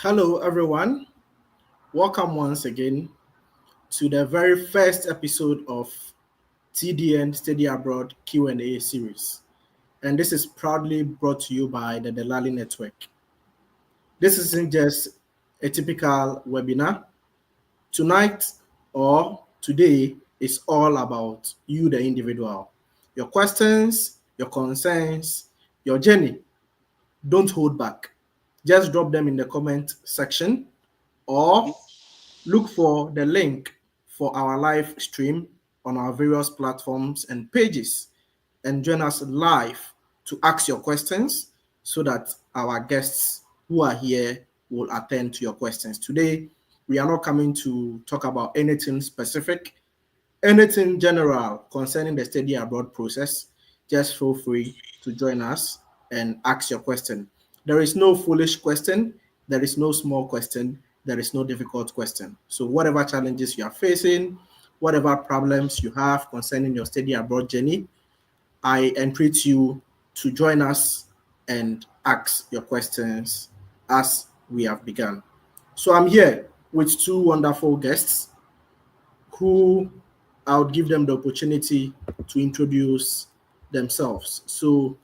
Hello, everyone. Welcome once again to the very first episode of TDN Study Abroad Q&A series. And this is proudly brought to you by the Delali Network. This isn't just a typical webinar. Tonight or today is all about you, the individual. Your questions, your concerns, your journey. Don't hold back. Just drop them in the comment section or look for the link for our live stream on our various platforms and pages and join us live to ask your questions so that our guests who are here will attend to your questions. Today, we are not coming to talk about anything specific, anything general concerning the study abroad process. Just feel free to join us and ask your question. There is no foolish question, there is no small question, there is no difficult question. So whatever challenges you are facing, whatever problems you have concerning your study abroad journey, I entreat you to join us and ask your questions as we have begun. So I'm here with two wonderful guests who I would give them the opportunity to introduce themselves. So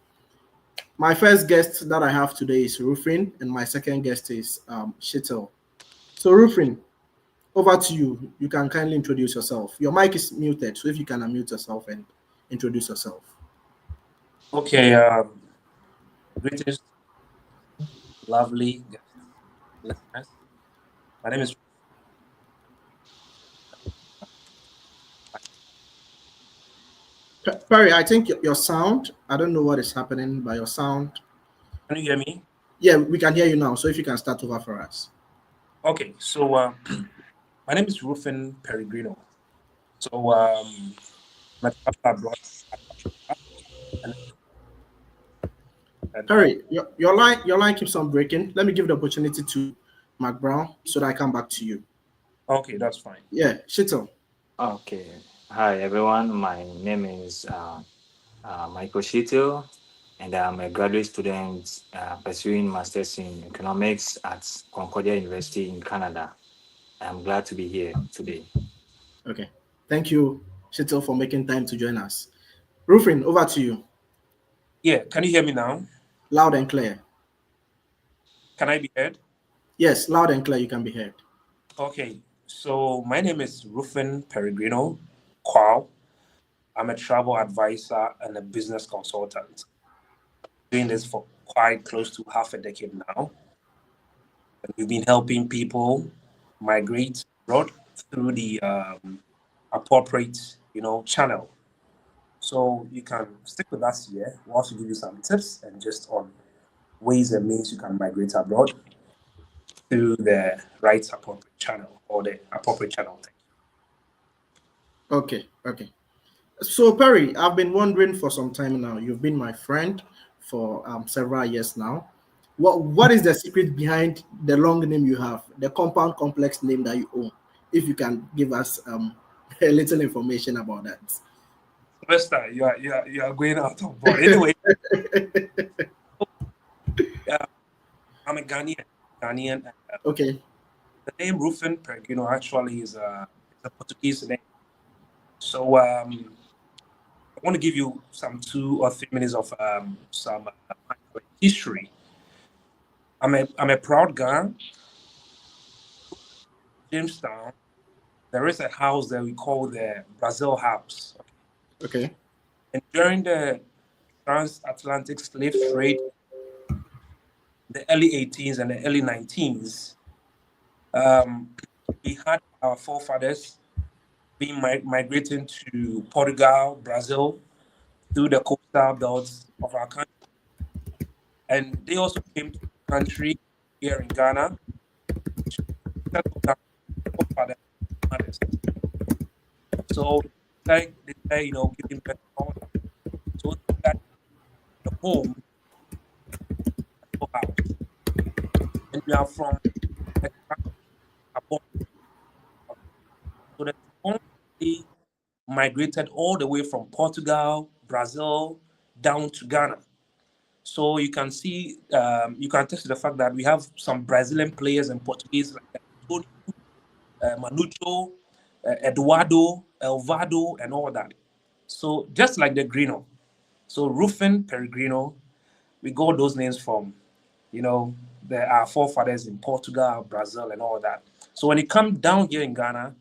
my first guest that I have today is Ruffin, and my second guest is Shealtiel. So Ruffin, over to you. You can kindly introduce yourself. Your mic is muted, so if you can unmute yourself and introduce yourself. Okay, greetings, lovely listeners. My name is. Perry, I think your sound, I don't know what is happening, but your sound. Can you hear me? Yeah, we can hear you now. So if you can start over for us. Okay, so my name is Ruffin Peregrino. So my travel abroad, and, Perry, your line keeps on breaking. Let me give the opportunity to Mark Brown so that I come back to you. okay, that's fine. Yeah, Shealtiel. Okay. Hi, everyone. My name is Michael Shealtiel, and I'm a graduate student pursuing Masters in Economics at Concordia University in Canada. I'm glad to be here today. Okay. Thank you, Shealtiel, for making time to join us. Ruffin, over to you. Yeah, can you hear me now? Loud and clear. Can I be heard? Yes, loud and clear, you can be heard. Okay, so my name is Ruffin Peregrino Quao. I'm a travel advisor and a business consultant. Doing this for quite close to half a decade now. And we've been helping people migrate abroad through the appropriate, channel. So you can stick with us here. We'll also give you some tips and just on ways and means you can migrate abroad through the right appropriate channel or the appropriate channel. Okay. So Perry, I've been wondering for some time now. You've been my friend for several years now. What is the secret behind the long name you have, the compound complex name that you own? If you can give us a little information about that. Sylvester, you are going out of board. Anyway, yeah, I'm a Ghanaian. Okay. The name Ruffin Peregrino actually is a Portuguese name. So I want to give you some 2 or 3 minutes of some history. I'm a proud Ghan. Jamestown. There is a house that we call the Brazil House. Okay. And during the transatlantic slave trade, the early 18s and the early 19s, we had our forefathers being migrating to Portugal, Brazil, through the coastal belts of our country. And they also came to the country here in Ghana to settle down forefathers and mothers. So they say, giving birth and all that. So that the home house. And we are from the Gabon. So the Gabon they migrated all the way from Portugal, Brazil, down to Ghana. So you can see, you can attest to the fact that we have some Brazilian players and Portuguese like Antonio, Manucho, Eduardo, Elvado, and all that. So just like the Greno, so Ruffin, Peregrino, we got those names from, there are forefathers in Portugal, Brazil, and all that. So when you come down here in Ghana,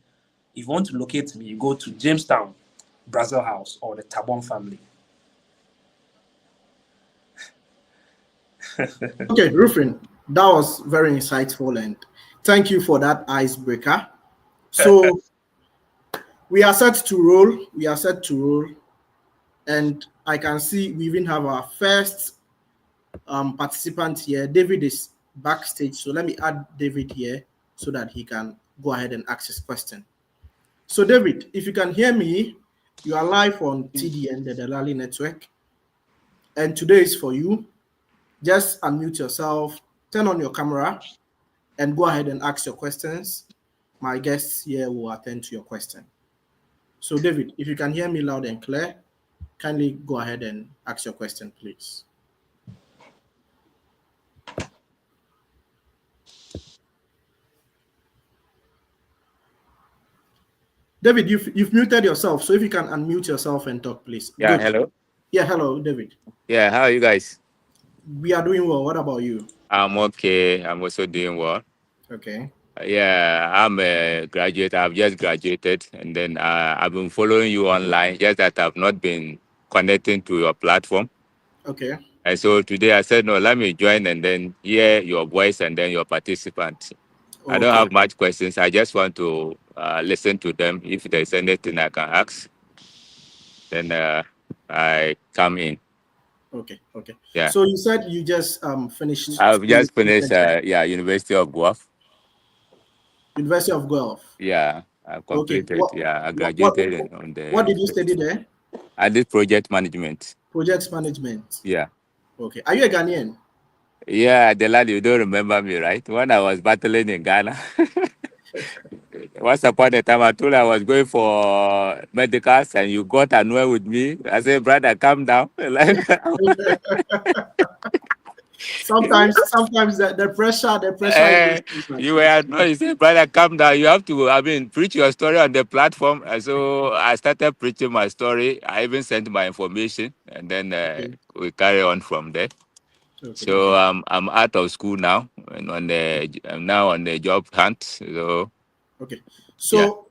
if you want to locate me, you go to Jamestown, Brazil House, or the Tabon family. Okay, Ruffin, that was very insightful, and thank you for that icebreaker. So we are set to roll. We are set to roll, and I can see we even have our first participant here. David is backstage, so let me add David here so that he can go ahead and ask his question. So, David, if you can hear me, you are live on TDN, the Delali network, and today is for you. Just unmute yourself, turn on your camera, and go ahead and ask your questions. My guests here will attend to your question. So, David, if you can hear me loud and clear, kindly go ahead and ask your question, please. David, you've muted yourself, so if you can unmute yourself and talk, please. Yeah, Good. hello. Yeah, hello, David. Yeah, how are you guys? We are doing well. What about you? I'm okay. I'm also doing well. Okay. Yeah, I'm a graduate. I've just graduated, and then I've been following you online. Just that I've not been connecting to your platform. Okay. And so today I said, no, let me join and then hear your voice and then your participants. I don't have much questions. I just want to listen to them. If there's anything I can ask, then I come in. Okay. Yeah. So you said you just finished. I've just finished, University of Guelph. University of Guelph. Yeah, I completed. Okay. I graduated on the. What did you study there? I did project management. Project management. Yeah. Okay. Are you a Ghanaian? Yeah, Delali, you don't remember me, right? When I was battling in Ghana. Once upon a time, I told you I was going for medicals and you got annoyed with me. I said, brother, calm down. Sometimes the pressure is you were annoyed. You said, brother, calm down. You have to, preach your story on the platform. And so I started preaching my story. I even sent my information and then we carry on from there. Okay. So I'm out of school now and I'm now on the job hunt. So okay. So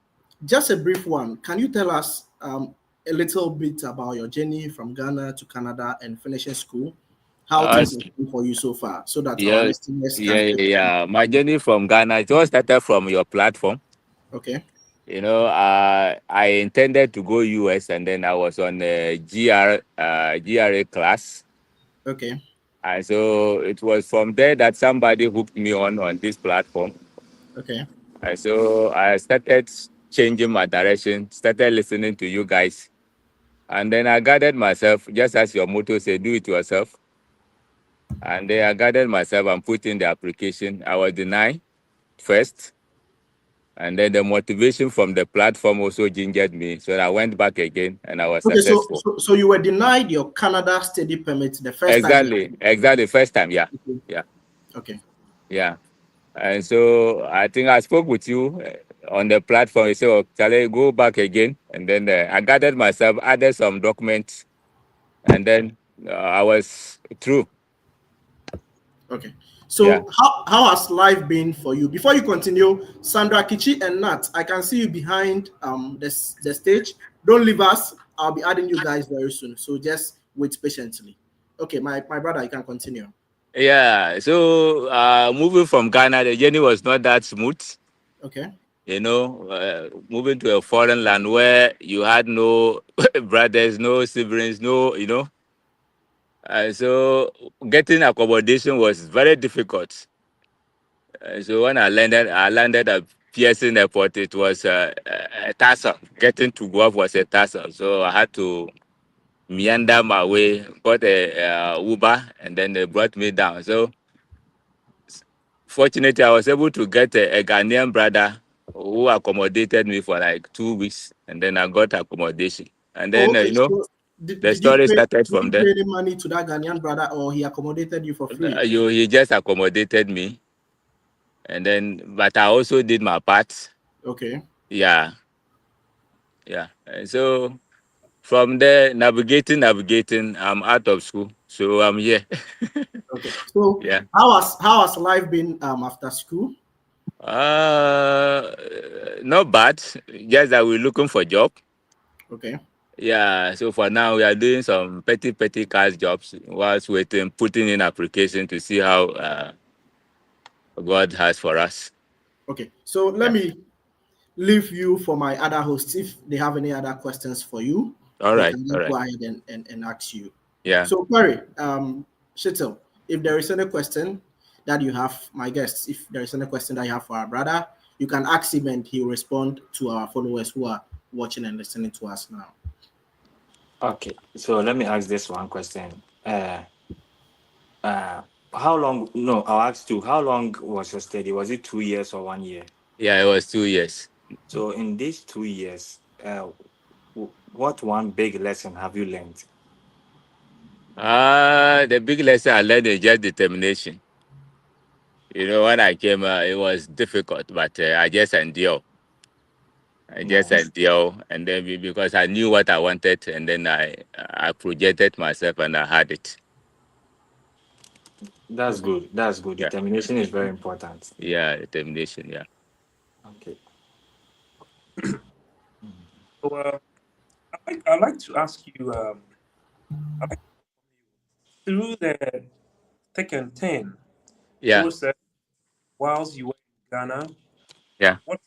just a brief one. Can you tell us a little bit about your journey from Ghana to Canada and finishing school? How things have been for you so far, so that our listeners can. Yeah. My journey from Ghana, it all started from your platform. Okay. I intended to go US and then I was on a GRA class. Okay. And so it was from there that somebody hooked me on this platform. Okay. And so I started changing my direction, started listening to you guys. And then I gathered myself, just as your motto said, do it yourself. And then I gathered myself and put in the application. I was denied first. And then the motivation from the platform also gingered me. So I went back again and I was successful. So you were denied your Canada study permit the first time? Exactly. First time, yeah. Okay. Yeah. Okay. Yeah. And so I think I spoke with you on the platform. You said, oh, shall I go back again? And then I gathered myself, added some documents, and then I was through. Okay. So how has life been for you? Before you continue, Sandra, Kichi, and Nat, I can see you behind the stage. Don't leave us. I'll be adding you guys very soon. So just wait patiently. Okay, my brother, you can continue. Yeah. So moving from Ghana, the journey was not that smooth. Okay. Moving to a foreign land where you had no brothers, no siblings, so getting accommodation was very difficult. So when I landed at Pearson Airport, it was a tussle. Getting to Guelph was a tussle. So I had to meander my way, got a Uber, and then they brought me down. So fortunately, I was able to get a Ghanaian brother who accommodated me for like 2 weeks, and then I got accommodation. And then, The Did you story pay? started Did from you there. pay any money to that Ghanaian brother, or he accommodated you for free? He just accommodated me, and then but I also did my part. Okay. Yeah, yeah. And so from there, navigating, I'm out of school, so I'm here. Okay. So Yeah. how has life been after school? Not bad. Just that we're looking for job. Okay. Yeah. So for now, we are doing some petty cash jobs whilst waiting, putting in application to see how God has for us. Okay. So let Yeah. me leave you for my other hosts. If they have any other questions for you, All they right. can All just right. go ahead and ask you. Yeah. So, Perry, Shealtiel, if there is any question that you have, my guests, if there is any question that you have for our brother, you can ask him and he'll respond to our followers who are watching and listening to us now. Okay, so let me ask this one question. Uh, how long? No, I'll ask two. How long was your study? Was it 2 years or 1 year? Yeah. It was 2 years. So in these 2 years, what one big lesson have you learned? The big lesson I learned is just determination. When I came, it was difficult, but I just endure. I just Nice. endure, and then because I knew what I wanted, and then I projected myself, and I had it. That's Okay. good. That's good. Yeah, Determination is very important. yeah, determination. Yeah, Okay. So, I'd like to ask you, through the thick and thin yeah, process whilst you were in Ghana, yeah. what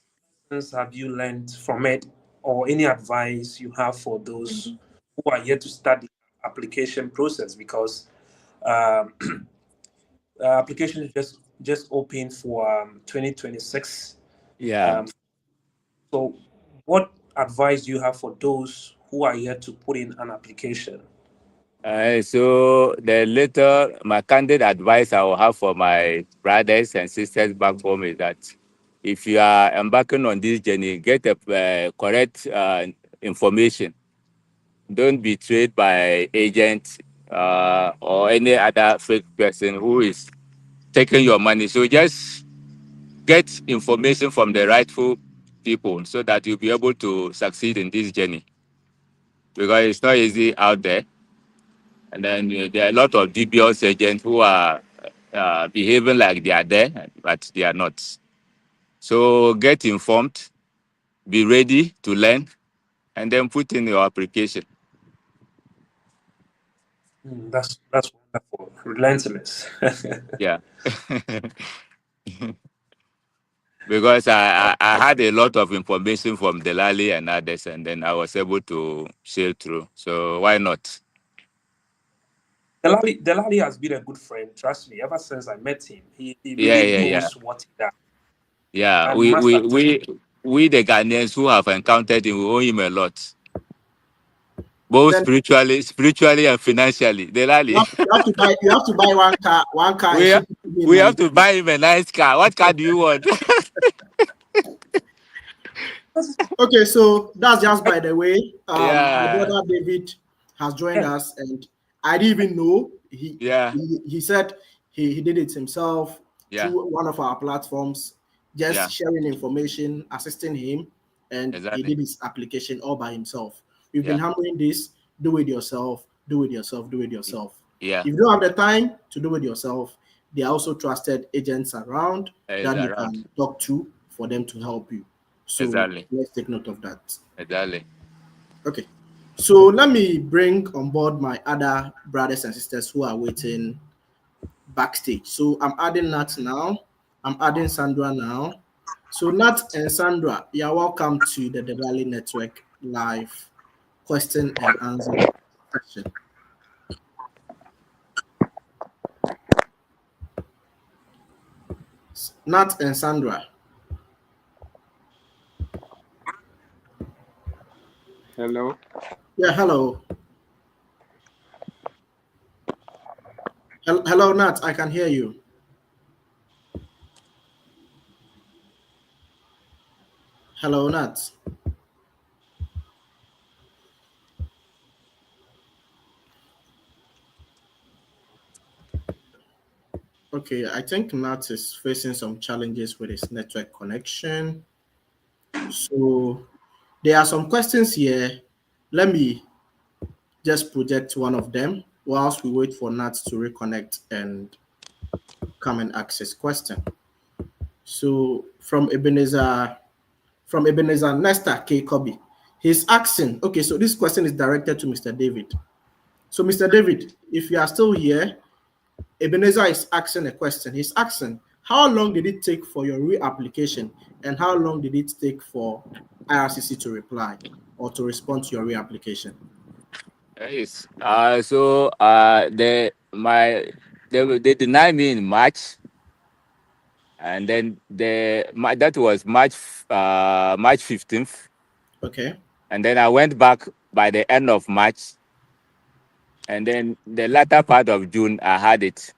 lessons have you learned from it, or any advice you have for those who are yet to start the application process? Because um, application is just open for 2026. Yeah. Um, so, what advice do you have for those who are yet to put in an application? So the little my candid advice I will have for my brothers and sisters back home is that if you are embarking on this journey, get a correct information. Don't be betrayed by agent or any other fake person who is taking your money. So just get information from the rightful people so that you'll be able to succeed in this journey, because it's not easy out there. And then there are a lot of dubious agents who are behaving like they are there, but they are not. So get informed, be ready to learn, and then put in your application. That's wonderful. Relentless. Yeah. Because I had a lot of information from Delali and others, and then I was able to sail through. So why not? Delali has been a good friend. Trust me. Ever since I met him, he Yeah, really yeah, yeah. knows what he does. Yeah, I we must we attest. we we the Ghanaians who have encountered him, we owe him a lot, both Then spiritually and financially. you Delali, have, you have to buy one car and we ship it to him we have and to buy him a nice car. What car do you want? okay, so that's just by the way. My Yeah, brother David has joined Yeah. us, and I didn't even know yeah, he said he did it himself yeah, through one of our platforms, just yeah. sharing information, assisting him, and he Exactly. did his application all by himself. We've been Yeah, hammering this: do it yourself, do it yourself, do it yourself. yeah. If you don't have the time to do it yourself, there are also trusted agents around Is that you around. can talk to for them to help you. So Exactly, let's take note of that. exactly. Okay. So let me bring on board my other brothers and sisters who are waiting backstage. So I'm adding Nat now. I'm adding Sandra now. So Nat and Sandra, you are welcome to the Delali Network live question and answer session. Nat and Sandra. Hello. Yeah, hello. Hello, Nat. I can hear you. Hello, Nat. Okay, I think Nat is facing some challenges with his network connection. So there are some questions here. Let me just project one of them whilst we wait for Nat to reconnect and come and ask his question. So from Ebenezer Nesta K. Kobe, he's asking, okay, so this question is directed to Mr. David. So Mr. David, if you are still here, Ebenezer is asking a question. He's asking, how long did it take for your reapplication and how long did it take for IRCC to reply or to respond to your reapplication? Yes. They denied me in March, and then that was March 15th, Okay. and then I went back by the end of March, and then the latter part of June I had it.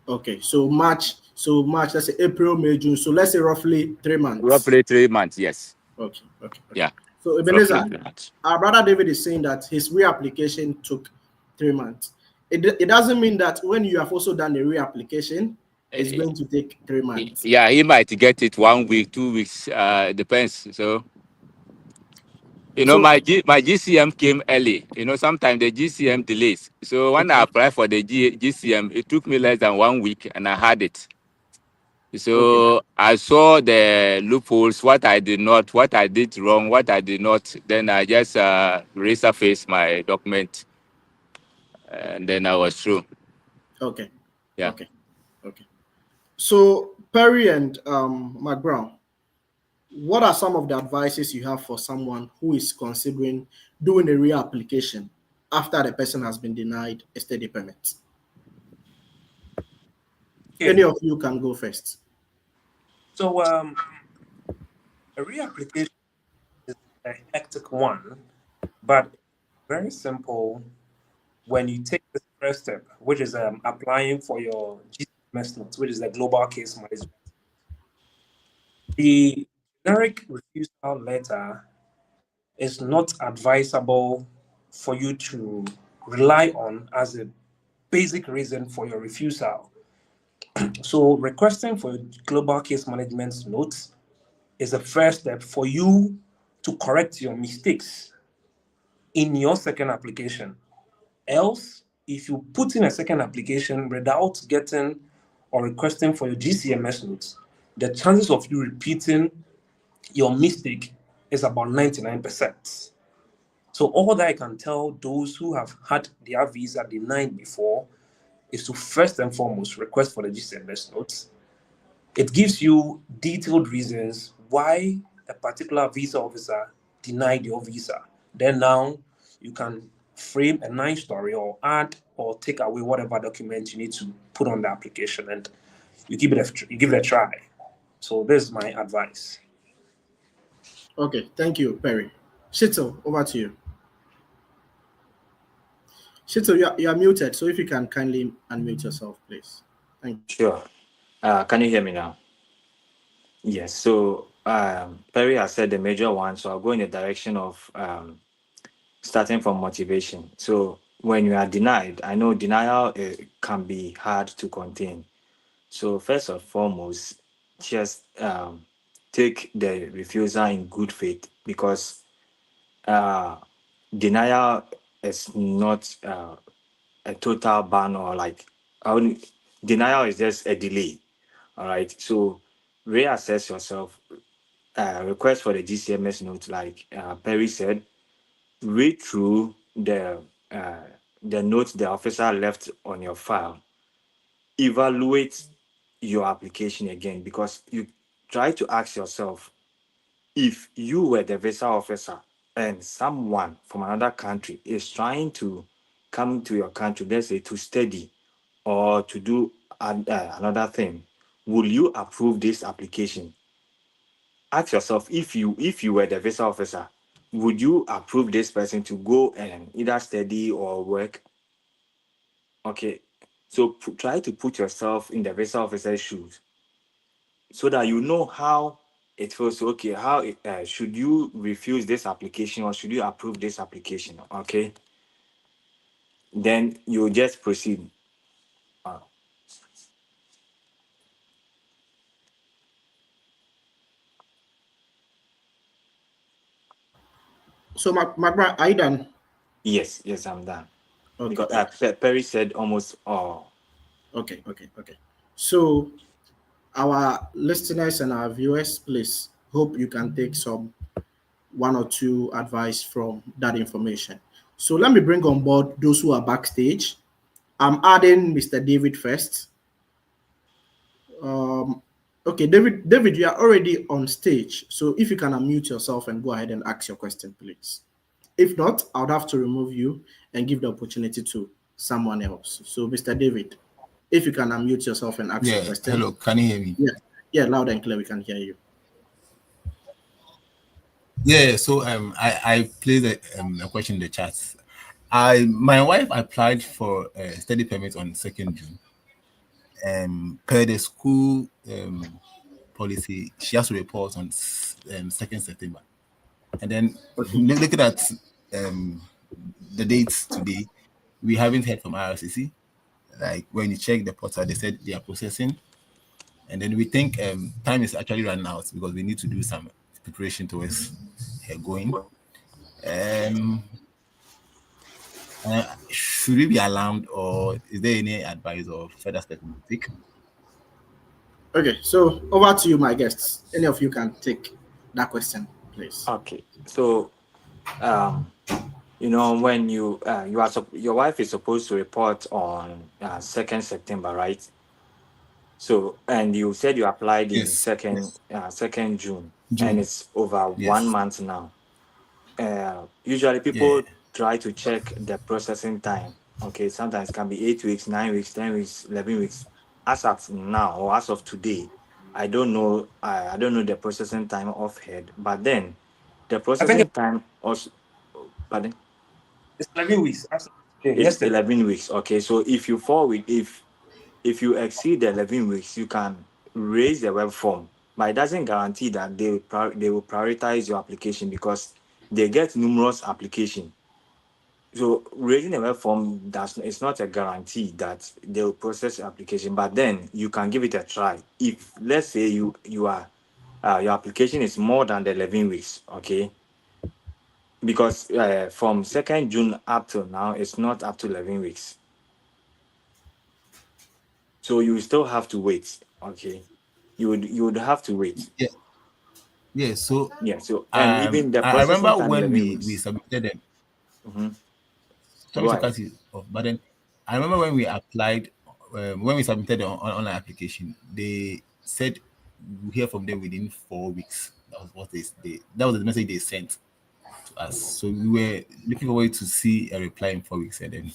Okay. So March, let's say April, May, June. So let's say roughly 3 months. Roughly 3 months, yes. Okay. Okay. Okay. Yeah, So roughly Ebenezer, 3 months. our brother David is saying that his reapplication took 3 months. It doesn't mean that when you have also done the reapplication, it's Eh, going to take 3 months. Yeah, he might get it 1 week, 2 weeks, depends. So So my GCM came early. Sometimes the GCM delays. So when I okay, applied for the GCM, it took me less than 1 week, and I had it. okay, So I saw the loopholes, what I did wrong, what I did not. Then I just resurfaced my document, and then I was through. okay, Yeah. okay, okay. So Perry and McBrown, what are some of the advices you have for someone who is considering doing a reapplication after the person has been denied a study permit? Any Okay. of you can go first. So a reapplication is a hectic one, but very simple when you take this first step, which is applying for your GMS notes, which is the Global Case Management. The generic refusal letter is not advisable for you to rely on as a basic reason for your refusal. So, requesting for your Global Case Management notes is the first step for you to correct your mistakes in your second application. Else, if you put in a second application without getting or requesting for your GCMS notes, the chances of you repeating your mistake is about 99%. So, all that I can tell those who have had their visa denied before is to first and foremost request for the GCMS notes. It gives you detailed reasons why a particular visa officer denied your visa. Then now you can frame a nice story or add or take away whatever document you need to put on the application, and you give it a try. So this is my advice. Okay, thank you, Perry. Shito, over to you. Shito, you are muted, so if you can kindly unmute yourself, please. Thank you. Sure. Can you hear me now? Yes. So Perry has said the major one. So I'll go in the direction of starting from motivation. So when you are denied, I know denial can be hard to contain. So first and foremost, just take the refusal in good faith, because uh, denial is not a total ban, or like denial is just a delay. All right. So reassess yourself. Request for the GCMS note, like Perry said. Read through uh, the notes the officer left on your file. Evaluate your application again, because you try to ask yourself, if you were the visa officer and someone from another country is trying to come to your country, let's say to study or to do another thing, will you approve this application? Ask yourself, if you were the visa officer, would you approve this person to go and either study or work? Okay, so try to put yourself in the visa officer's shoes, so that you know how it feels. Okay, how should you refuse this application or should you approve this application? Okay, then you just proceed. Uh, So, Magbra, are you done? Yes, I'm done. Okay. Because Perry said almost all. Okay. So, our listeners and our viewers, please hope you can take some one or two advice from that information. So, let me bring on board those who are backstage. I'm adding Mr. David first. Um, okay, David, you are already on stage. So, if you can unmute yourself and go ahead and ask your question, please. If not, I would have to remove you and give the opportunity to someone else. So, Mr. David, if you can unmute yourself and ask your Yeah, question. hello, can you hear me? Yeah, loud and clear, we can hear you. Yeah, so I placed a question in the chat. My wife applied for a study permit on 2nd June. Per the school policy, she has to report on 2nd September. And then looking at the dates today, we haven't heard from RCC. Like when you check the portal, they said they are processing. And then we think time is actually running out because we need to do some preparation towards her going. Should we be alarmed, or is there any advice or further steps we will take? Okay, so over to you, my guests. Any of you can take that question, please. Okay. So when your wife is supposed to report on 2nd September, right? So, and you said you applied in Yes, 2nd June, and June. it's over 1 Yes, month now. Usually yeah, people try to check the processing time. Okay, sometimes it can be 8 weeks, 9 weeks, 10 weeks, 11 weeks. As of now, or as of today, I don't know. I don't know the processing time off head, but then the I think processing time also. Pardon? it's 11 weeks. It's Yesterday. 11 weeks. Okay, so if you fall with if you exceed the 11 weeks, you can raise the web form, but it doesn't guarantee that they will prioritize your application because they get numerous applications. So raising a web form does it's not a guarantee that they will process your application, but then you can give it a try. If let's say you are your application is more than the 11 weeks, okay, because from 2nd June up till now, it's not up to 11 weeks. So you still have to wait. Okay. You would have to wait. yeah, yeah. So Yeah. So and even the I processing remember time when 11 we weeks. submitted them. Mm-hmm. Sorry Go to ahead. cut you off, but then I remember when we applied, when we submitted the online application, they said we hear from them within 4 weeks. That was what that was the message they sent to us. So we were looking forward to see a reply in 4 weeks, and then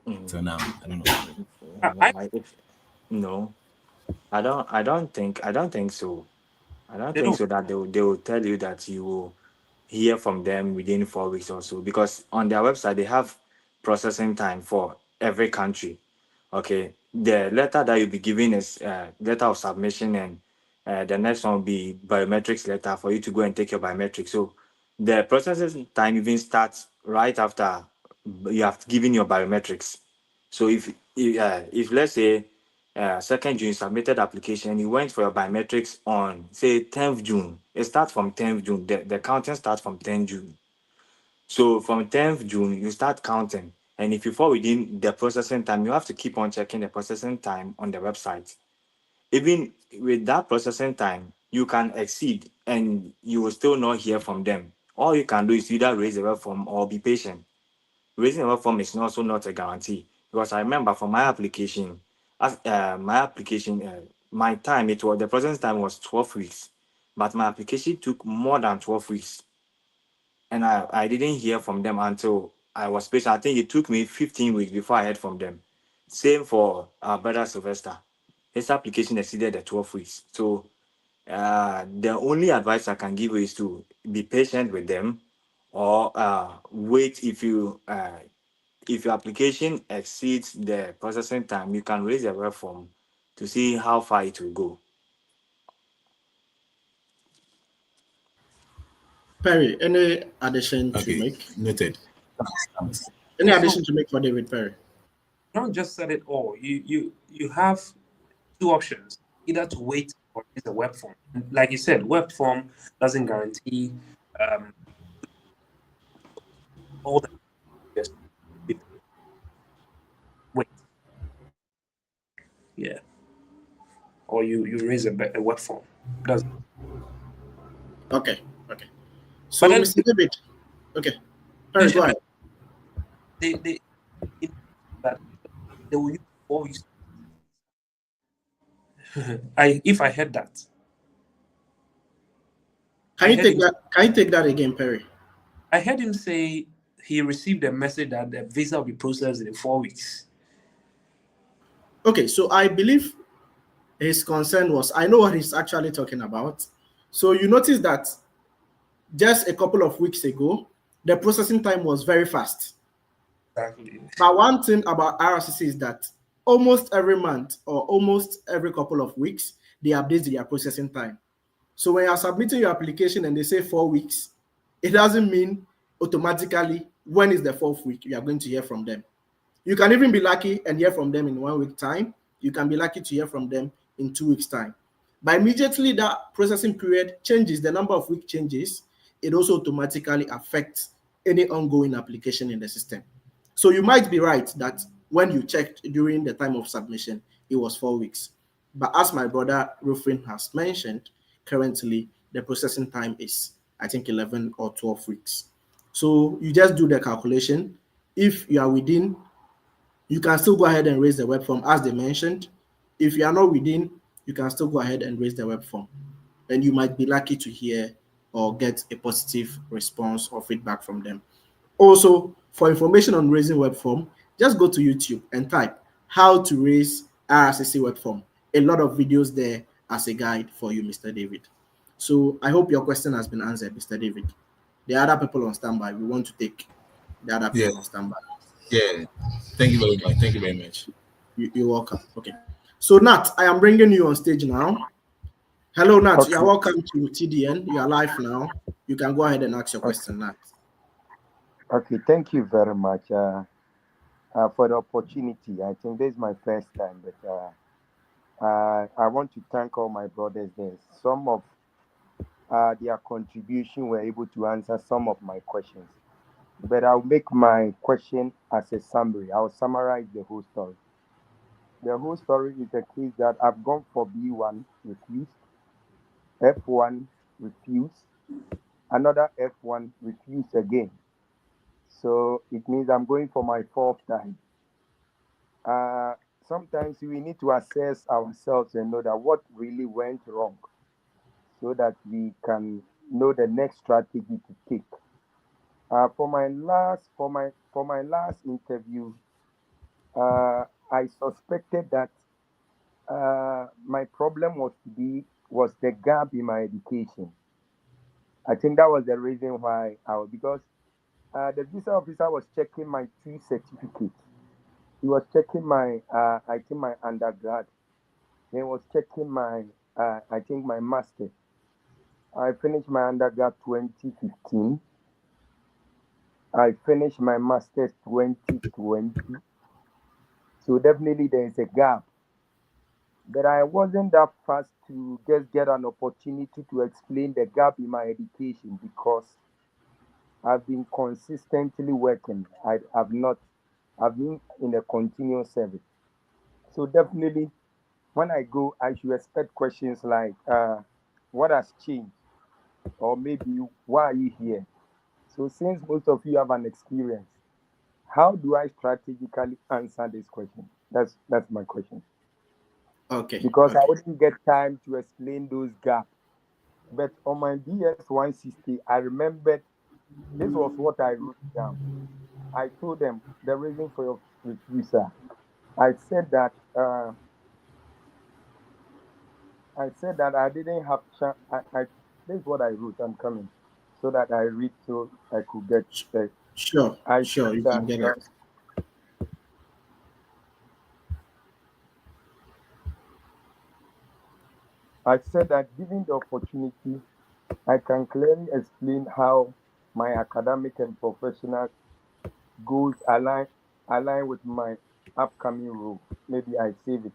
Mm. so now I don't know. I No, I don't think so. I don't they think don't. so that they will tell you that you will hear from them within 4 weeks or so, because on their website they have processing time for every country. Okay, the letter that you'll be given is letter of submission, and the next one will be biometrics letter for you to go and take your biometrics. So the processing time even starts right after you have given your biometrics. So if let's say 2nd June you submitted application, you went for your biometrics on say 10th June. It starts from 10th June. The counting starts from 10th June. So from 10th June, you start counting. And if you fall within the processing time, you have to keep on checking the processing time on the website. Even with that processing time, you can exceed and you will still not hear from them. All you can do is either raise the web form or be patient. Raising a web form is also not a guarantee, because I remember for my application, my time, it was the processing time was 12 weeks, but my application took more than 12 weeks, and I didn't hear from them until I was patient. I think it took me 15 weeks before I heard from them. Same for our brother Sylvester. His application exceeded the 12 weeks. So the only advice I can give you is to be patient with them, or wait. If your application exceeds the processing time, you can raise a web form to see how far it will go. Perry, any addition to Okay, make? noted. Thanks. Any Also, addition to make for David Perry? not just said it all. You have two options: either to wait or use a web form. Like you said, web form doesn't guarantee um, all the yes, wait, yeah, or you raise a web form. That's Okay. Okay. but So, then Mr. David. Okay. Perry, go mention ahead. they in that they will use 4 weeks. I if I heard that, Can I you heard take him. that? Can you take that again, Perry? I heard him say he received a message that the visa will be processed in 4 weeks. Okay. So I believe his concern was, I know what he's actually talking about. So you notice that just a couple of weeks ago, the processing time was very fast. Exactly. But one thing about RCC is that almost every month or almost every couple of weeks, they update their processing time. So when you're submitting your application and they say 4 weeks, it doesn't mean automatically when is the fourth week you are going to hear from them. You can even be lucky and hear from them in 1 week time. You can be lucky to hear from them in 2 weeks time. But immediately that processing period changes, the number of weeks changes, it also automatically affects any ongoing application in the system. So you might be right that when you checked during the time of submission, it was 4 weeks. But as my brother Ruffin has mentioned, currently the processing time is, I think, 11 or 12 weeks. So you just do the calculation. If you are within, you can still go ahead and raise the web form as they mentioned. If you are not within, you can still go ahead and raise the web form. And you might be lucky to hear or get a positive response or feedback from them. Also, for information on raising web form, just go to YouTube and type how to raise RCC web form. A lot of videos there as a guide for you, Mr. David. So I hope your question has been answered, Mr. David. The other people on standby, we want to take the other Yeah. people on standby. Yeah. Thank you very much. Thank you very much. You're welcome. Okay. So Nat, I am bringing you on stage now. Hello, Nat. You are Okay, welcome to TDN. You are live now. You can go ahead and ask your okay, question, Nat. okay. Thank you very much for the opportunity. I think this is my first time, but I want to thank all my brothers there. Some of their contribution were able to answer some of my questions, but I'll make my question as a summary. I'll summarize the whole story. The whole story is a case that I've gone for B1, refused, F1, refused, another F1, refused again. So it means I'm going for my fourth time. Uh, Sometimes we need to assess ourselves and know that what really went wrong so that we can know the next strategy to take. For my last interview, I suspected that my problem was the gap in my education. I think that was the reason why because the visa officer was checking my two certificates. He was checking my I think my undergrad. He was checking my I think my master. I finished my undergrad 2015. I finished my master's 2020. So definitely there is a gap. But I wasn't that fast to just get an opportunity to explain the gap in my education because I've been consistently working. I've been in a continuous service. So definitely when I go, I should expect questions like, what has changed? Or maybe, why are you here? So since most of you have an experience, how do I strategically answer this question? That's my question. Okay. Because I Okay. wouldn't get time to explain those gaps. But on my BS 160, I remembered this was what I wrote down. I told them the reason for your refusal. I said that I didn't have chance. This is what I wrote. I'm coming, so that I read so I could get. Sure. I Sure. said You that can get it. given the opportunity, I can clearly explain how my academic and professional goals align with my upcoming role. Maybe I save it.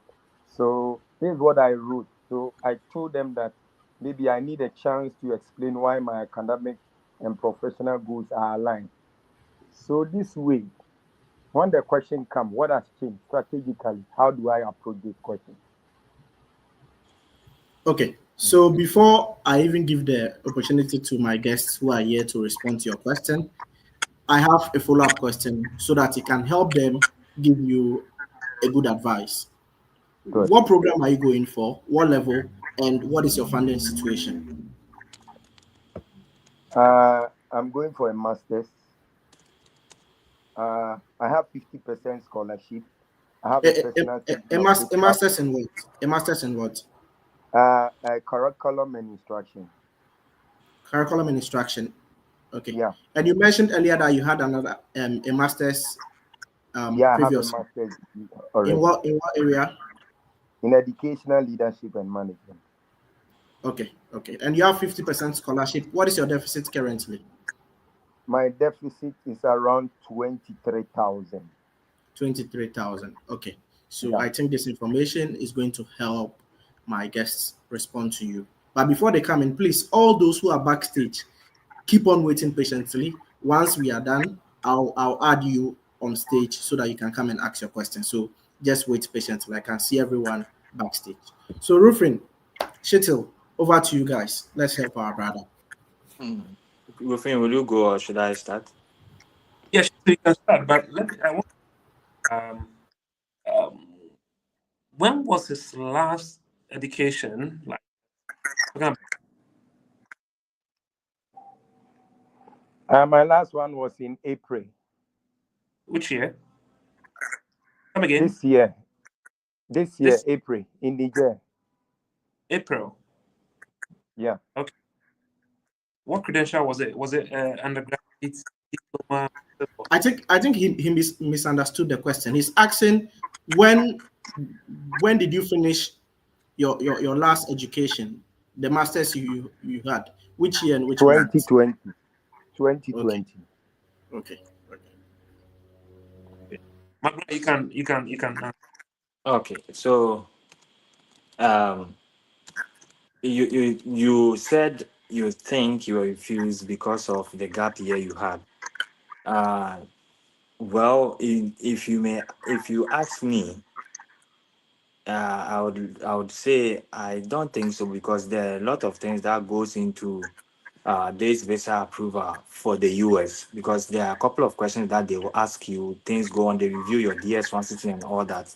So this is what I wrote. So I told them that maybe I need a chance to explain why my academic and professional goals are aligned. So this way, when the question comes, what has changed strategically? How do I approach this question? Okay. So before I even give the opportunity to my guests who are here to respond to your question, I have a follow-up question so that it can help them give you a good advice. Good. What program are you going for? What level? And what is your funding situation? I'm going for a master's. I have 50% scholarship. I have a personality of A master's in what? A master's in what? curriculum and instruction. Curriculum and instruction. Okay. Yeah. And you mentioned earlier that you had another a master's Yeah, I have a previous. master's In already what area? in educational leadership and management. Okay, okay. And you have 50% scholarship. What is your deficit currently? My deficit is around 23,000. 23,000. Okay. So Yeah. I think this information is going to help my guests respond to you. But before they come in, please, all those who are backstage, keep on waiting patiently. Once we are done, I'll add you on stage so that you can come and ask your question. So just wait patiently. I can see everyone backstage. So Ruffin, Shealtiel, over to you guys. Let's help our brother. Ruffin, will you go or should I start? Yes, so you can start, but I want um, um, when was his last education? Like, My last one was in April which year? Come again? this year. This year, This April, in Niger. April. Yeah. Okay. What credential was it? Was it undergraduate diploma? I think he misunderstood the question. He's asking when did you finish your last education, the masters you had, which year and which month? 2020. Okay, 2020. okay, okay. Magna, you can. Okay, so um, you said you think you were refused because of the gap year you had. Uh, well, if you ask me, I would say I don't think so because there are a lot of things that goes into this visa approval for the US because there are a couple of questions that they will ask you. Things go on, they review your DS-160 and all that.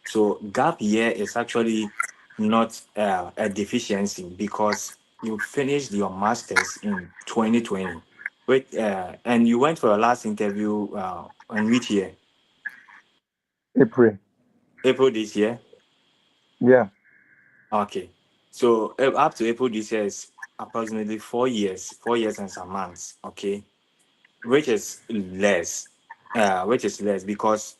So gap year is actually not a deficiency because you finished your masters in 2020. Wait, and you went for your last interview in which year? April. April this year. Yeah. Okay. So up to April this year is approximately 4 years and some months. Okay, which is less, because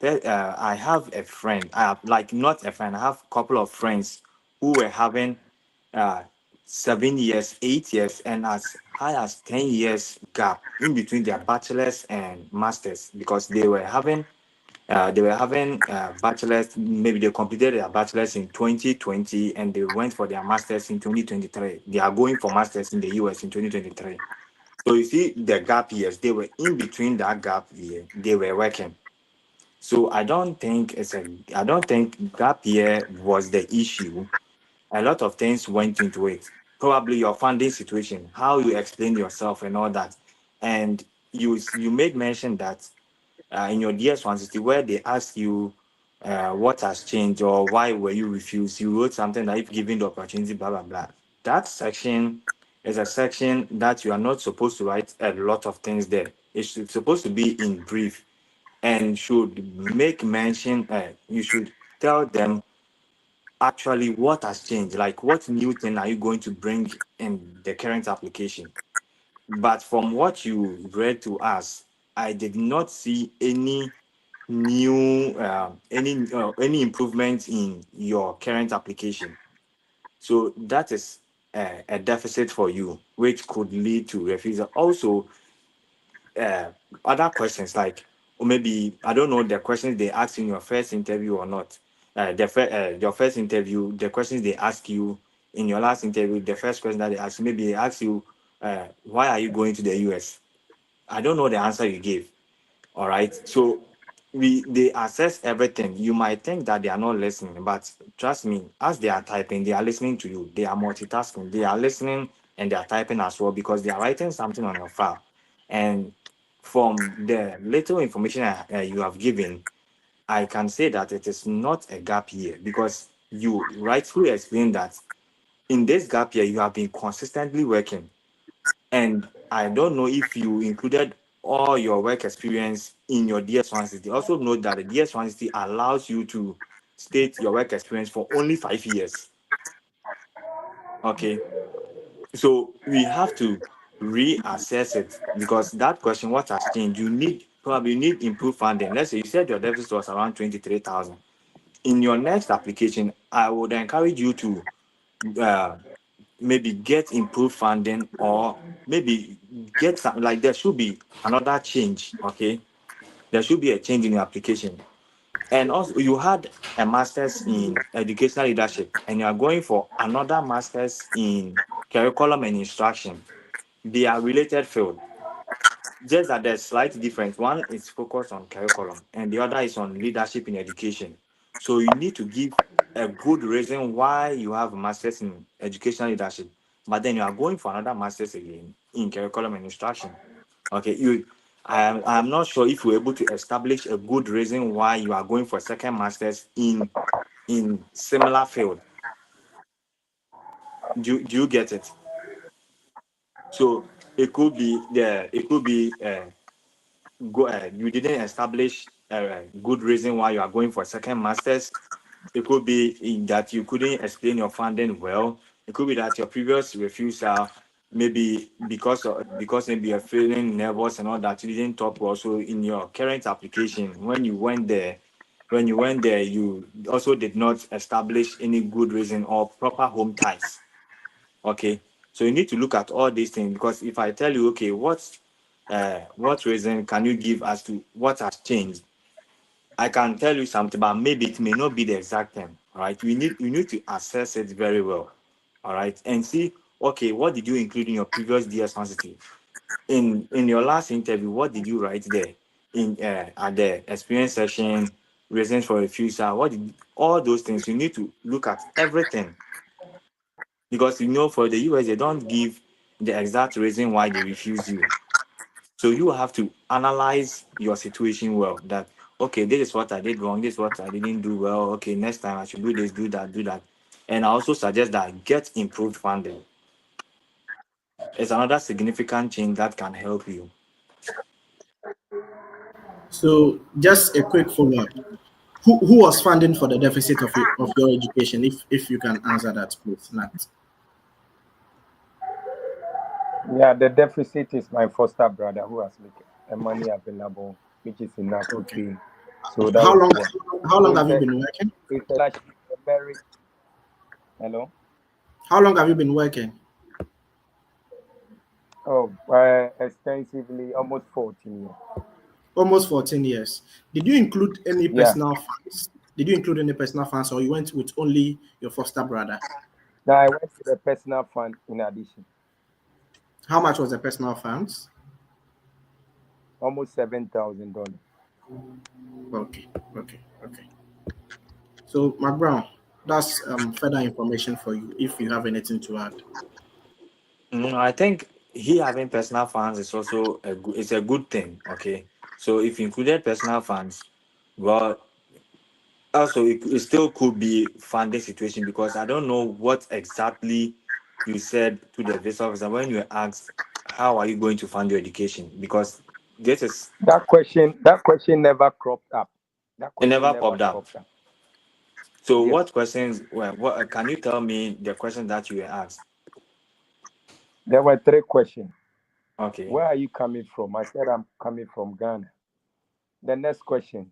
I have a friend, like not a friend, I have a couple of friends who were having uh, 7 years, 8 years, and as high as 10 years gap in between their bachelor's and master's because they were having bachelor's, maybe they completed their bachelor's in 2020 and they went for their master's in 2023. They are going for master's in the US in 2023. So you see the gap years, they were in between that gap year, they were working. So I don't think gap year was the issue. A lot of things went into it. Probably your funding situation, how you explain yourself and all that. And you made mention that in your DS-160 where they ask you what has changed or why were you refused, you wrote something that if given the opportunity, blah, blah, blah. That section is a section that you are not supposed to write a lot of things there. It's supposed to be in brief and should make mention, you should tell them actually what has changed, like what new thing are you going to bring in the current application. But from what you read to us, I did not see any new any improvement in your current application. So that is a deficit for you, which could lead to refusal. Also, uh, other questions like, or maybe I don't know the questions they asked in your first interview or not. Your first interview, the questions they ask you in your last interview, the first question that they ask you, maybe they ask you, why are you going to the US? I don't know the answer you gave. All right. So they assess everything. You might think that they are not listening, but trust me, as they are typing, they are listening to you. They are multitasking. They are listening and they are typing as well because they are writing something on your file. And from the little information you have given, I can say that it is not a gap year because you rightfully explained that in this gap year you have been consistently working. And I don't know if you included all your work experience in your DS160. Also note that the DS160 allows you to state your work experience for only 5 years. Okay. So we have to reassess it because that question, what has changed? You need improved funding. Let's say you said your deficit was around 23,000. In your next application, I would encourage you to uh, maybe get improved funding or maybe get some, like there should be another change. Okay, there should be a change in your application. And also you had a master's in educational leadership and you are going for another master's in curriculum and instruction. They are related field, just that there's slight difference. One is focused on curriculum and the other is on leadership in education. So you need to give a good reason why you have a master's in educational leadership, but then you are going for another master's again in curriculum and instruction. Okay, I'm not sure if you're able to establish a good reason why you are going for a second master's in similar field. Do you get it? So it could be you didn't establish a good reason why you are going for a second master's. It could be in that you couldn't explain your funding well. It could be that your previous refusal, maybe because maybe you're feeling nervous and all that, you didn't talk well. So in your current application, when you went there, you also did not establish any good reason or proper home ties. Okay, so you need to look at all these things because if I tell you, okay, what reason can you give as to what has changed? I can tell you something, but maybe it may not be the exact thing. All right, you need to assess it very well. All right, and see, okay, what did you include in your previous DS quantity? In your last interview, what did you write there? In at the experience session, reasons for refusal, all those things? You need to look at everything because for the US they don't give the exact reason why they refuse you. So you have to analyze your situation well. That okay, this is what I did wrong. This is what I didn't do well. Okay, next time I should do this, do that, do that. And I also suggest that get improved funding. It's another significant change that can help you. So just a quick follow up. Who was funding for the deficit of your education? If you can answer that, please, Nat. Yeah, the deficit is my foster brother who has made the money available, which is enough to Okay. pay. So that How is long? what. How long So have you been working? it's a very hello. How long have you been working? Oh, extensively, almost 14 years. Almost 14 years. Did you include any Yeah. personal funds? Did you include any personal funds, or you went with only your foster brother? Now I went to the personal fund in addition, How much was the personal funds? almost $7,000. Okay, okay. So, Mark Brown, that's further information for you if you have anything to add. I think he having personal funds is also it's a good thing. Okay, so if you included personal funds, well, also it still could be funding situation because I don't know what exactly you said to the visa officer when you were asked how are you going to fund your education because this is That question never cropped up. That it question never never popped up. cropped up. So Yes. what questions? Well, what can you tell me the questions that you were asked? There were three questions. Okay. Where are you coming from? I said I'm coming from Ghana. The next question.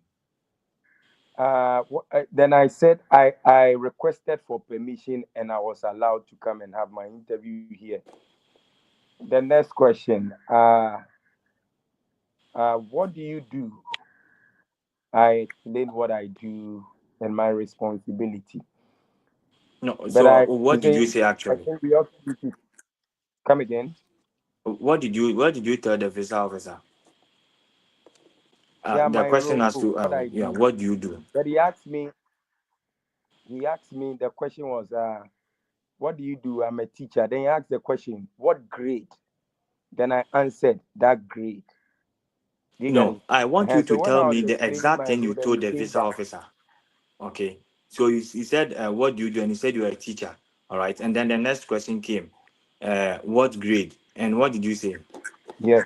Then I said I requested for permission and I was allowed to come and have my interview here. The next question. What do you do? I explained what I do and my responsibility. No. But So I, what you did you see, say I actually? think we also need to come again. What did you tell the visa officer? The my question role, as to what I yeah, do. what do you do? But he asked me. The question was, what do you do? I'm a teacher. Then he asked the question, what grade? Then I answered that grade. You get No, it? I want you So to when I tell was me the explaining exact my thing role, you then he told the came visa back. officer. Okay. So you said, what do you do? And he said you're a teacher. All right. And then the next question came, what grade? And what did you say? Yes.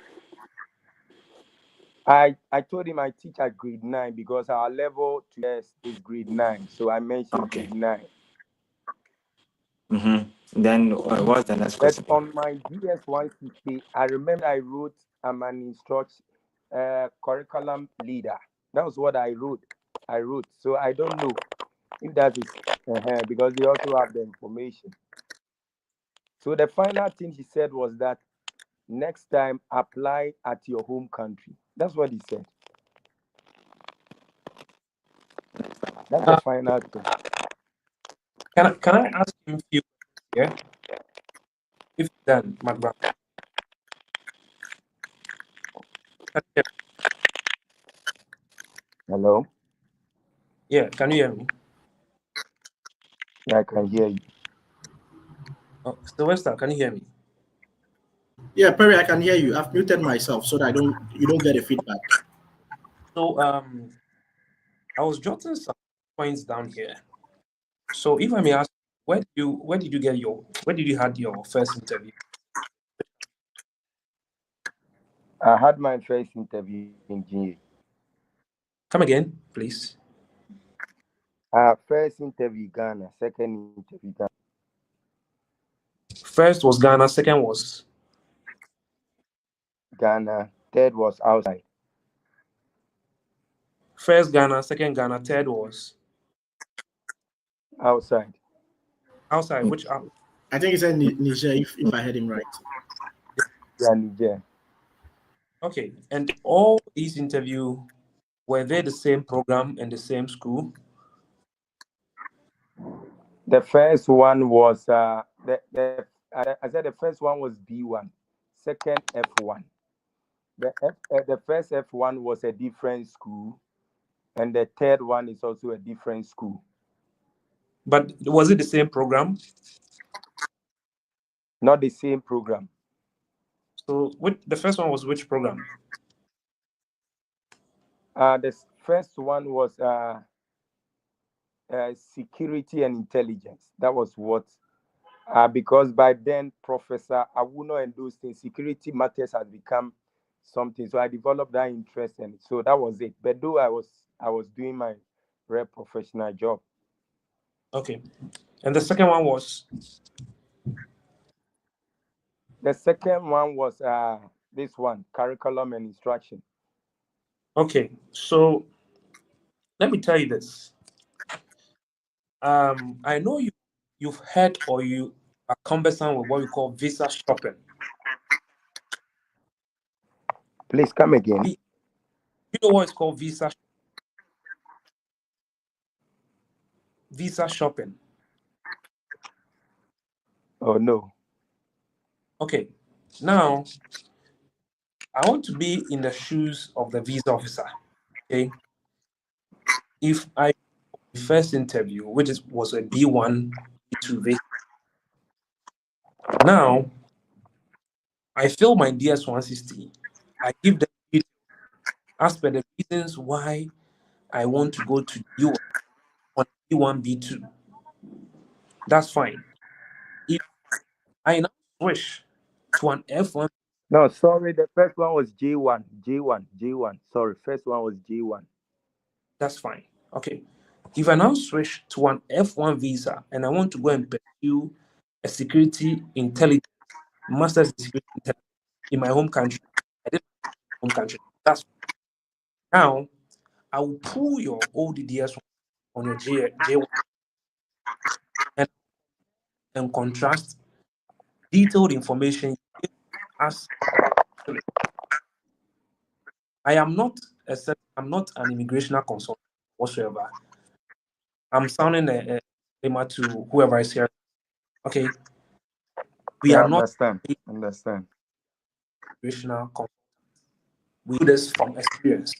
I told him I teach at grade 9 because our level to test is grade 9. So I mentioned Okay. grade 9. Then what's the next But question? on my DS 160, I remember I wrote, I'm an instruction curriculum leader. That was what I wrote. So I don't know if that is because they also have the information. So the final thing he said was that next time apply at your home country. That's what he said. That's the final thing. Can I ask him a few questions here? If then, my brother. Hello? Yeah, can you hear me? Yeah, I can hear you. Oh, Sylvester, can you hear me? Yeah, Perry, I can hear you. I've muted myself so that you don't get a feedback. So I was jotting some points down here. So if I may ask, where did you had your first interview? I had my first interview in GA. Come again, please. First interview Ghana, second interview Ghana. First was Ghana, second was Ghana, third was outside. first Ghana, second Ghana, third was Outside. outside. Which I think he said Niger, if I heard him right. Yeah, Niger. okay, and all these interview were they the same program and the same school? The first one was I said the first one was B1, second F1. The first F1 was a different school, and the third one is also a different school. But was it the same program? Not the same program. So the first one was which program? The first one was security and intelligence. That was what, because by then, Professor Awuno and those things, security matters has become something. So I developed that interest in it. So that was it. But though I was doing my real professional job. Okay. And the second one was? The second one was this one, curriculum and instruction. Okay. So let me tell you this. I know you've heard or you are conversant with what we call visa shopping. Please come again. You know what it's called visa shopping? Oh no. Okay. Now I want to be in the shoes of the visa officer. Okay. If I first interview, which was a B1, B2 visa. Now I fill my DS 160. I give them as per the reasons why I want to go to US on B1, B2. That's fine. If I now switch to an F1, No, sorry. The first one was J1. J1. Sorry, first one was J1. that's fine. Okay. If I now switch to an F1 visa and I want to go and pursue a security intelligence, master's in security intelligence in my home country, I did my home country. That's fine. Now I will pull your old DS on your J1 and contrast detailed information as I am not I'm not an immigration consultant whatsoever. I'm sounding a disclaimer to whoever is here. Okay, we Yeah, are not understand. immigration consultants. We do this from experience.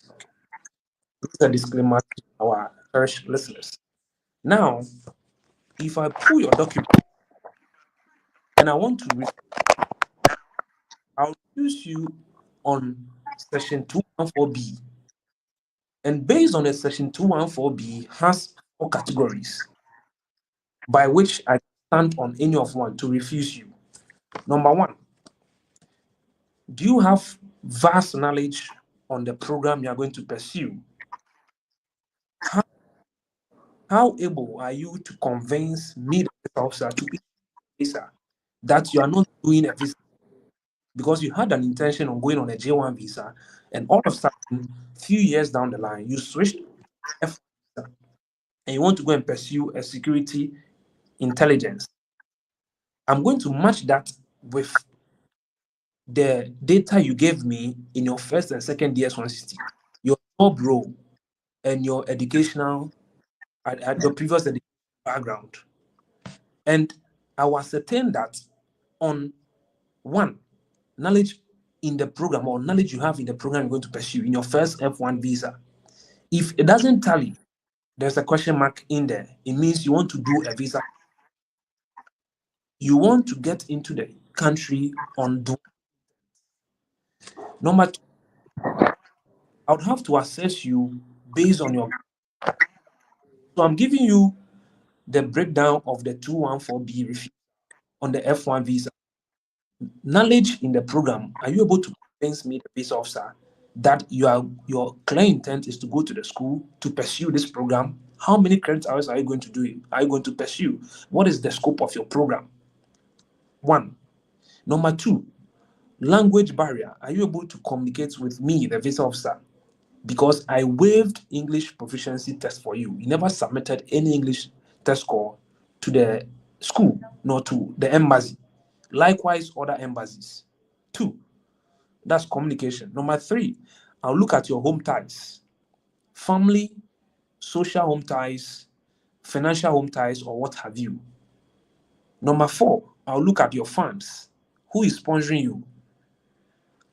This is a disclaimer to our cherished listeners. Now, if I pull your document and I want to I'll use you on section 214B. And based on the section 214B has 4 categories by which I stand on any of one to refuse you. Number 1, do you have vast knowledge on the program you are going to pursue? How able are you to convince me, the officer, to issue a visa that you are not doing a visa because you had an intention of going on a J1 visa, and all of a sudden, few years down the line, you switched to F1 visa and you want to go and pursue a security intelligence? I'm going to match that with the data you gave me in your first and second year's 160, your job role, and your educational, at your previous education background. And I was certain that on 1, knowledge in the program or knowledge you have in the program you're going to pursue in your first F1 visa, if it doesn't tally, there's a question mark in there. It means you want to do a visa. You want to get into the country on dual. Number 2, I would have to assess you based on your. So I'm giving you the breakdown of the 214B review on the F1 visa. Knowledge in the program, are you able to convince me, the visa officer, that your clear intent is to go to the school to pursue this program? How many credit hours are you going to do it? Are you going to pursue? What is the scope of your program? 1. Number 2, language barrier. Are you able to communicate with me, the visa officer? Because I waived English proficiency test for you. You never submitted any English test score to the school nor to the embassy. Likewise, other embassies. 2, that's communication. Number 3, I'll look at your home ties, family, social home ties, financial home ties, or what have you. Number 4, I'll look at your funds. Who is sponsoring you?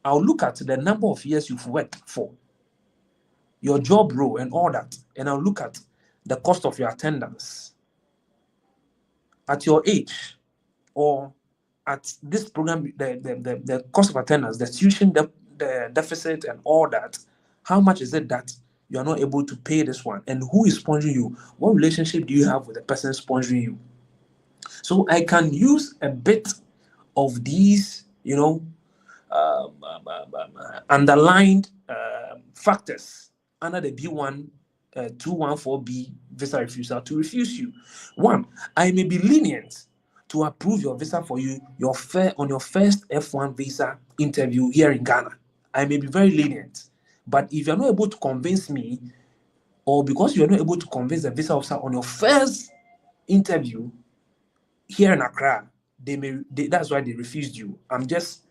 I'll look at the number of years you've worked for, your job role, and all that. And I'll look at the cost of your attendance. At your age, or at this program, the cost of attendance, the tuition, the deficit, and all that, how much is it that you are not able to pay this one? And who is sponsoring you? What relationship do you have with the person sponsoring you? So I can use a bit of these, underlined factors under the B1 214B visa refusal to refuse you. 1, I may be lenient to approve your visa for you on your first F1 visa interview here in Ghana. I may be very lenient, but if you're not able to convince me, or because you're not able to convince the visa officer on your first interview here in Accra, that's why they refused you. I'm just,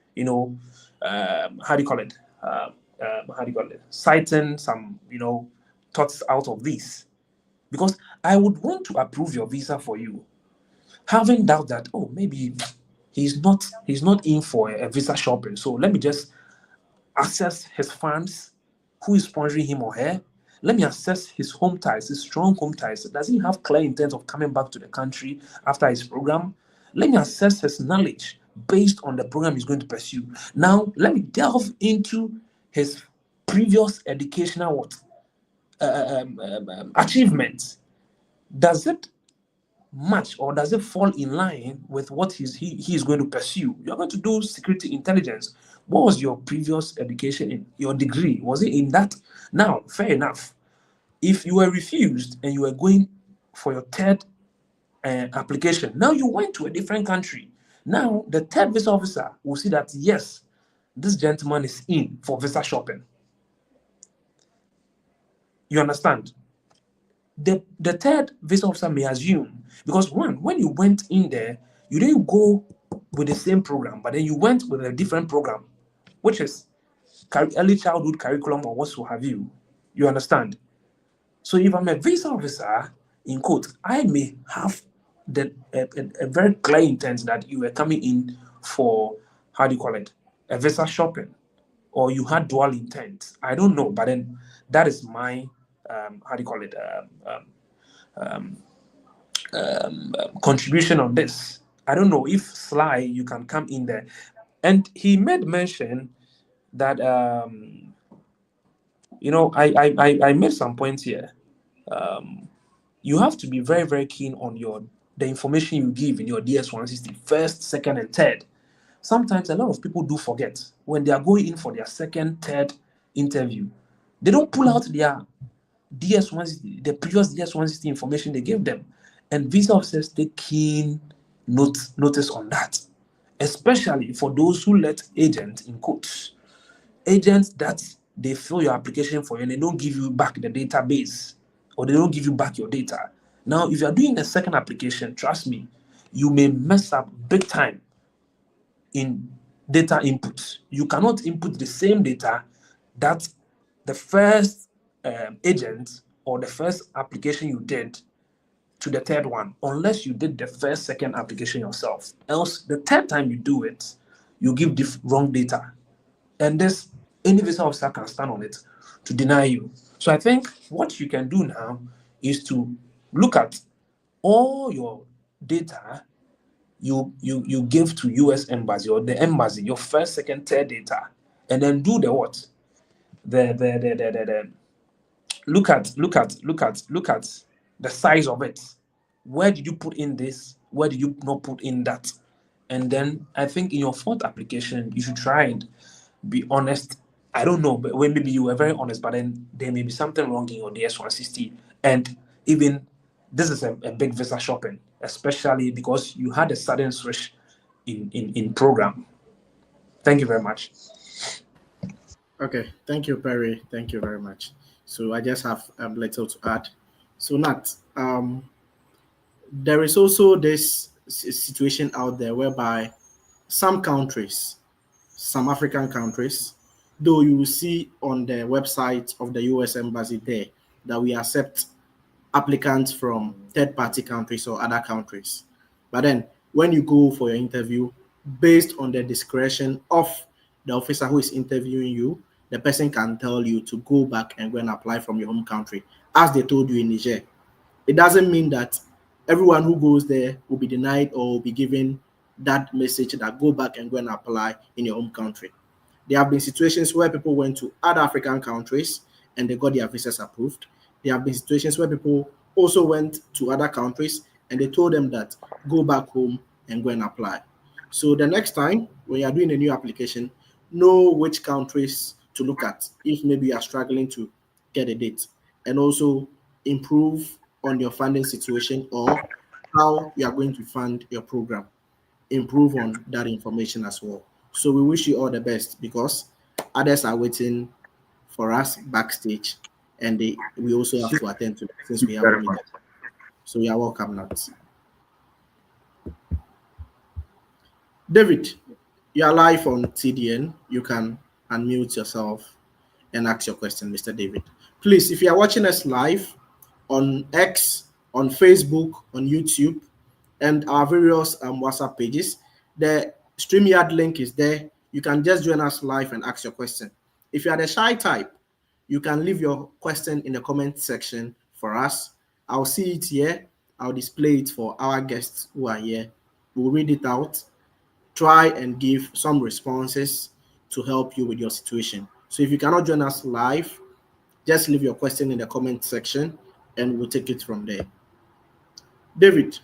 citing some, thoughts out of this, because I would want to approve your visa for you, having doubt that, oh, maybe he's not in for a visa shopping. So let me just assess his funds, who is sponsoring him or her. Let me assess his home ties, his strong home ties. Does he have clear intent of coming back to the country after his program? Let me assess his knowledge based on the program he's going to pursue. Now, let me delve into his previous educational achievements. Does it match, or does it fall in line with what he is going to pursue? You're going to do security intelligence. What was your previous education in? Your degree, was it in that? Now, fair enough. If you were refused and you were going for your third application, now you went to a different country. Now, the third visa officer will see that, yes, this gentleman is in for visa shopping. You understand? The third visa officer may assume, because 1, when you went in there, you didn't go with the same program, but then you went with a different program, which is early childhood curriculum or what so have you. You understand? So if I'm a visa officer, in quote, I may have a very clear intent that you were coming in for, a visa shopping, or you had dual intent. I don't know, but then that is my how do you call it, contribution on this. I don't know if Sly, you can come in there. And he made mention that I made some points here. You have to be very, very keen on the information you give in your DS-160, first, second, and third. Sometimes a lot of people do forget when they are going in for their second, third interview. They don't pull out their DS-160, the previous DS-160 information they gave them. And visa officers take keen notice on that, especially for those who let agents, in quotes, agents that they fill your application for you and they don't give you back the database, or they don't give you back your data. Now, if you are doing a second application, trust me, you may mess up big time in data input. You cannot input the same data that the first agent or the first application you did to the third one, unless you did the first, second application yourself. Else, the third time you do it, you give the wrong data. And this, any visa officer can stand on it to deny you. So I think what you can do now is to look at all your data you give to US embassy or the embassy, your first, second, third data, and then do the what? The look at the size of it. Where did you put in this? Where did you not put in that? And then I think in your fourth application, you should try and be honest. I don't know, but when maybe you were very honest, but then there may be something wrong in your DS-160. And even this is a big visa shopping, especially because you had a sudden switch in program. Thank you very much. Okay, thank you, Perry. Thank you very much. So I just have a little to add. So Nat, there is also this situation out there whereby some countries, some African countries, though you will see on the website of the US Embassy there that we accept applicants from third-party countries or other countries. But then when you go for your interview, based on the discretion of the officer who is interviewing you, the person can tell you to go back and go and apply from your home country, as they told you in Niger. It doesn't mean that everyone who goes there will be denied or will be given that message that go back and go and apply in your home country. There have been situations where people went to other African countries and they got their visas approved. There have been situations where people also went to other countries and they told them that go back home and go and apply. So the next time when you are doing a new application, know which countries to look at if maybe you are struggling to get a date, and also improve on your funding situation or how you are going to fund your program. Improve on that information as well. So we wish you all the best because others are waiting for us backstage, and we also have to attend to them since we have a meeting. So you are welcome, Nat. David, you are live on TDN. You can unmute yourself and ask your question, Mr. David. Please, if you are watching us live on X, on Facebook, on YouTube, and our various WhatsApp pages, the StreamYard link is there. You can just join us live and ask your question. If you are the shy type, you can leave your question in the comment section for us. I'll see it here. I'll display it for our guests who are here. We'll read it out, try and give some responses to help you with your situation. So if you cannot join us live, just leave your question in the comment section and we'll take it from there. David,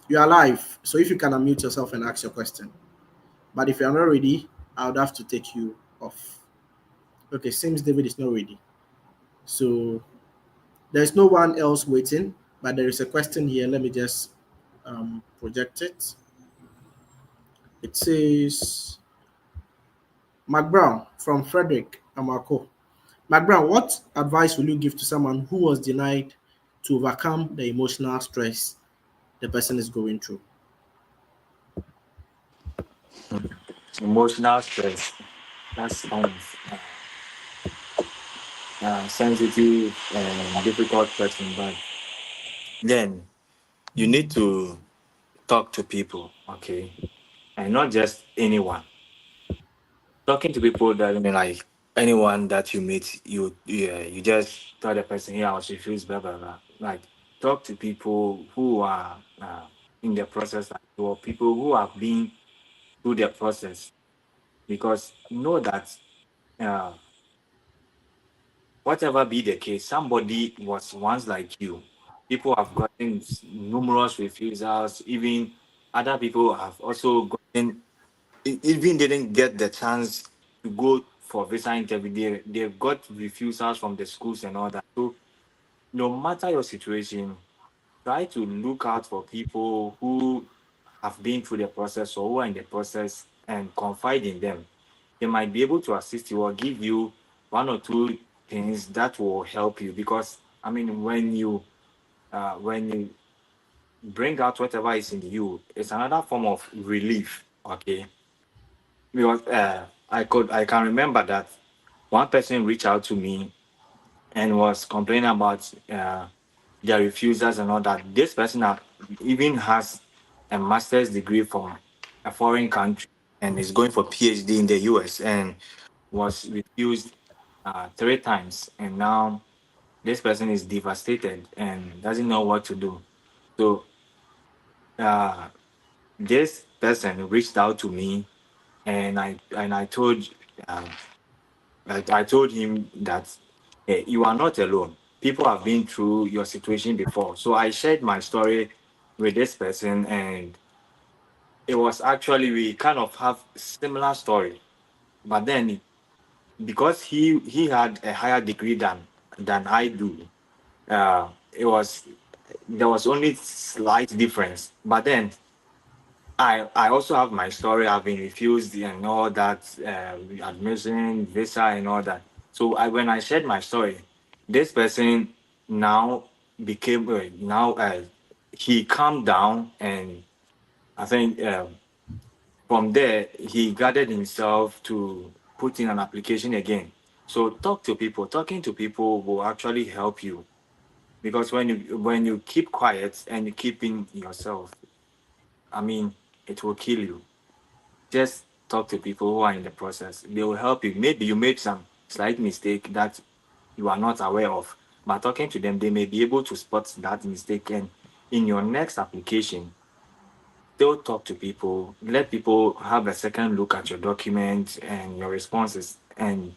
you are live. So if you can unmute yourself and ask your question. But if you're not ready, I would have to take you off. Okay, seems David is not ready. So there's no one else waiting, but there is a question here. Let me just project it. It says, Mark Brown from Frederick Amako. Mark Brown, what advice will you give to someone who was denied to overcome the emotional stress the person is going through? Emotional stress. That's kind of sensitive and difficult question, but then you need to talk to people, okay, and not just anyone. Talking to people doesn't mean like anyone that you meet, you just tell the person, yeah, or she feels blah blah blah. Like, talk to people who are in the process, like, or people who have been through the process, because know that uh, whatever be the case, somebody was once like you. People have gotten numerous refusals. Even other people have also gotten, even didn't get the chance to go for visa interview. They've got refusals from the schools and all that. So no matter your situation, try to look out for people who have been through the process or who are in the process and confide in them. They might be able to assist you or give you one or two things that will help you. Because I mean, when you bring out whatever is in you, it's another form of relief. Okay, because I can remember that one person reached out to me and was complaining about their refusals and all that. This person even has a master's degree from a foreign country and is going for PhD in the US and was refused three times. And now this person is devastated and doesn't know what to do. So uh, this person reached out to me, and I told um, I told him that you are not alone. People have been through your situation before. So I shared my story with this person, and it was actually, we kind of have similar story. But then, because he had a higher degree than I do, it was there was only slight difference. But then I also have my story. I've been refused and all that, admission, visa, and all that. So when I shared my story, this person now became now he calmed down, and I think from there he gathered himself to put in an application again. So talk to people. Talking to people will actually help you, because when you keep quiet and you keep in yourself, I mean, it will kill you. Just talk to people who are in the process. They will help you. Maybe you made some slight mistake that you are not aware of. But talking to them, they may be able to spot that mistake. And in your next application, they'll talk to people, let people have a second look at your documents and your responses. And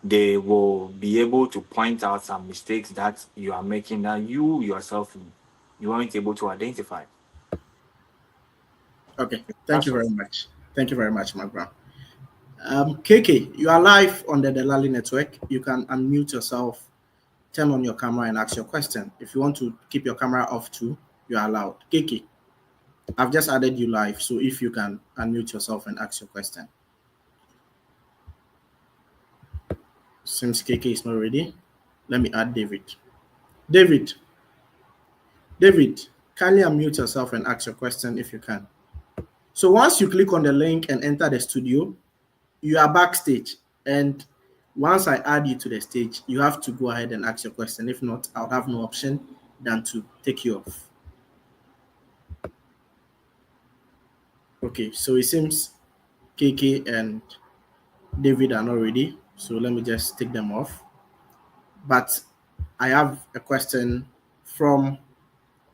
they will be able to point out some mistakes that you are making that you yourself you aren't able to identify. Okay, thank That's you all. very much. Thank you very much, Magra. KK, you are live on the Delali network. You can unmute yourself, turn on your camera, and ask your question. If you want to keep your camera off too, you are allowed. KK, I've just added you live, so if you can unmute yourself and ask your question. Since KK is not ready, let me add David. David, David, kindly unmute yourself and ask your question if you can. So once you click on the link and enter the studio, you are backstage. And once I add you to the stage, you have to go ahead and ask your question. If not, I'll have no option than to take you off. Okay, so it seems KK and David are not ready. So let me just take them off. But I have a question from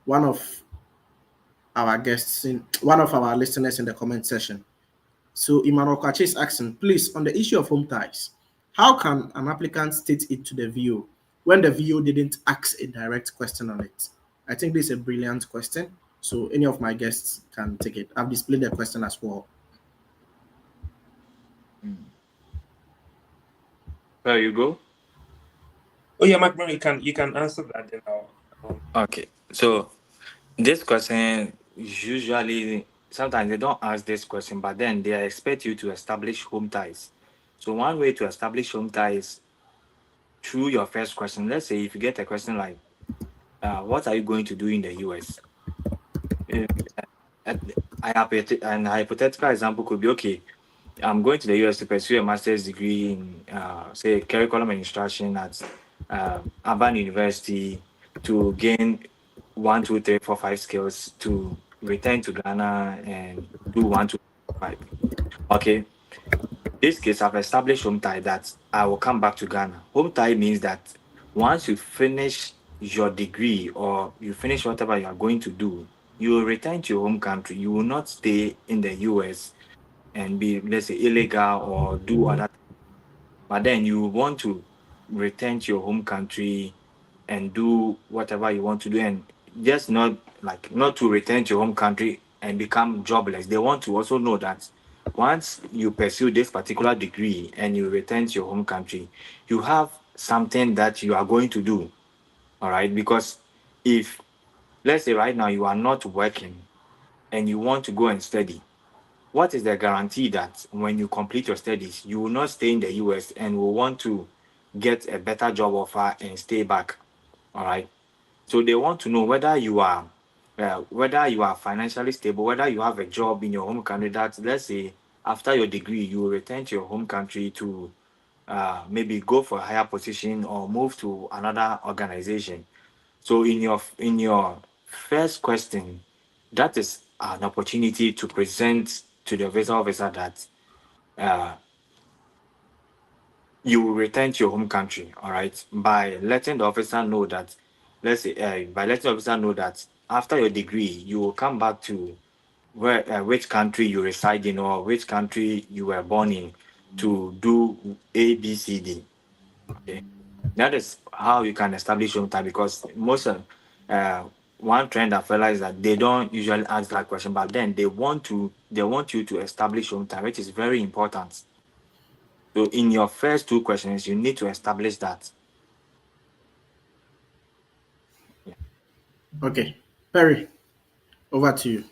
one of our guests, one of our listeners in the comment section. So Emmanuel Kwache is asking, please, on the issue of home ties, how can an applicant state it to the VO when the VO didn't ask a direct question on it? I think this is a brilliant question. So any of my guests can take it. I've displayed the question as well. There you go. Oh yeah, Mark, you can answer that then. Okay. So this question, usually, sometimes they don't ask this question, but then they expect you to establish home ties. So one way to establish home ties through your first question. Let's say if you get a question like, "What are you going to do in the US?" Uh, An hypothetical example could be, okay, I'm going to the US to pursue a master's degree in, say, curriculum and instruction at Urban University to gain 1, 2, 3, 4, 5 skills to return to Ghana and do 1, 2, 5. Okay. this case, I've established home tie that I will come back to Ghana. Home tie means that once you finish your degree or you finish whatever you are going to do, you will return to your home country. You will not stay in the US and be, let's say, illegal or do other. But then you want to return to your home country and do whatever you want to do, and just not to return to your home country and become jobless. They want to also know that once you pursue this particular degree and you return to your home country, you have something that you are going to do. All right, because if, let's say, right now you are not working and you want to go and study, what is the guarantee that when you complete your studies, you will not stay in the US and will want to get a better job offer and stay back? All right. So they want to know whether you are financially stable, whether you have a job in your home country. That, let's say, after your degree, you will return to your home country to maybe go for a higher position or move to another organization. So in your first question, that is an opportunity to present to the visa officer that uh, you will return to your home country, all right, by letting the officer know that, let's say, by letting the officer know that after your degree, you will come back to which country you reside in or which country you were born in to do A, B, C, D. Okay. That is how you can establish home time, because most of one trend I feel is that they don't usually ask that question, but then they want you to establish home time, which is very important. So in your first two questions, you need to establish that. Yeah. Okay, Perry, over to you.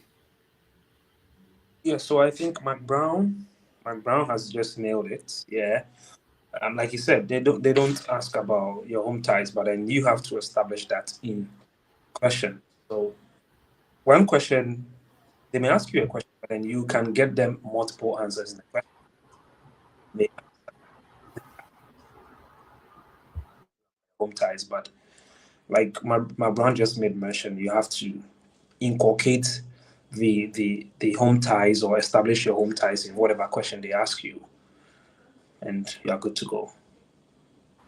Yeah, so I think Mark Brown has just nailed it. Yeah. Like you said, they don't ask about your home ties, but then you have to establish that in question. So one question, they may ask you a question, but then you can get them multiple answers in the question. They home ties, but like my Brown just made mention, you have to inculcate the home ties or establish your home ties in whatever question they ask you, and you are good to go.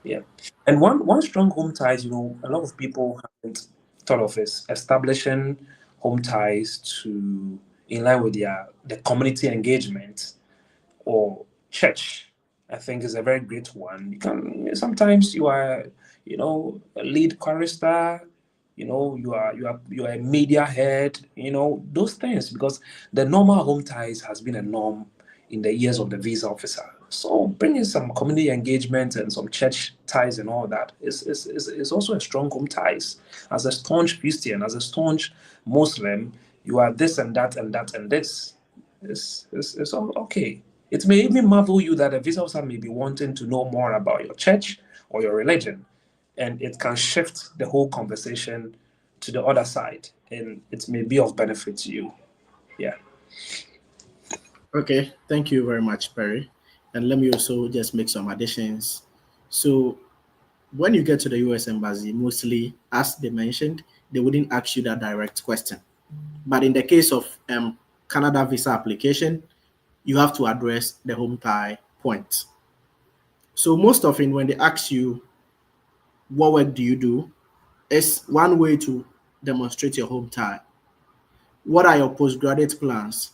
Yeah. And one strong home ties, a lot of people haven't thought of is establishing home ties to in line with the community engagement or church. I think is a very great one. You can sometimes you are, a lead chorister, you are a media head, those things, because the normal home ties has been a norm in the years of the visa officer. So bringing some community engagement and some church ties and all that is also a strong home ties. As a staunch Christian, as a staunch Muslim, you are this and that and that and this. It's all okay. It may even marvel you that a visa officer may be wanting to know more about your church or your religion, and it can shift the whole conversation to the other side, and it may be of benefit to you. Yeah. Okay, thank you very much, Perry. And let me also just make some additions. So, when you get to the US Embassy, mostly, as they mentioned, they wouldn't ask you that direct question. But in the case of Canada visa application, you have to address the home tie point. So, most often, when they ask you, what work do you do? It's one way to demonstrate your home tie. What are your postgraduate plans?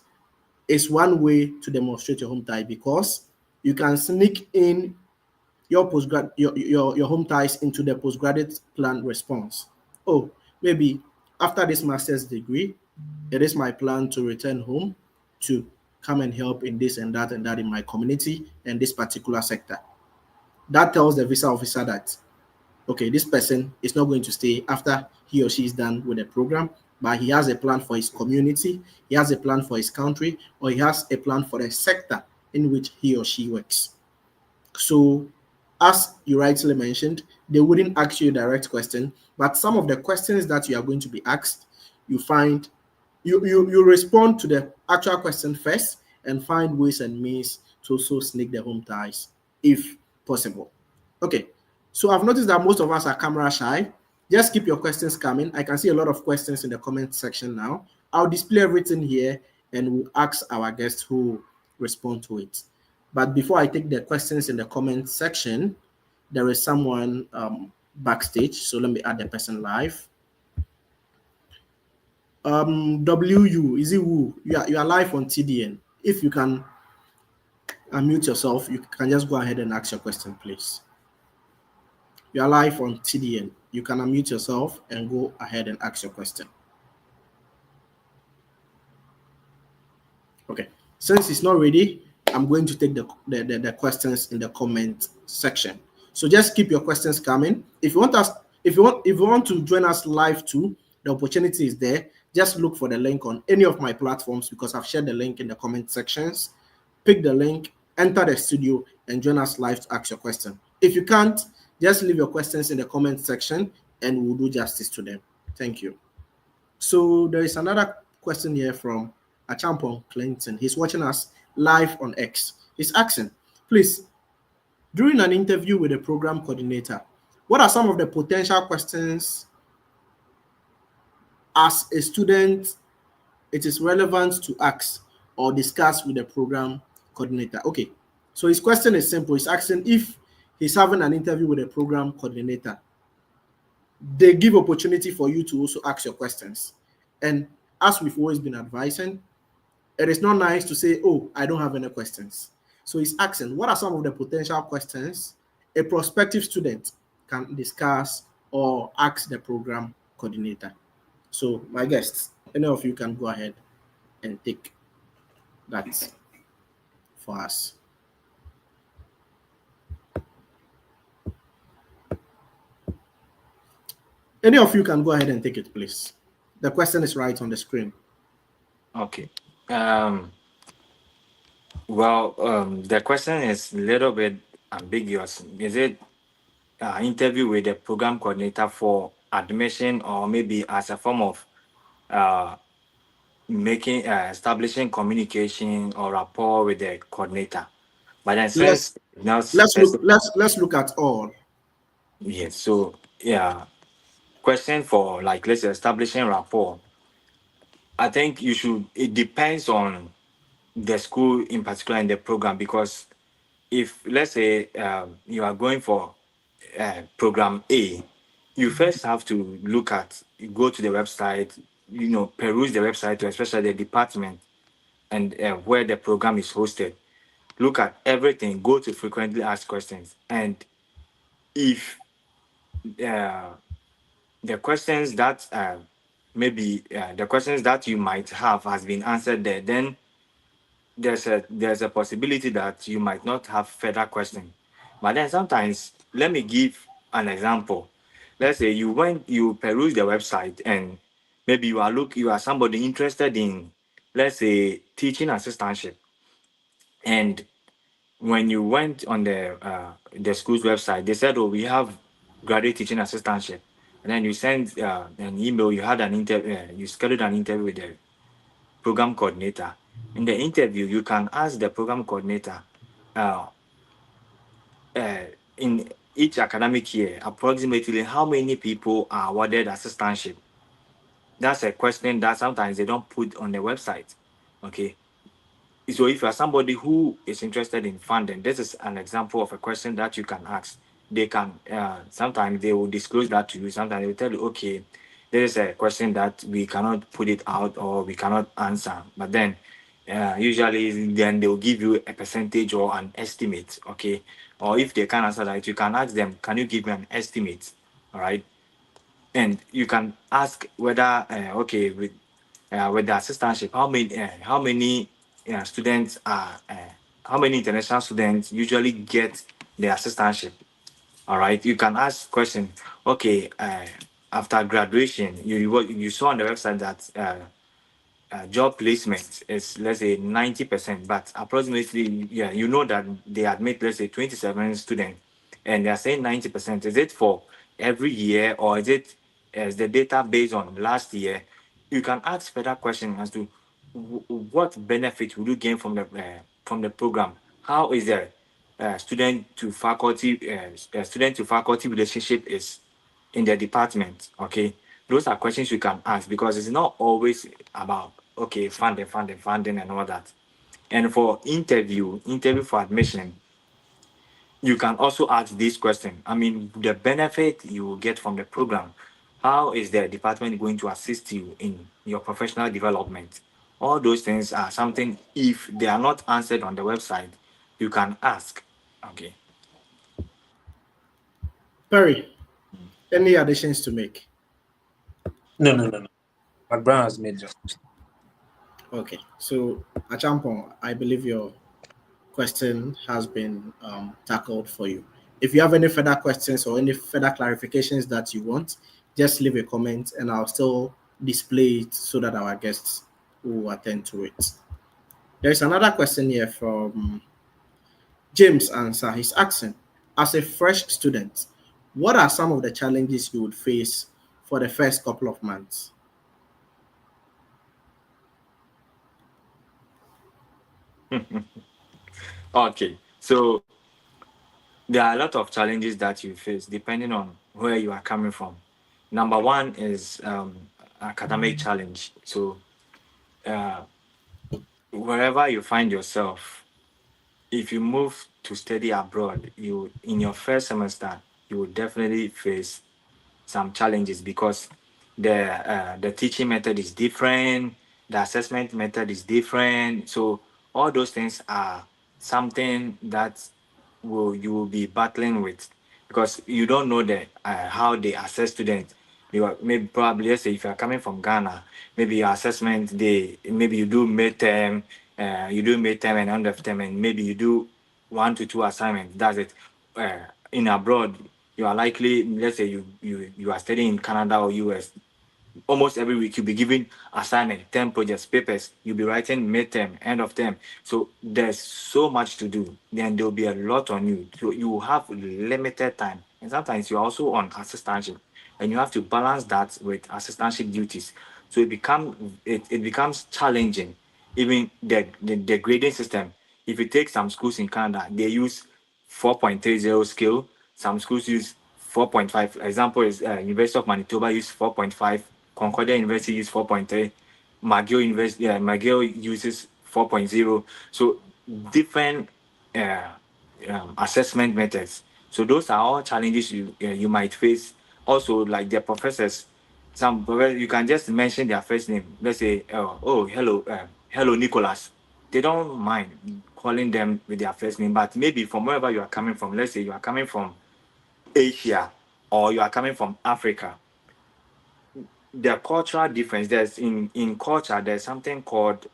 Is one way to demonstrate your home tie, because you can sneak in your home ties into the postgraduate plan response. Oh, maybe after this master's degree, it is my plan to return home to come and help in this and that in my community and this particular sector. That tells the visa officer that, okay, this person is not going to stay after he or she is done with the program, but he has a plan for his community, he has a plan for his country, or he has a plan for the sector in which he or she works. So, as you rightly mentioned, they wouldn't ask you a direct question, but some of the questions that you are going to be asked, you find you respond to the actual question first and find ways and means to also sneak the home ties if possible. Okay, so I've noticed that most of us are camera shy. Just keep your questions coming. I can see a lot of questions in the comment section now. I'll display everything here and we'll ask our guests who respond to it. But before I take the questions in the comment section, there is someone backstage. So let me add the person live. WU, is it Wu? You are live on TDN. If you can unmute yourself, you can just go ahead and ask your question, please. You are live on TDN. You can unmute yourself and go ahead and ask your question. Okay. Since it's not ready, I'm going to take the questions in the comment section. So just keep your questions coming. If you want to join us live too, the opportunity is there. Just look for the link on any of my platforms because I've shared the link in the comment sections. Pick the link, enter the studio, and join us live to ask your question. If you can't, just leave your questions in the comment section and we'll do justice to them. Thank you. So there is another question here from Achampong Clinton. He's watching us live on X. He's asking, please, during an interview with a program coordinator, what are some of the potential questions as a student it is relevant to ask or discuss with the program coordinator? Okay, so his question is simple. He's asking if he's having an interview with a program coordinator, they give opportunity for you to also ask your questions. And as we've always been advising, it is not nice to say, oh, I don't have any questions. So he's asking, what are some of the potential questions a prospective student can discuss or ask the program coordinator? So my guests, any of you can go ahead and take that for us. Any of you can go ahead and take it, please. The question is right on the screen. Okay. The question is a little bit ambiguous. Is it interview with the program coordinator for admission or maybe as a form of establishing communication or rapport with the coordinator? But then since let's look at all. Yes. So yeah, question for like let's say establishing rapport. I think it depends on the school in particular in the program, because if let's say you are going for program A, you first have to go to the website, peruse the website, especially the department and where the program is hosted. Look at everything, go to frequently asked questions. And if the questions that the questions that you might have has been answered there, then there's a possibility that you might not have further questions. But then sometimes, let me give an example. Let's say you peruse the website and maybe you are somebody interested in, let's say, teaching assistantship. And when you went on the school's website, they said, oh, we have graduate teaching assistantship. And then you sent an email, you had an interview, you scheduled an interview with the program coordinator. In the interview, you can ask the program coordinator in each academic year, approximately how many people are awarded assistantship. That's a question that sometimes they don't put on the website. Okay. So if you are somebody who is interested in funding, this is an example of a question that you can ask. They can sometimes they will disclose that to you. Sometimes they will tell you, okay, there is a question that we cannot put it out or we cannot answer. But then usually then they will give you a percentage or an estimate. Okay. Or if they can't answer that, you can ask them, can you give me an estimate? All right. And you can ask whether okay, with the assistantship, how many students are how many international students usually get the assistantship? All right, you can ask question. Okay, after graduation, you saw on the website that job placement is, let's say, 90%, but approximately, yeah, you know that they admit, let's say, 27 students, and they're saying 90%. Is it for every year, or is the data based on last year? You can ask further questions as to what benefit will you gain from the program? How is the student to faculty relationship is in the department? Okay, those are questions you can ask, because it's not always about, okay, funding and all that. And for interview for admission, you can also ask this question. I mean, the benefit you will get from the program. How is the department going to assist you in your professional development? All those things are something, if they are not answered on the website, you can ask. Okay. Perry, any additions to make? No, no, no, no. McBrown has made just. Okay, so Achampong, I believe your question has been tackled for you. If you have any further questions or any further clarifications that you want, just leave a comment and I'll still display it so that our guests will attend to it. There's another question here from James Answer. He's asking, as a fresh student, what are some of the challenges you would face for the first couple of months? Okay. So there are a lot of challenges that you face depending on where you are coming from. Number one is academic challenge. So uh, wherever you find yourself, if you move to study abroad, you in your first semester, you will definitely face some challenges because the teaching method is different, the assessment method is different. So all those things are something that you will be battling with because you don't know the how they assess students. You are, maybe probably let's say if you are coming from Ghana, maybe your assessment they maybe you do midterm and end of term, and maybe you do 1 to 2 assignments. That's it. In abroad, you are likely, let's say you are studying in Canada or US, almost every week you'll be given assignment, 10 projects, papers, you'll be writing midterm, end of term. So there's so much to do. Then there'll be a lot on you. So you will have limited time. And sometimes you're also on assistantship and you have to balance that with assistantship duties. So it becomes challenging. Even the grading system. If you take some schools in Canada, they use 4.30 scale. Some schools use 4.5. Example is University of Manitoba use 4.5. Concordia University use 4.3. McGill uses 4.0. So different uh, assessment methods. So those are all challenges you might face. Also, like their professors, you can just mention their first name. Let's say, hello Nicholas. They don't mind calling them with their first name, but maybe from wherever you are coming from, let's say you are coming from Asia or you are coming from Africa, the cultural difference, there's in culture there's something called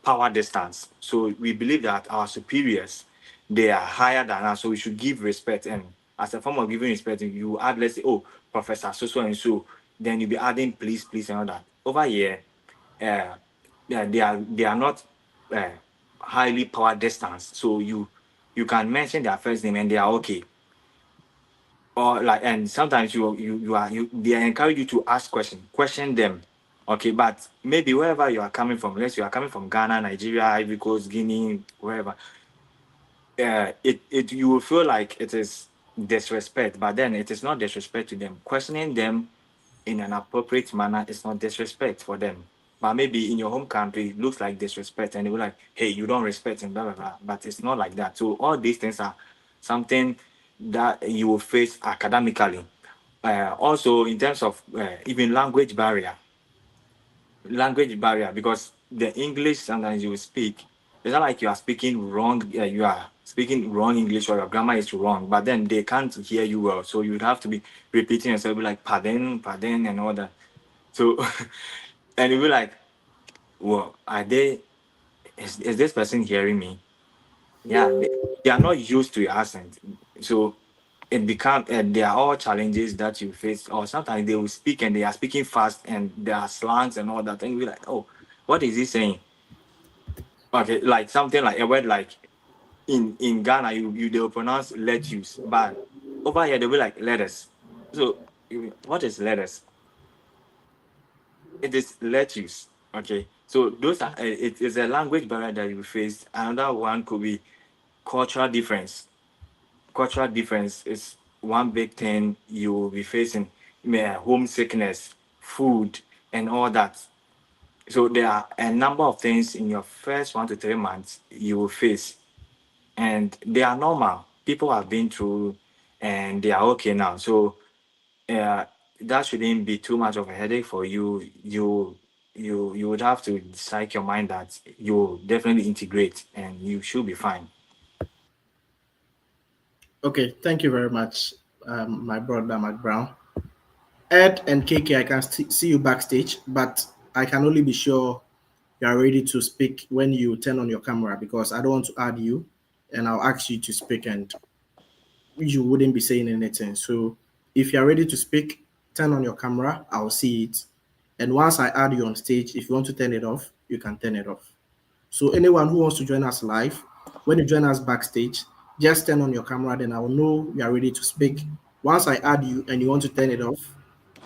power distance. So we believe that our superiors, they are higher than us, so we should give respect. And as a form of giving respect, you add, let's say, oh, professor so and so, then you'll be adding please and all that. Over here, yeah, they are not uh, highly power distance, so you can mention their first name and they are okay. Or like, and sometimes they encourage you to ask question them. Okay, but maybe wherever you are coming from, let's say you are coming from Ghana, Nigeria, Ivory Coast, Guinea, wherever, it you will feel like it is disrespect, but then it is not disrespect to them. Questioning them in an appropriate manner is not disrespect for them. But maybe in your home country, it looks like disrespect, and they were like, "Hey, you don't respect him," blah blah blah. But it's not like that. So all these things are something that you will face academically. Also, in terms of even language barrier, because the English sometimes you will speak, it's not like you are speaking wrong, you are speaking wrong English or your grammar is wrong, but then they can't hear you well. So you would have to be repeating yourself, be like, pardon, and all that. So, and you'll be like, well, is this person hearing me? Yeah, they are not used to your accent. So it become they are all challenges that you face, or sometimes they will speak and they are speaking fast and there are slangs and all that, and you'll be like, oh, what is he saying? Okay, like something like a word like in Ghana, they'll pronounce lettuce, but over here they'll be like lettuce. So what is lettuce? It is lettuce. Okay, so those are it is a language barrier that you face. Another one could be cultural difference. Cultural difference is one big thing you will be facing. Homesickness, food, and all that. So there are a number of things in your first 1 to 3 months you will face, and they are normal. People have been through, and they are okay now. So uh, that shouldn't be too much of a headache for you. You would have to psych your mind that you definitely integrate, and you should be fine. Okay, thank you very much, my brother Mac Brown. Ed and KK, I can see you backstage, but I can only be sure you are ready to speak when you turn on your camera because I don't want to add you and I'll ask you to speak and you wouldn't be saying anything. So if you're ready to speak, turn on your camera, I'll see it. And once I add you on stage, if you want to turn it off, you can turn it off. So anyone who wants to join us live, when you join us backstage, just turn on your camera, then I will know you are ready to speak. Once I add you and you want to turn it off,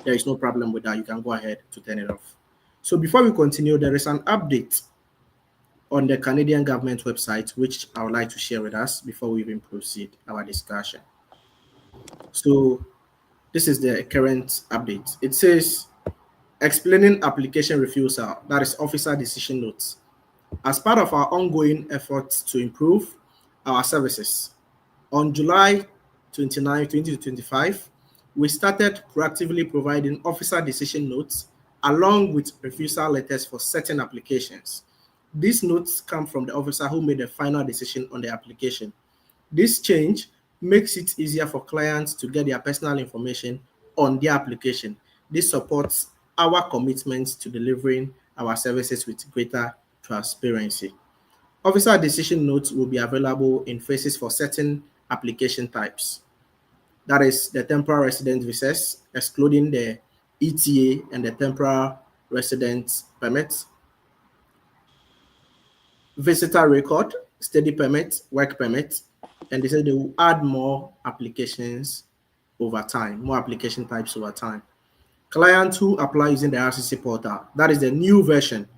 there is no problem with that. You can go ahead to turn it off. So before we continue, there is an update on the Canadian government website, which I would like to share with us before we even proceed our discussion. So this is the current update. It says explaining application refusal, that is officer decision notes. As part of our ongoing efforts to improve our services, on July 29, 2025, we started proactively providing officer decision notes along with refusal letters for certain applications. These notes come from the officer who made the final decision on the application. This change makes it easier for clients to get their personal information on their application. This supports our commitment to delivering our services with greater transparency. Officer decision notes will be available in phases for certain application types. That is the temporary resident visas, excluding the ETA and the temporary resident permits, visitor record, study permit, work permit, and they said they will add more applications over time, more application types over time. Clients who apply using the RCC portal, that is the new version,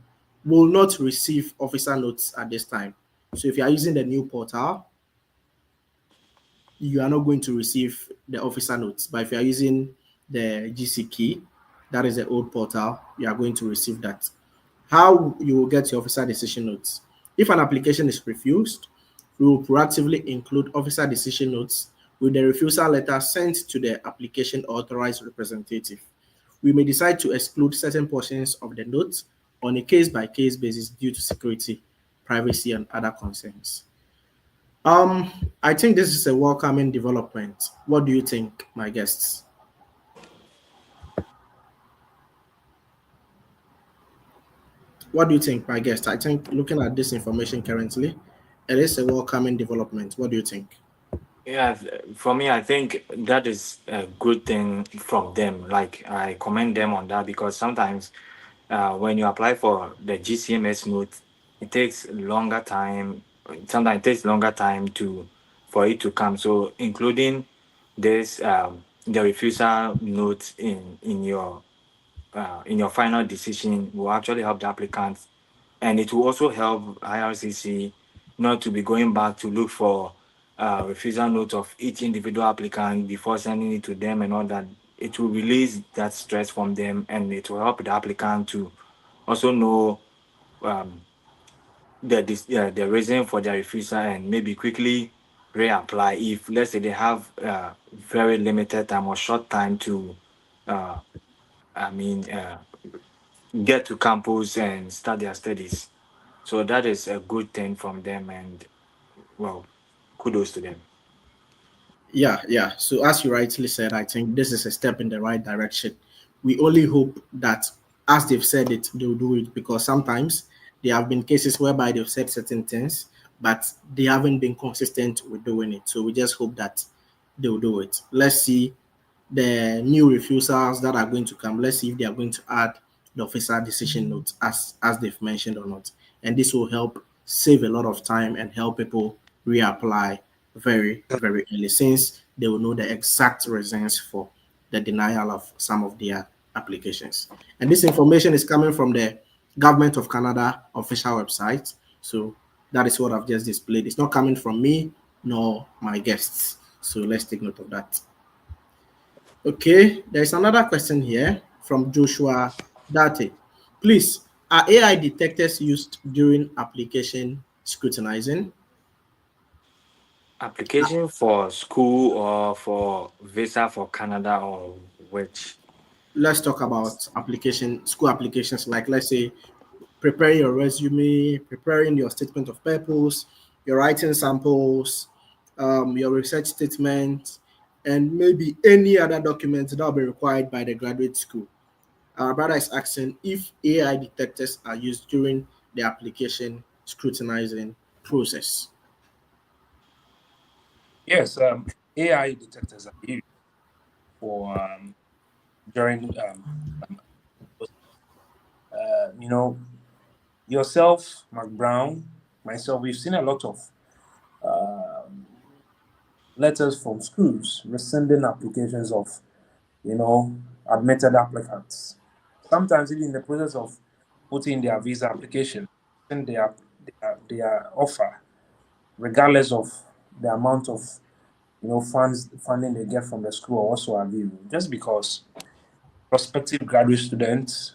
will not receive officer notes at this time. So if you are using the new portal, you are not going to receive the officer notes. But if you are using the GC key, that is the old portal, you are going to receive that. How you will get your officer decision notes. If an application is refused, we will proactively include officer decision notes with the refusal letter sent to the application authorized representative. We may decide to exclude certain portions of the notes on a case-by-case basis due to security, privacy, and other concerns. I think this is a welcoming development. What do you think, my guests? What do you think, my guest? I think looking at this information currently, it is a welcoming development. What do you think? Yeah, for me, I think that is a good thing from them. Like, I commend them on that because sometimes when you apply for the GCMS note, it takes longer time. Sometimes it takes longer time to for it to come. So including this the refusal note in your final decision will actually help the applicant, and it will also help IRCC not to be going back to look for refusal note of each individual applicant before sending it to them and all that. It will release that stress from them, and it will help the applicant to also know um, the reason for their refusal and maybe quickly reapply if, let's say, they have very limited time or short time to uh, I mean, get to campus and start their studies. So that is a good thing from them, and well, kudos to them. Yeah, yeah. So as you rightly said, I think this is a step in the right direction. We only hope that, as they've said it, they'll do it because sometimes there have been cases whereby they've said certain things, but they haven't been consistent with doing it. So we just hope that they'll do it. Let's see the new refusals that are going to come. Let's see if they are going to add the officer decision notes as they've mentioned or not. And this will help save a lot of time and help people reapply very, very early since they will know the exact reasons for the denial of some of their applications. And this information is coming from the Government of Canada official website. So that is what I've just displayed. It's not coming from me nor my guests. So let's take note of that. Okay, there's another question here from Joshua Date. Please, Are AI detectors used during application scrutinizing? Application for school or for visa for Canada or which? Let's talk about school applications, like let's say preparing your resume, preparing your statement of purpose, your writing samples, your research statement, and maybe any other documents that will be required by the graduate school. Our brother is asking if AI detectors are used during the application scrutinizing process. Yes, AI detectors are used for during you know, yourself, Mark Brown, myself. We've seen a lot of letters from schools rescinding applications of you know admitted applicants. Sometimes even in the process of putting their visa application, send their offer, regardless of the amount of funding they get from the school or also available, just because prospective graduate students.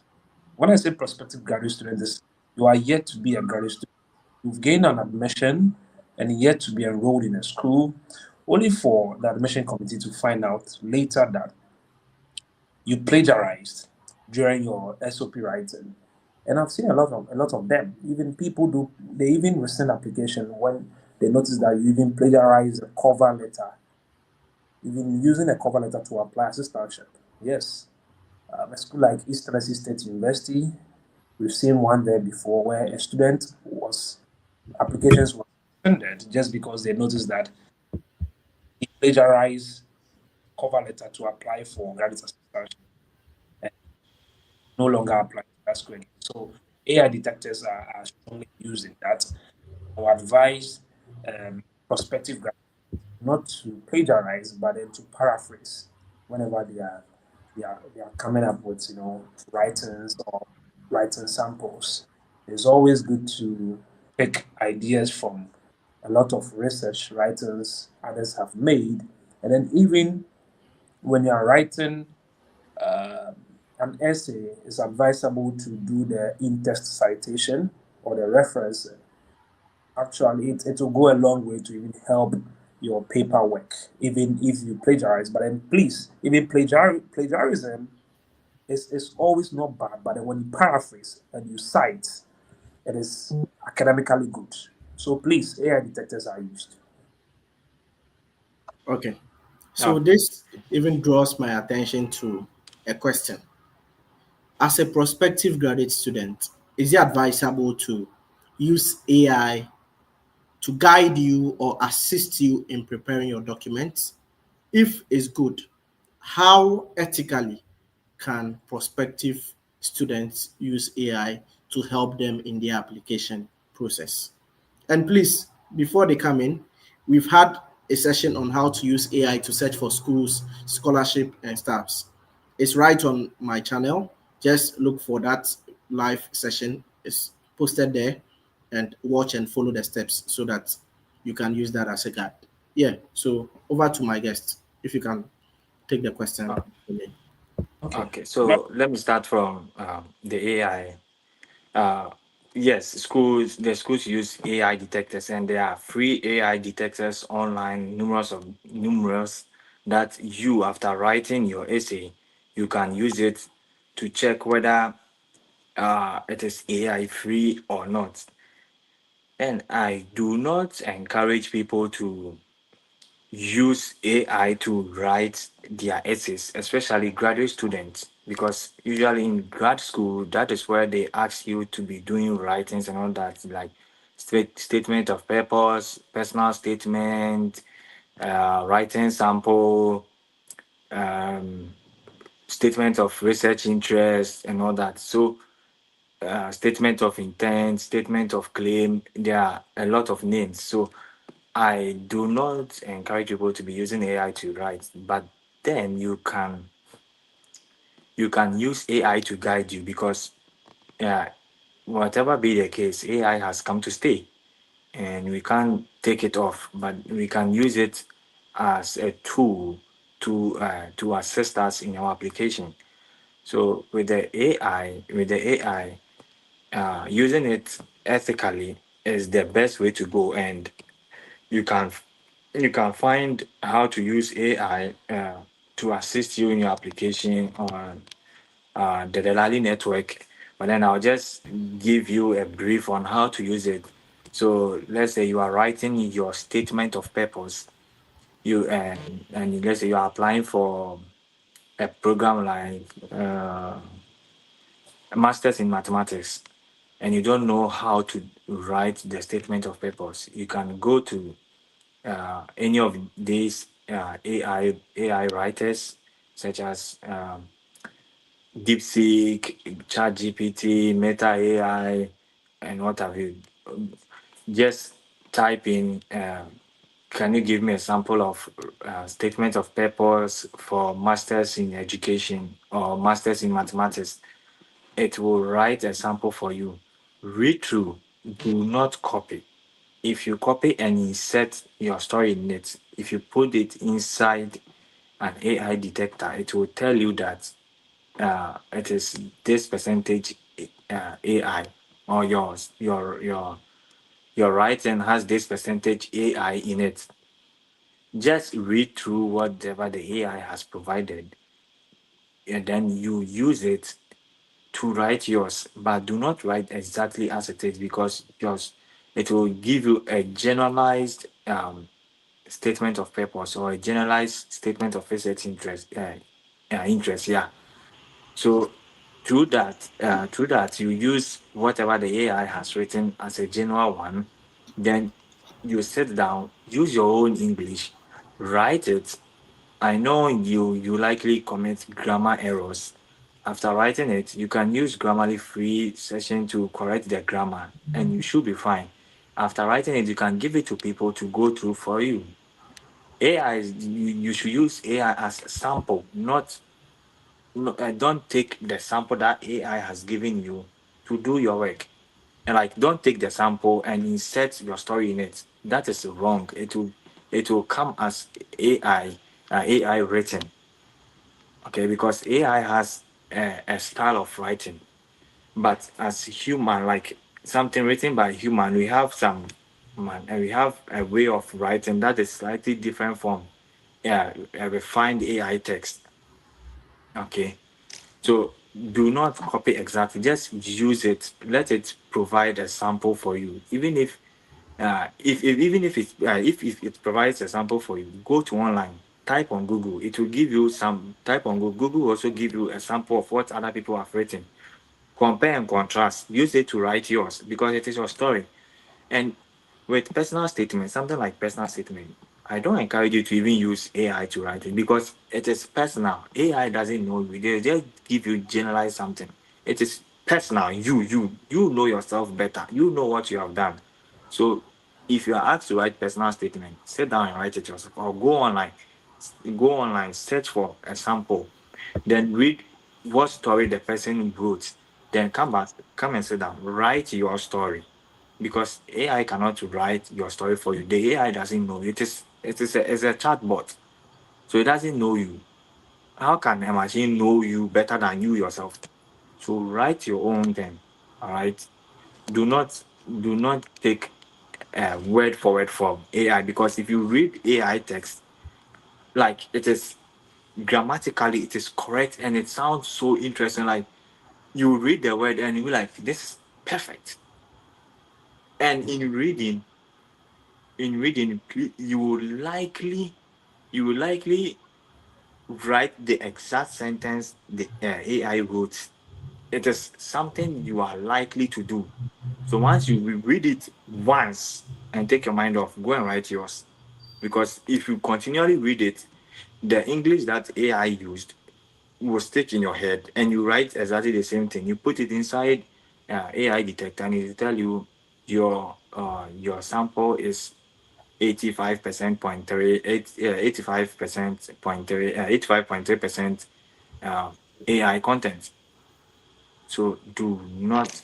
When I say prospective graduate students, you are yet to be a graduate student. You've gained an admission and yet to be enrolled in a school, only for the admission committee to find out later that you plagiarized during your SOP writing. And I've seen a lot of them. Even people do they even rescind application when they notice that you even plagiarize a cover letter, even using a cover letter to apply assistantship. Yes, a school like East Tennessee State University, we've seen one there before where a student was applications were suspended just because they noticed that he plagiarized cover letter to apply for graduate assistantship and no longer apply to that school again. So AI detectors are strongly used in that. I would advise prospective graduates not to plagiarize, but then to paraphrase whenever they are coming up with writings or writing samples. It's always good to pick ideas from a lot of research writings others have made, and then even when you are writing uh, an essay, it's advisable to do the in-text citation or the reference. Actually, it will go a long way to even help your paperwork, even if you plagiarize. But then, please, even plagiarism is always not bad. But then, when you paraphrase and you cite, it is academically good. So, please, AI detectors are used. Okay. So Okay. this even draws my attention to a question. As a prospective graduate student, is it advisable to use AI to guide you or assist you in preparing your documents? If it's good, how ethically can prospective students use AI to help them in their application process? And please, before they come in, we've had a session on how to use AI to search for schools, scholarship, and staffs. It's right on my channel. Just look for that live session. It's posted there, and watch and follow the steps so that you can use that as a guide. Yeah. So over to my guest, if you can take the question Oh, from me. Okay. okay. So let me start from the AI. Uh, yes, the schools use AI detectors, and there are free AI detectors online, numerous that you, after writing your essay, you can use it to check whether it is AI free or not. And I do not encourage people to use AI to write their essays, especially graduate students, because usually in grad school, that is where they ask you to be doing writings and all that, like statement of purpose, personal statement, writing sample, um, statement of research interest, and all that. So, statement of intent, statement of claim, there are a lot of names. So, I do not encourage people to be using AI to write, but then you can use AI to guide you because whatever be the case, AI has come to stay and we can't take it off, but we can use it as a tool to assist us in our application. So with the AI, using it ethically is the best way to go, and you can find how to use AI to assist you in your application on the Delali network. But then I'll just give you a brief on how to use it. So let's say you are writing your statement of purpose. And let's say you are applying for a program like a master's in mathematics, and you don't know how to write the statement of purpose. You can go to any of these AI writers, such as DeepSeek, ChatGPT, Meta AI, and what have you. Just type in. Can you give me a sample of statement of purpose for masters in education or masters in mathematics? It will write a sample for you. Read through. Do not copy. If you copy and insert your story in it, if you put it inside an AI detector, it will tell you that it is this percentage AI, or your writing has this percentage AI in it. Just read through whatever the AI has provided, and then you use it to write yours. But do not write exactly as it is, because yours, it will give you a generalized statement of purpose, or a generalized statement of research interest. Interest, yeah. So through that, you use whatever the AI has written as a general one. Then you sit down, use your own English, write it. I know you likely commit grammar errors. After writing it, you can use Grammarly free session to correct the grammar, and you should be fine. After writing it, you can give it to people to go through for you. AI you should use AI as a sample, not no, don't take the sample that AI has given you to do your work. And like, don't take the sample and insert your story in it. That is wrong. It will come as AI written. Okay, because AI has a style of writing, but as human, like something written by human, we have some man, and we have a way of writing that is slightly different from a refined AI text. Okay. So do not copy exactly. Just use it. Let it provide a sample for you. Even if it provides a sample for you, go to online. Type on Google. It will give you some. Type on Google. Google will also give you a sample of what other people have written. Compare and contrast. Use it to write yours, because it is your story. And with personal statement, something like personal statement, I don't encourage you to even use AI to write it, because it is personal. AI doesn't know you. They just give you generalize something. It is personal. You know yourself better. You know what you have done. So if you are asked to write personal statement, sit down and write it yourself, or go online. Go online, search for a sample, then read what story the person wrote. Then come and sit down, write your story, because AI cannot write your story for you. The AI doesn't know. It's a chatbot, so it doesn't know you. How can a machine know you better than you yourself? So write your own thing. All right. Do not take word for word from AI, because if you read AI text, like, it is grammatically, it is correct and it sounds so interesting. Like, you read the word and you be like, this is perfect. And in reading, you will likely write the exact sentence the AI wrote. It is something you are likely to do. So once you read it once and take your mind off, go and write yours. Because if you continually read it, the English that AI used will stick in your head, and you write exactly the same thing. You put it inside AI detector, and it will tell you your sample is 85% point three, 85% point three, 85.3% AI content. So do not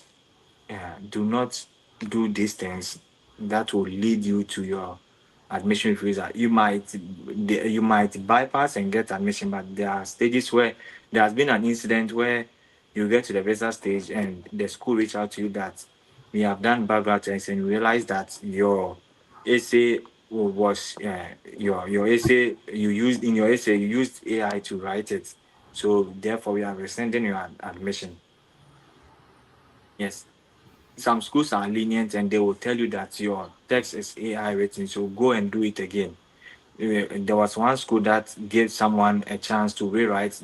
do these things that will lead you to your admission refusal. You might bypass and get admission, but there are stages where there has been an incident where you get to the visa stage and the school reach out to you that we have done background checks and realize that your essay was your essay you used in your essay you used AI to write it. So therefore we are rescinding your admission. Yes. Some schools are lenient and they will tell you that your text is AI written, so go and do it again. There was one school that gave someone a chance to rewrite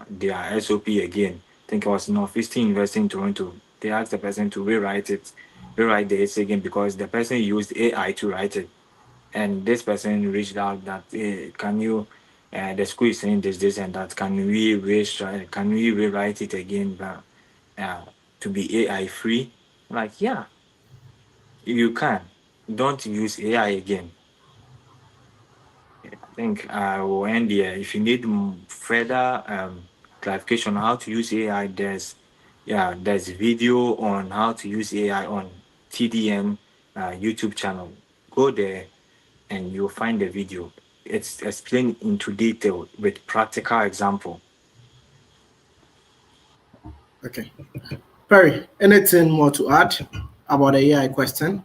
their SOP again. I think it was Northeastern University in Toronto. They asked the person to rewrite the essay again because the person used AI to write it. And this person reached out that, can you, the school is saying this, and that. Can we rewrite it again, but, to be AI free? Like, yeah, you can. Don't use AI again. I think I will end here. If you need further clarification on how to use AI, there's video on how to use AI on TDM YouTube channel. Go there and you'll find the video. It's explained into detail with practical example. Okay. Perry, anything more to add about the AI question?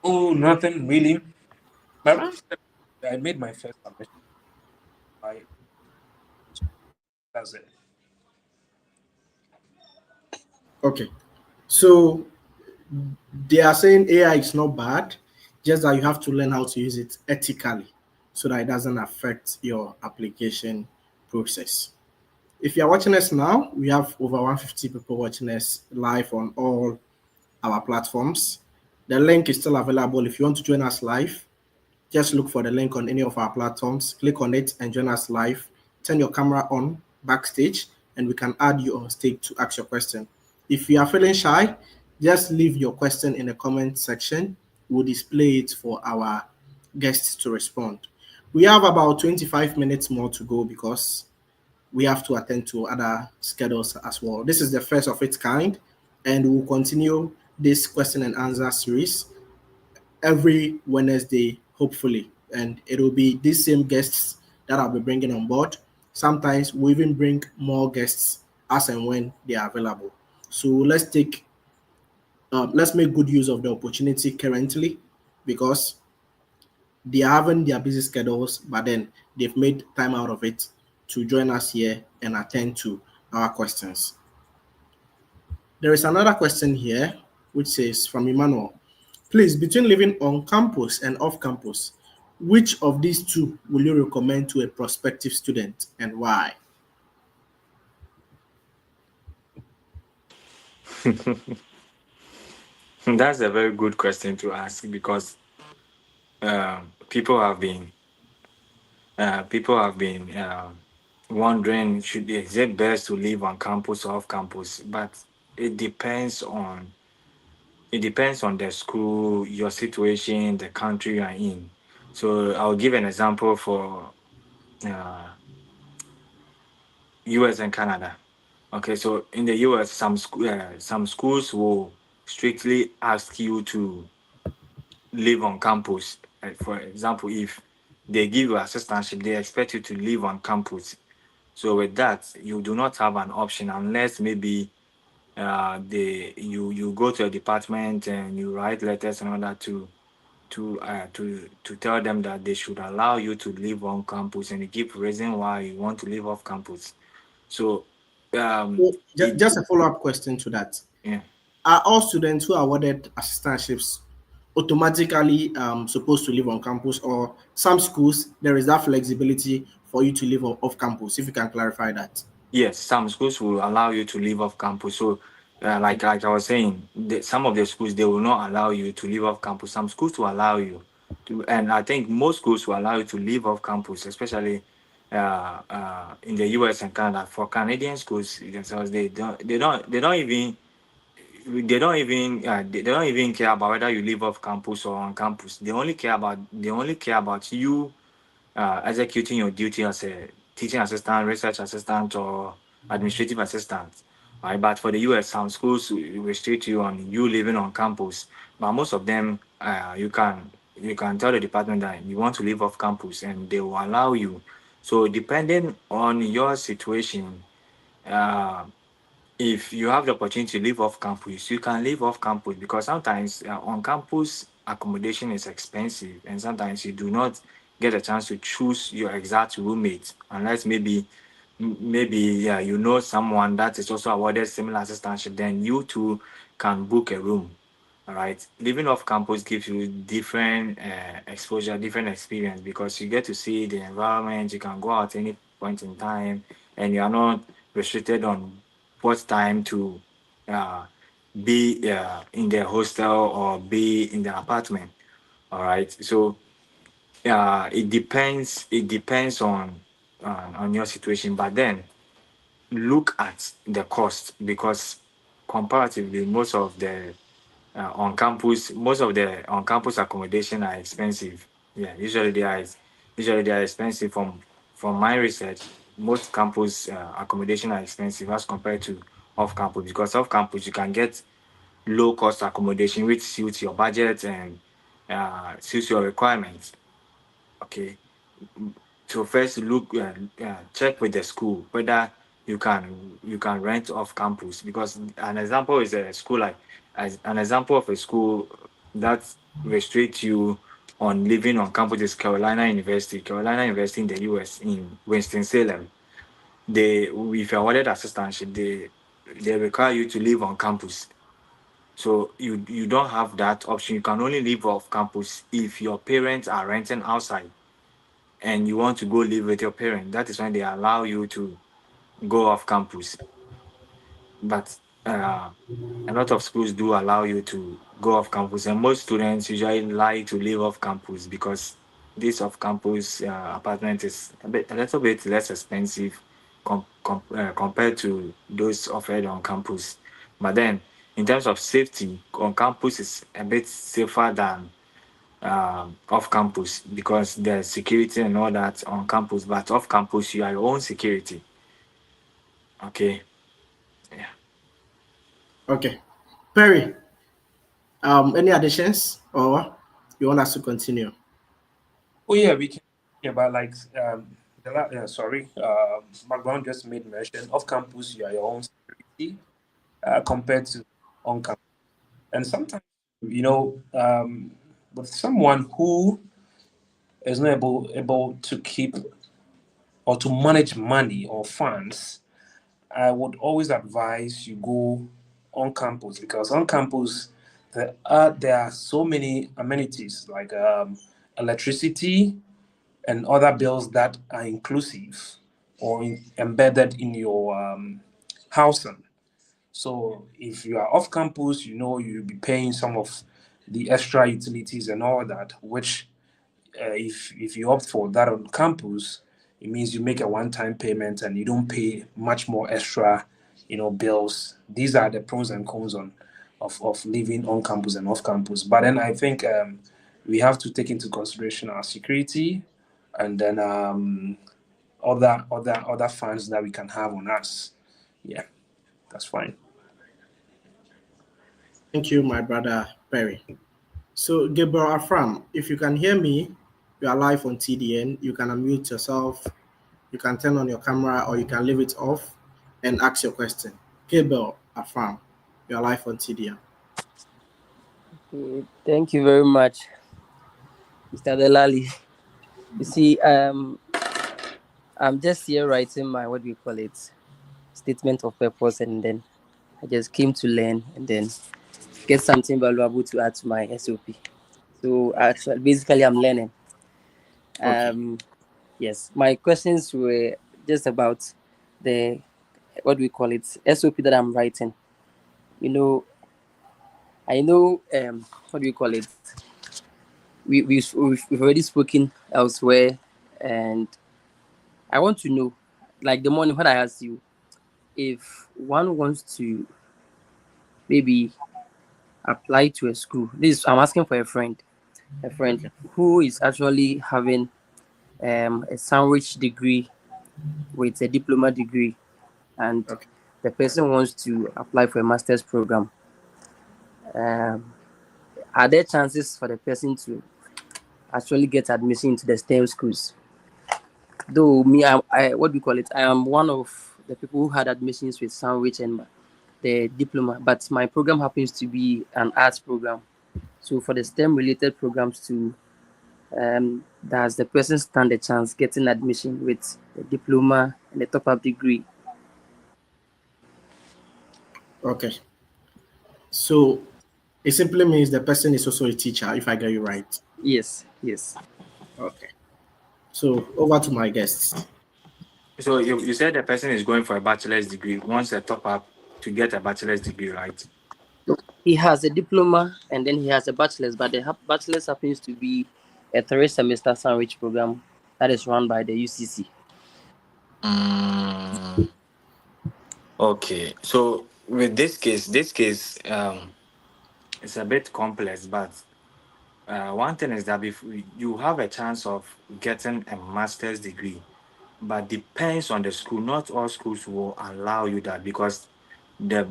Oh, nothing really. My mom said I made my first submission. I That's it. Okay. So they are saying AI is not bad, just that you have to learn how to use it ethically so that it doesn't affect your application process. If you are watching us now, we have over 150 people watching us live on all our platforms. The link is still available. If you want to join us live, just look for the link on any of our platforms, click on it and join us live. Turn your camera on backstage and we can add you on stage to ask your question. If you are feeling shy, just leave your question in the comment section. We'll display it for our guests to respond. We have about 25 minutes more to go because we have to attend to other schedules as well. This is the first of its kind, and we'll continue this question and answer series every Wednesday, hopefully. And it will be these same guests that I'll be bringing on board. Sometimes we even bring more guests as and when they are available. So let's make good use of the opportunity currently because they are having their busy schedules, but then they've made time out of it to join us here and attend to our questions. There is another question here, which says from Emmanuel, please, between living on campus and off campus, which of these two will you recommend to a prospective student and why? That's a very good question to ask because people have been wondering, is it best to live on campus or off campus? But it depends on the school, your situation, the country you're in. So I'll give an example for uh, US and Canada. Okay, so in the US, some schools will strictly ask you to live on campus. For example, if they give you assistantship, they expect you to live on campus. So with that, you do not have an option unless maybe you go to a department and you write letters and all that to tell them that they should allow you to live on campus, and you give reason why you want to live off campus. So Well, it just a follow-up question to that. yeah. Are all students who are awarded assistantships automatically supposed to live on campus, or some schools there is that flexibility for you to live off campus? If you can clarify that. Yes, some schools will allow you to live off campus. So, like I was saying, some of the schools they will not allow you to live off campus. Some schools will allow you to, and I think most schools will allow you to live off campus, especially in the US and Canada. For Canadian schools themselves, they don't even care about whether you live off campus or on campus. They only care about you executing your duty as a teaching assistant, research assistant, or administrative assistant. Right? But for the US, some schools will restrict you on you living on campus. But most of them, you can tell the department that you want to live off campus, and they will allow you. So depending on your situation, if you have the opportunity to live off campus, you can live off campus, because sometimes on campus accommodation is expensive, and sometimes you do not get a chance to choose your exact roommate unless maybe yeah, you know someone that is also awarded similar assistantship, then you too can book a room. All right, living off campus gives you different exposure, different experience, because you get to see the environment. You can go out any point in time, and you are not restricted on what time to uh, be in the hostel or be in the apartment. All right, so it depends. It depends on your situation, but then look at the cost, because comparatively most of the on campus accommodation are expensive. Yeah, usually they are expensive. From my research, most campus accommodation are expensive as compared to off campus, because off campus you can get low cost accommodation which suits your budget and suits your requirements. Okay, so first look, check with the school whether you can rent off campus, because an example is a school like as an example of a school that restricts you on living on campus is Carolina University. Carolina University in the US in Winston-Salem. They, if you're awarded assistantship, they require you to live on campus. So you don't have that option. You can only live off campus if your parents are renting outside and you want to go live with your parent. That is when they allow you to go off campus. But a lot of schools do allow you to go off campus, and most students usually like to live off campus because this off campus apartment is a little bit less expensive compared to those offered on campus. But then, in terms of safety, on campus is a bit safer than off campus, because there's security and all that on campus, but off campus you are your own security. Okay. Yeah. Okay. Perry, any additions or you want us to continue? Oh yeah, we can. Yeah, but like background just made mention off campus, you are your own security compared to on campus, and sometimes with someone who is not able to keep or to manage money or funds, I would always advise you go on campus, because on campus there are so many amenities like electricity and other bills that are inclusive or embedded in your housing. So if you are off campus, you'll be paying some of the extra utilities and all that, which if you opt for that on campus, it means you make a one-time payment and you don't pay much more extra, bills. These are the pros and cons of living on campus and off campus. But then I think we have to take into consideration our security, and then other funds that we can have on us. Yeah, that's fine. Thank you, my brother Perry. So, Gabriel Afram, if you can hear me, you are live on TDN. You can unmute yourself, you can turn on your camera, or you can leave it off and ask your question. Gabriel Afram, you are live on TDN. Thank you very much, Mr. Delali. You see, I'm just here writing my, what do you call it, statement of purpose, and then I just came to learn and then get something valuable to add to my SOP. So actually, basically, I'm learning. Yes, my questions were just about the, what do we call it, SOP that I'm writing. I know, what do you call it? We've already spoken elsewhere, and I want to know, like the morning when I asked you, if one wants to maybe apply to a school. I'm asking for a friend who is actually having a sandwich degree with a diploma degree, and Okay. the person wants to apply for a master's program. Are there chances for the person to actually get admission into the STEM schools? Though me, I what do you call it? I am one of the people who had admissions with sandwich and the diploma, but my program happens to be an arts program. So for the STEM related programs to does the person stand a chance getting admission with the diploma and the top up degree? Okay. So it simply means the person is also a teacher, if I get you right. Yes, yes. Okay. So over to my guests. So you said the person is going for a bachelor's degree, wants a top up to get a bachelor's degree, right? He has a diploma and then he has a bachelor's, but the bachelor's happens to be a 3 semester sandwich program that is run by the UCC. Mm, okay. So with this case, it's a bit complex, but one thing is that if you have a chance of getting a master's degree, but depends on the school. Not all schools will allow you that because the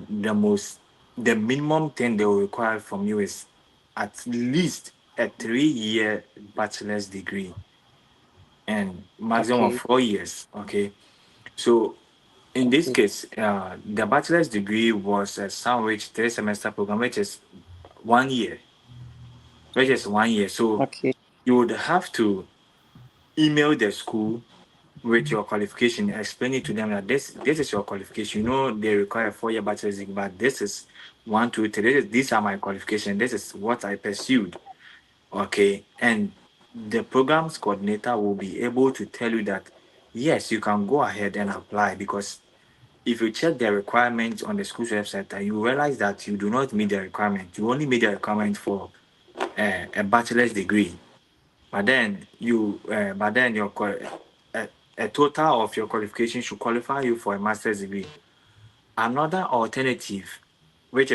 minimum thing they will require from you is at least a 3 year bachelor's degree and maximum of Okay, 4 years. Okay, so in this okay, case, the bachelor's degree was a sandwich 3 semester program, one year, which is 1 year. So okay, you would have to email the school with your qualification, explain it to them that this is your qualification. You know they require a 4 year bachelor's degree, but this is 1, 2, 3. These are my qualifications. This is what I pursued. Okay, and the programs coordinator will be able to tell you that yes, you can go ahead and apply because if you check the requirements on the school's website, you realize that you do not meet the requirement. You only meet the requirement for a bachelor's degree, but then a total of your qualification should qualify you for a master's degree. Another alternative, which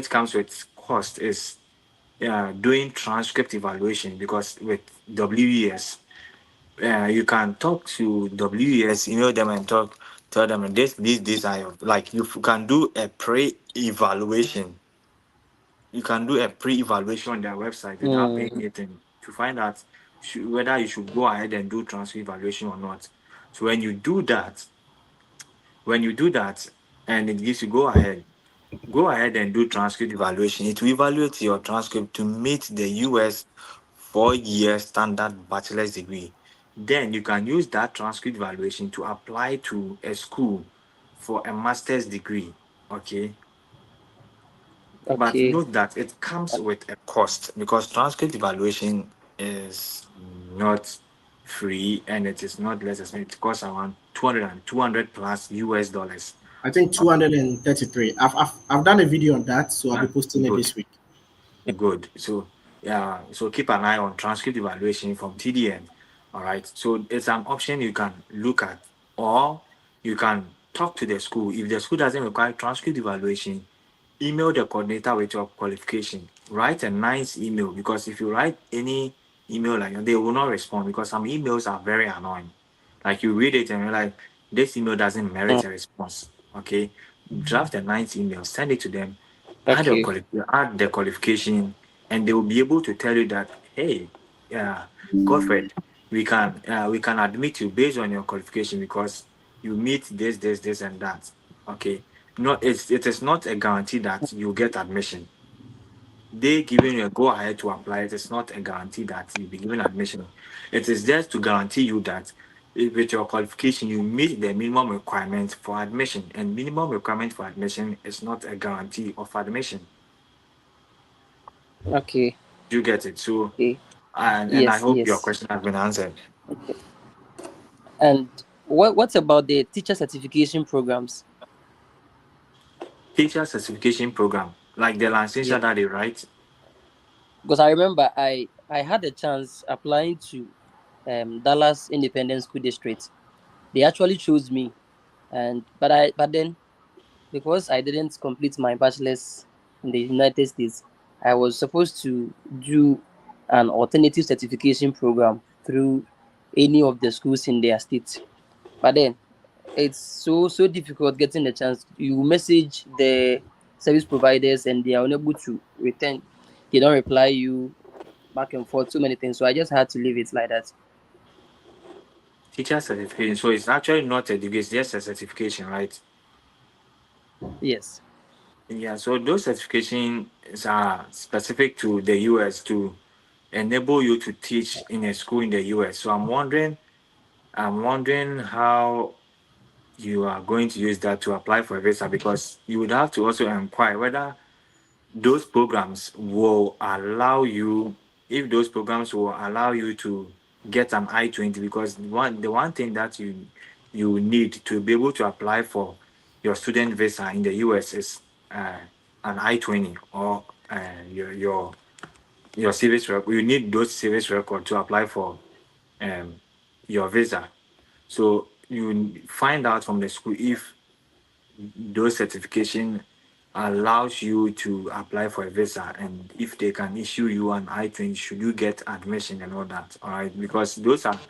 comes with cost, is doing transcript evaluation because with WES, you can talk to WES, email them and tell them these are like you can do a pre-evaluation. You can do a pre-evaluation on their website without paying mm, anything to find out whether you should go ahead and do transfer evaluation or not. So when you do that, and it gives you go ahead and do transcript evaluation. It will evaluate your transcript to meet the US 4 year standard bachelor's degree. Then you can use that transcript evaluation to apply to a school for a master's degree. Okay. But okay, note that it comes with a cost because transcript evaluation is not free and it is not less expensive. It costs around 200 plus US dollars. I think 233. I've done a video on that, so I'll be Yeah, posting it good. this week. Good. So yeah, so keep an eye on transcript evaluation from TDN. All right. So it's an option you can look at, or you can talk to the school. If the school doesn't require transcript evaluation, email the coordinator with your qualification. Write a nice email because if you write any email like that, they will not respond because some emails are very annoying. Like you read it and you're like, this email doesn't merit a response. Okay. Draft a nice email, send it to them, okay, add the qualification, and they will be able to tell you that, hey, yeah, Godfred, we can admit you based on your qualification because you meet this, and that. Okay. No, it is not a guarantee that you get admission. They giving you a go ahead to apply. It is not a guarantee that you'll be given admission. It is just to guarantee you that with your qualification you meet the minimum requirement for admission, and minimum requirement for admission is not a guarantee of admission. okay, You get it? So, okay. and I Yes, hope your yes. question has been answered. And what about the teacher certification programs? Teacher certification program, like the Yeah, licensure that they write. because I remember I had a chance applying to Dallas Independent School District. They actually chose me, and but then because I didn't complete my bachelor's in the United States, I was supposed to do an alternative certification program through any of the schools in their state. But then it's so difficult getting the chance. You message the service providers and they are unable to return. They don't reply you back and forth, so many things. So I just had to leave it like that. Teacher certification. So it's actually not a degree, it's just a certification, right? Yes. Yeah, so those certifications are specific to the US to enable you to teach in a school in the US. So I'm wondering how you are going to use that to apply for a visa, because you would have to also inquire whether those programs will allow you, if those programs will allow you to get an I-20, because the one thing that you need to be able to apply for your student visa in the US is an I-20, or your service record. You need those service record to apply for um, your visa. So you find out from the school if those certification allows you to apply for a visa, and if they can issue you an I-20, should you get admission and all that. All right, because those are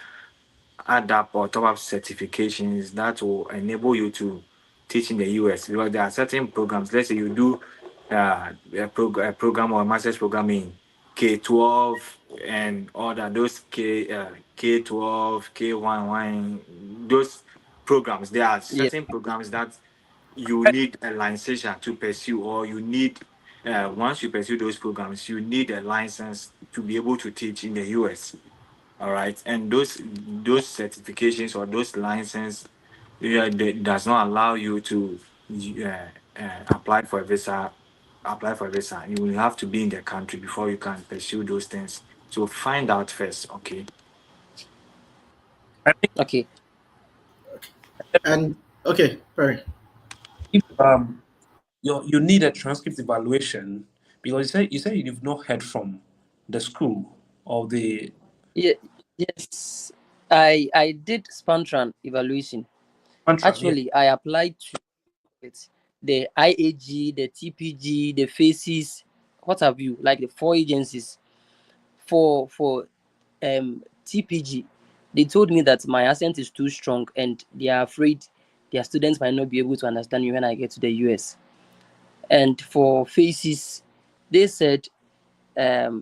add up or top up certifications that will enable you to teach in the US, because there are certain programs. Let's say you do a program or a master's program in K-12 and all that, those K-12, K-11, those programs. There are Yeah. certain programs that you need a licensure to pursue, or you need once you pursue those programs, you need a license to be able to teach in the US. All right, and those certifications or those license, yeah, does not allow you to apply for a visa. Apply for a visa. You will have to be in the country before you can pursue those things. So find out first, okay? I think Okay. And okay, Perry. if you need a transcript evaluation, because you say you've not heard from the school or the Yeah. Yes. I did Spantran evaluation. contract. Yeah. Actually, I applied to it. The IAG, the TPG, the FACES, what have you, like the four agencies for TPG. They told me that my accent is too strong and they are afraid their students might not be able to understand me when I get to the US. And for FACES, they said, I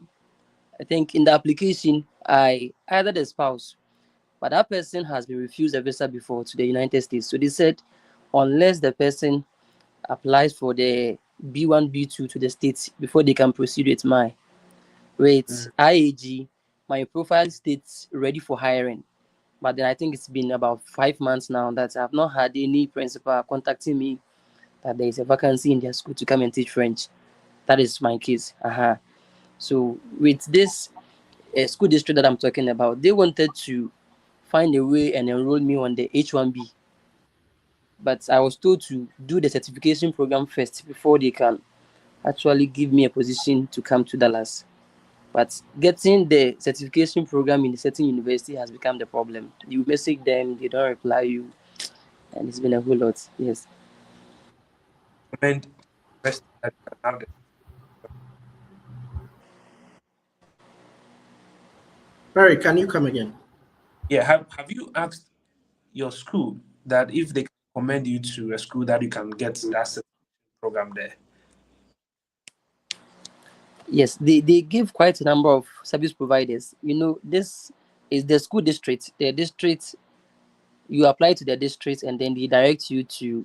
think in the application, I added a spouse, but that person has been refused a visa before to the United States. So they said, unless the person applies for the B1, B2 to the states before they can proceed with my with Mm. IAG, my profile states ready for hiring. But then I think it's been about 5 months now that I've not had any principal contacting me that there is a vacancy in their school to come and teach French. That is my case. So with this school district that I'm talking about, they wanted to find a way and enroll me on the H1B. But I was told to do the certification program first before they can actually give me a position to come to Dallas. But getting the certification program in a certain university has become the problem. You message them, they don't reply you, and it's been a whole lot. Yes. Recommend university that can have the, Perry, can you come again? yeah. Have you asked your school that if they can recommend you to a school that you can get that certification program there? Yes, they give quite a number of service providers. This is the school district. The district, you apply to the district and then they direct you to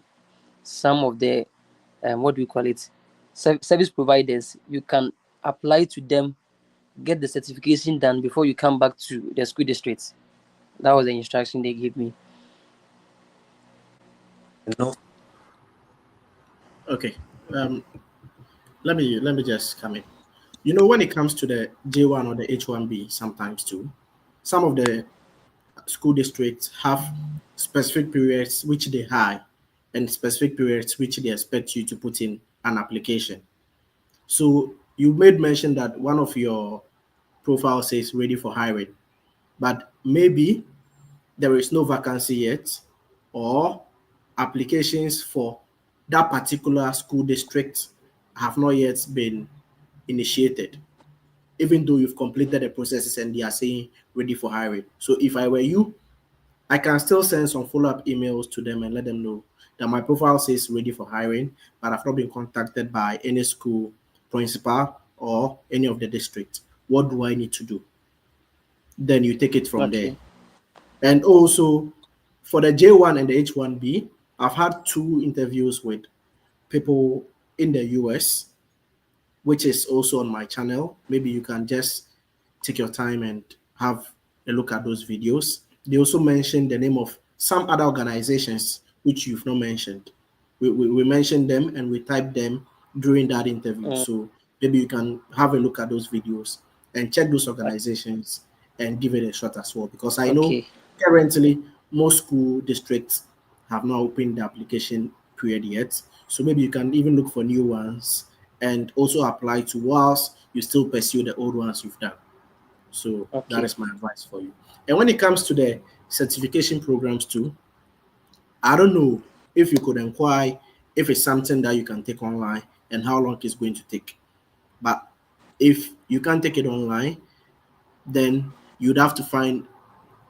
some of the, what do we call it, service providers. You can apply to them, get the certification done before you come back to the school district. That was the instruction they gave me. No. Okay. Um, let me just come in. When it comes to the J1 or the H1B, sometimes too, some of the school districts have specific periods which they hire and specific periods which they expect you to put in an application. So you made mention that one of your profile says ready for hiring, but maybe there is no vacancy yet, or applications for that particular school district have not yet been initiated, even though you've completed the processes and they are saying ready for hiring. So if I were you, I can still send some follow-up emails to them and let them know that my profile says ready for hiring, but I've not been contacted by any school principal or any of the district. What do I need to do? Then you take it from there. Okay. And also for the J1 and the H1B, I've had 2 interviews with people in the US, which is also on my channel. Maybe you can just take your time and have a look at those videos. They also mentioned the name of some other organizations which you've not mentioned. We mentioned them and we typed them during that interview. Mm, So maybe you can have a look at those videos and check those organizations and give it a shot as well. Because I know okay. currently most school districts have not opened the application period yet. So maybe you can even look for new ones and also apply to whilst you still pursue the old ones you've done. So that Okay. is my advice for you. And when it comes to the certification programs too, I don't know if you could inquire if it's something that you can take online and how long it's going to take. But if you can't take it online, then you'd have to find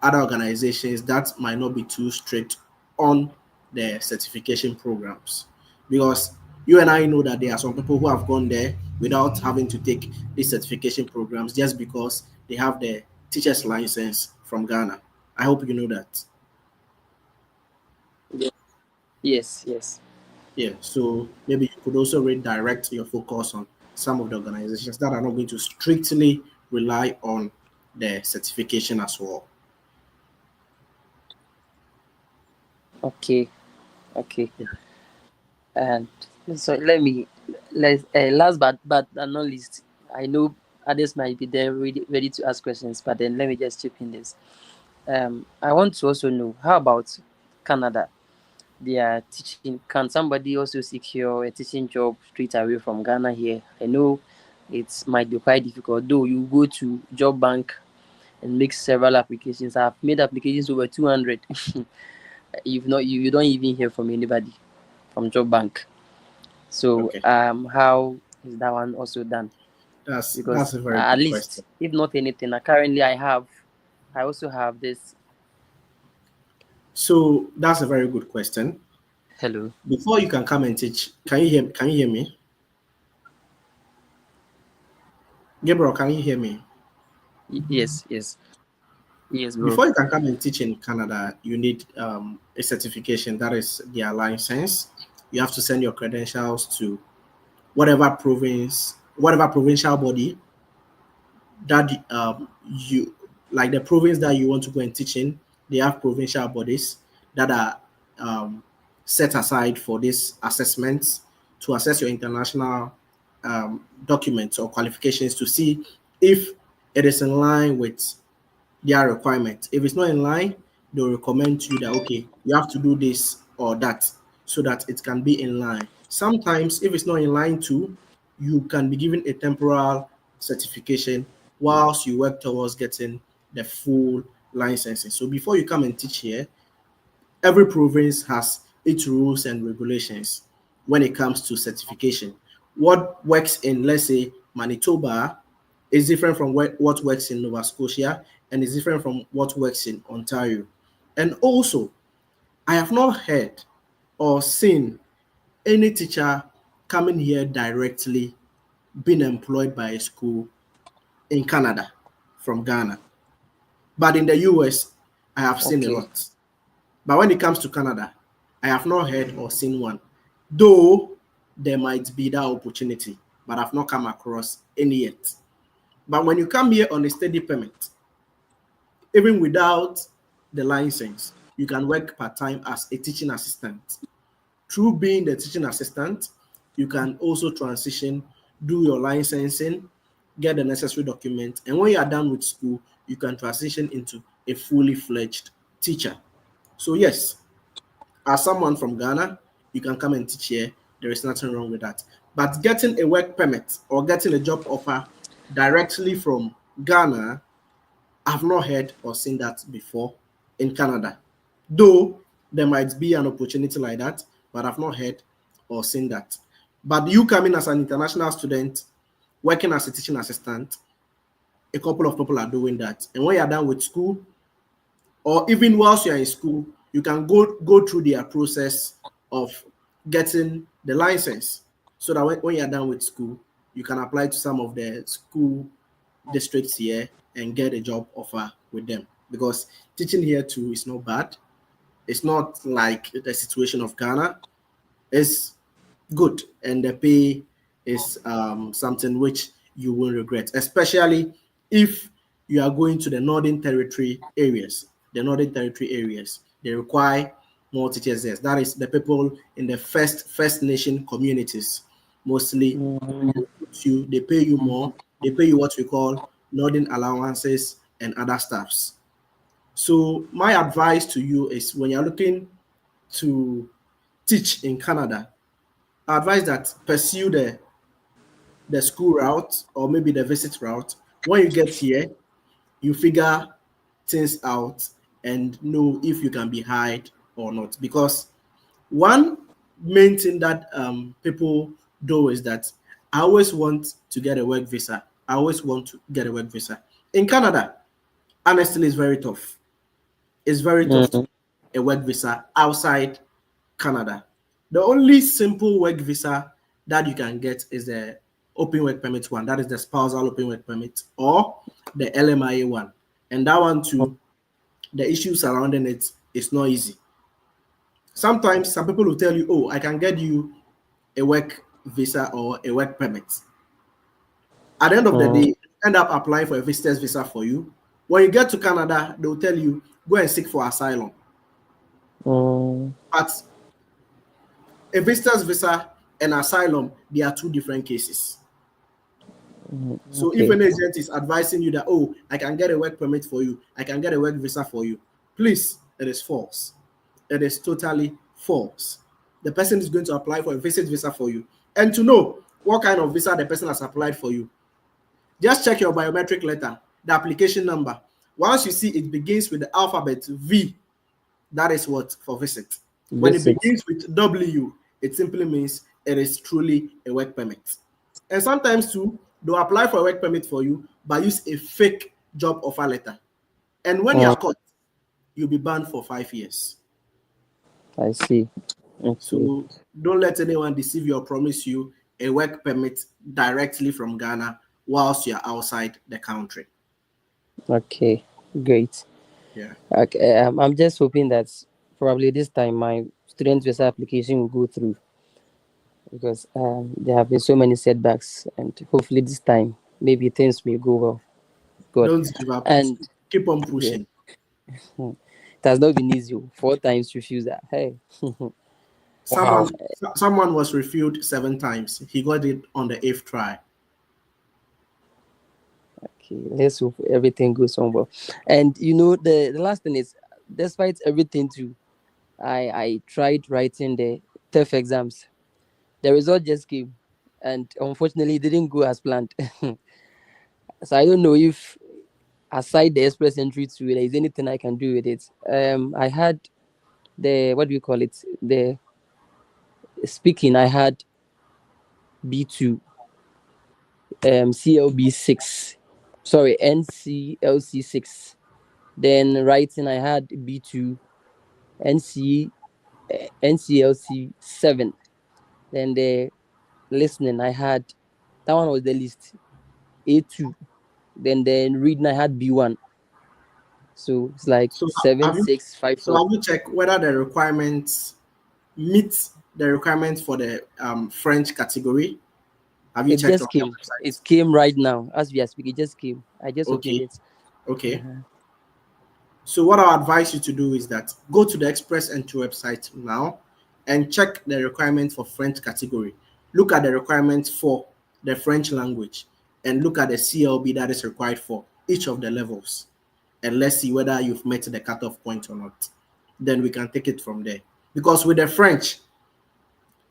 other organizations that might not be too strict on the certification programs. Because you and I know that there are some people who have gone there without having to take these certification programs just because they have the teacher's license from Ghana. I hope you know that. Yeah. Yes, yes. Yeah, so maybe you could also redirect your focus on some of the organizations that are not going to strictly rely on the certification as well. Okay, okay. Yeah. And so last but not least, I know others might be there ready to ask questions, but then let me just chip in this. I want to also know, how about Canada? They are teaching. Can somebody also secure a teaching job straight away from Ghana here? I know it might be quite difficult, though you go to job bank and make several applications. I've made applications over 200. You've not you don't even hear from anybody from job bank. So Okay. how is that one also done? That's Because a very at good least, question. if not anything, currently I also have this. So that's a very good question. Hello. Before you can come and teach, can you hear me? Gabriel, can you hear me? Yes, yes, yes, bro. Before you can come and teach in Canada, you need a certification that is their license. You have to send your credentials to whatever provincial body that you like the province that you want to go and teach in. They have provincial bodies that are um, set aside for these assessments to assess your international documents or qualifications to see if it is in line with their requirement. If it's not in line, they'll recommend to you that okay, you have to do this or that so that it can be in line. Sometimes, if it's not in line too, you can be given a temporal certification whilst you work towards getting the full licensing. So before you come and teach here, every province has its rules and regulations when it comes to certification. What works in, let's say, Manitoba is different from what works in Nova Scotia and is different from what works in Ontario. And also, I have not heard or seen any teacher coming here directly being employed by a school in Canada from Ghana. But in the US, I have seen a Okay, lot. But when it comes to Canada, I have not heard or seen one. Though there might be that opportunity, but I've not come across any yet. But when you come here on a study permit, even without the license, you can work part time as a teaching assistant. Through being the teaching assistant, you can also transition, do your licensing, get the necessary documents, and when you are done with school, you can transition into a fully fledged teacher. So, yes, as someone from Ghana, you can come and teach here. There is nothing wrong with that. But getting a work permit or getting a job offer directly from Ghana, I've not heard or seen that before in Canada. Though there might be an opportunity like that, but I've not heard or seen that. But you coming as an international student, working as a teaching assistant, a couple of people are doing that. And when you're done with school, or even whilst you're in school, you can go through their process of getting the license so that when you're done with school, you can apply to some of the school districts here and get a job offer with them because teaching here too is not bad. It's not like the situation of Ghana. It's good, and the pay is something which you won't regret, especially if you are going to the Northern Territory areas. The Northern Territory areas, they require more teachers there. That is the people in the First Nation communities. Mostly, they pay you more. They pay you what we call Northern allowances and other stuffs. So my advice to you is when you're looking to teach in Canada, I advise that pursue the school route or maybe the visit route. When you get here, you figure things out and know if you can be hired or not. Because one main thing that people do is that I always want to get a work visa. I always want to get a work visa. In Canada, honestly, it's very tough. It's very tough to get a work visa outside Canada. The only simple work visa that you can get is the open work permit one, that is the spousal open work permit, or the LMIA one. And that one too, the issue surrounding it is not easy. Sometimes some people will tell you, oh, I can get you a work visa or a work permit. At the end of the day, you end up applying for a visitor's visa for you. When you get to Canada, they'll tell you, go and seek for asylum. But a visitor's visa and asylum, they are two different cases. So if an agent is advising you that, oh, I can get a work permit for you, I can get a work visa for you, please, it is false. It is totally false. The person is going to apply for a visit visa for you. And to know what kind of visa the person has applied for you, just check your biometric letter, the application number. Once you see it begins with the alphabet V, that is what for visit. When it begins with W, it simply means it is truly a work permit. And sometimes too, they'll apply for a work permit for you, but use a fake job offer letter. And when you are caught, you'll be banned for 5 years. I see. Okay. So don't let anyone deceive you or promise you a work permit directly from Ghana whilst you're outside the country. Okay, great. Yeah. Okay, I'm just hoping that probably this time my student visa application will go through, because there have been so many setbacks, and hopefully this time maybe things may go well. Good. Don't give up. And Keep on pushing. it has not been easy. 4 times refuse that. Hey. Someone was refused 7 times. He got it on the 8th try. Okay, let's hope everything goes on well. And you know, the last thing is, despite everything too, I tried writing the TEF exams. The result just came, and unfortunately it didn't go as planned. So I don't know if, aside the express entry too, there is anything I can do with it. I had the, what do you call it, the speaking, I had B2, CLB 6, sorry, NCLC 6. Then writing, I had B2, NCLC 7. Then the listening, I had, that one was the least, A2. Then reading, I had B1. So it's like So 7, 6, 5, 4. So I will check whether the requirements meet the requirements for the French category. Have you It checked just on came. your website? It came right now as we are speaking. It just came. I just opened it. Okay. So what I'll advise you to do is that go to the Express Entry website now and check the requirements for French category. Look at the requirements for the French language and look at the CLB that is required for each of the levels. And let's see whether you've met the cutoff point or not. Then we can take it from there. Because with the French,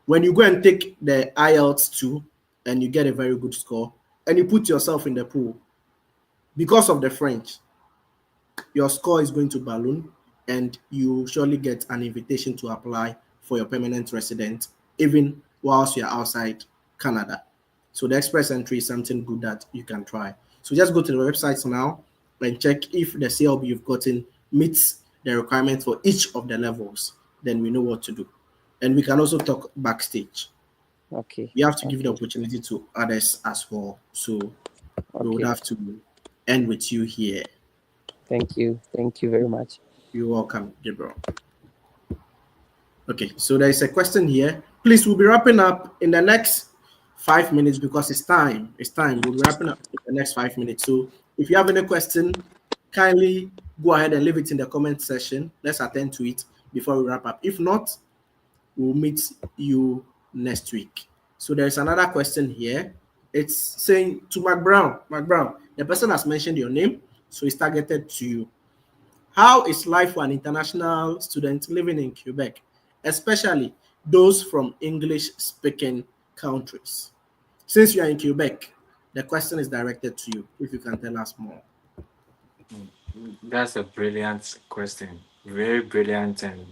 when you go and take the IELTS 2 and you get a very good score and you put yourself in the pool, because of the French, your score is going to balloon and you surely get an invitation to apply for your permanent resident, even whilst you're outside Canada. So the Express Entry is something good that you can try. So just go to the website now and check if the CLB you've gotten meets the requirements for each of the levels. Then we know what to do. And we can also talk backstage. Okay. We have to give the opportunity to others as well. So we would have to end with you here. Thank you. Thank you very much. You're welcome, Gabriel. Okay, so there is a question here. Please, we'll be wrapping up in the next 5 minutes because it's time. It's time. We'll be wrapping up in the next 5 minutes. So if you have any question, kindly go ahead and leave it in the comment section. Let's attend to it before we wrap up. If not, we'll meet you next week. So there's another question here. It's saying to Mark Brown. Mark Brown, the person has mentioned your name, so it's targeted to you. How is life for an international student living in Quebec, especially those from English-speaking countries? Since you are in Quebec, the question is directed to you, if you can tell us more. That's a brilliant question. Very brilliant and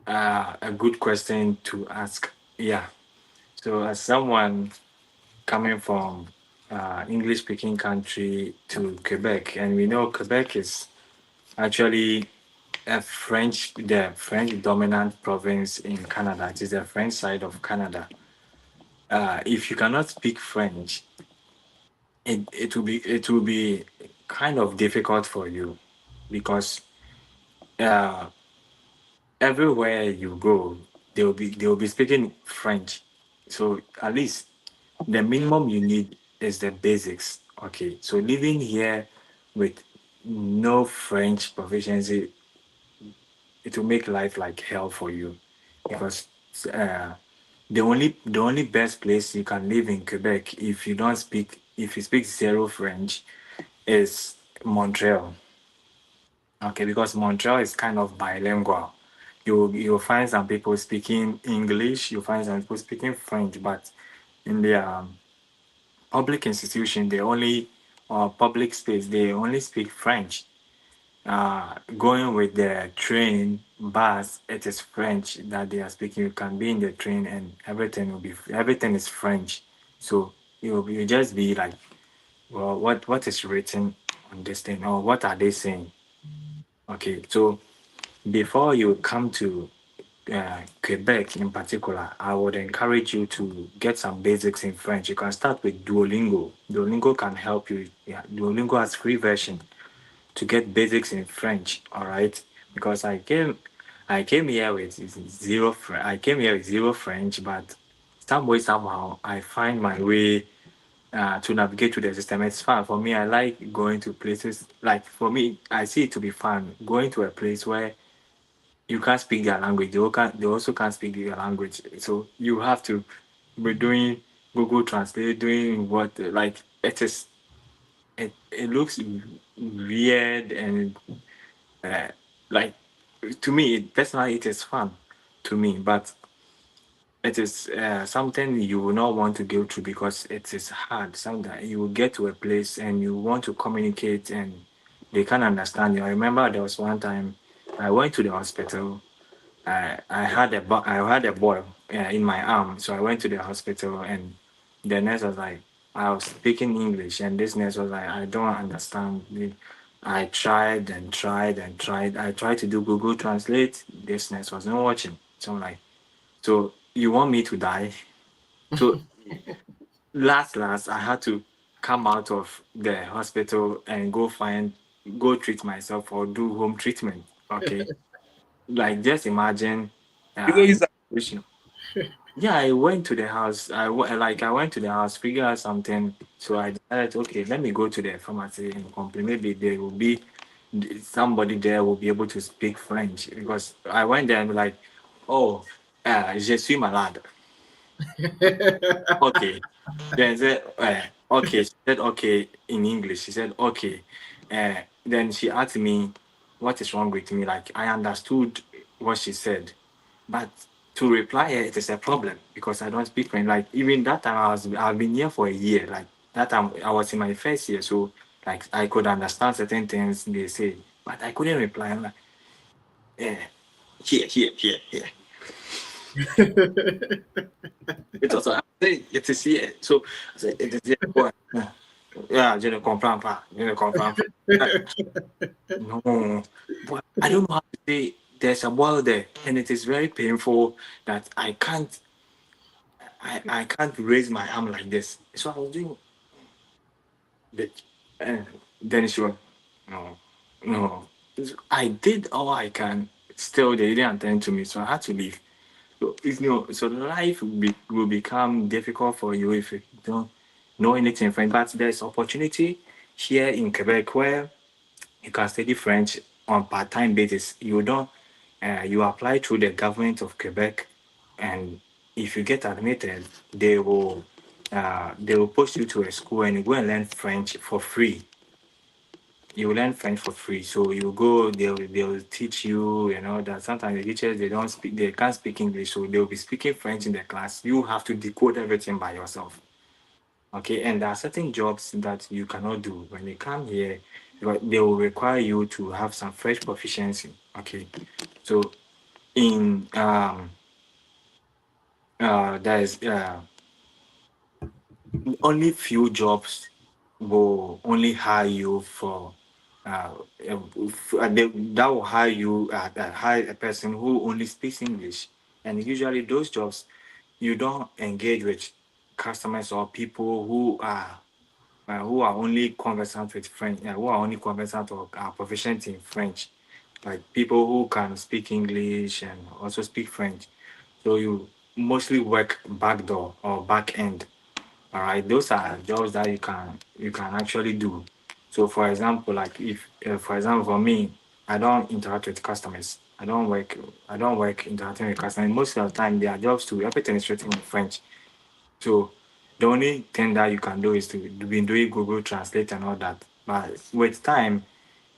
a good question to ask. Yeah. So as someone coming from English speaking country to Quebec, and we know Quebec is actually the French dominant province in Canada. It is the French side of Canada. If you cannot speak French, it will be kind of difficult for you because uh, everywhere you go, they will be speaking French. So at least the minimum you need is the basics. Okay, so living here with no French proficiency, it will make life like hell for you because uh, the only best place you can live in Quebec if you speak zero French is Montreal. Okay, because Montreal is kind of bilingual. You'll find some people speaking English, you find some people speaking French, but in the public institution, they only or public space, they only speak French. Going with the train, bus, it is French that they are speaking. You can be in the train and everything is French. So you just be like, well, what is written on this thing or what are they saying? Okay, so before you come to Quebec in particular, I would encourage you to get some basics in French. You can start with Duolingo. Duolingo can help you. Yeah, Duolingo has free version to get basics in French. All right, because I came here with zero. I came here with zero French, but some way somehow I find my way to navigate to the system. It's fun for me. I like going to places. Like for me, I see it to be fun going to a place where you can't speak their language. They also can't speak their language. So you have to be doing Google Translate, doing what like it looks weird and uh, like to me personally it is fun to me, but it is something you will not want to go through because it is hard. Sometimes you will get to a place and you want to communicate and they can't understand you. I remember there was one time I went to the hospital. I had a boil in my arm, so I went to the hospital, and the nurse was like, I was speaking English, and this nurse was like, I don't understand. I tried and tried and tried. I tried to do Google Translate. This nurse was not watching. So I'm like, so you want me to die? So last, I had to come out of the hospital and go treat myself or do home treatment. Okay, like just imagine You go the use that. situation. Yeah, I went to the house. I went to the house, figure out something. So I decided, okay, let me go to the pharmacy and complain. Maybe there will be somebody there will be able to speak French because I went there and be like, oh, je suis malade. Okay. Then said, okay. She said, okay, in English. She said, okay. Then she asked me, what is wrong with me? Like, I understood what she said, but to reply her, it is a problem because I don't speak French. Like, even that time, I've been here for a year. Like, that time, I was in my first year. So, like, I could understand certain things they say, but I couldn't reply. I'm like, eh, here. It was, I say, it is here. So, I said, it is here. Boy. Yeah, je ne comprends pas. Je ne comprends pas. No, but I don't know how to say there's a wall there, and it is very painful that I can't raise my arm like this. So I was doing it. And then she was, no. No, I did all I can. Still, they didn't attend to me, so I had to leave. So, so life will become difficult for you if you don't know anything French. But there's opportunity here in Quebec where you can study French on part-time basis. You don't, you apply through the government of Quebec, and if you get admitted, they will post you to a school and you go and learn French for free. You learn French for free. So you go, they'll teach you, that sometimes the teachers they can't speak English, so they'll be speaking French in the class. You have to decode everything by yourself. Okay, and there are certain jobs that you cannot do. When you come here, they will require you to have some French proficiency. Okay. So in there's only few jobs will only hire you for that will hire you hire a person who only speaks English, and usually those jobs you don't engage with customers or people who are only conversant with French, who are only conversant or are proficient in French, like people who can speak English and also speak French. So you mostly work backdoor or back end. All right, those are jobs that you can actually do. So, for example, like if for example for me, I don't interact with customers. I don't work interacting with customers. Most of the time, there are jobs to everything is written in French. So the only thing that you can do is to be doing Google Translate and all that. But with time,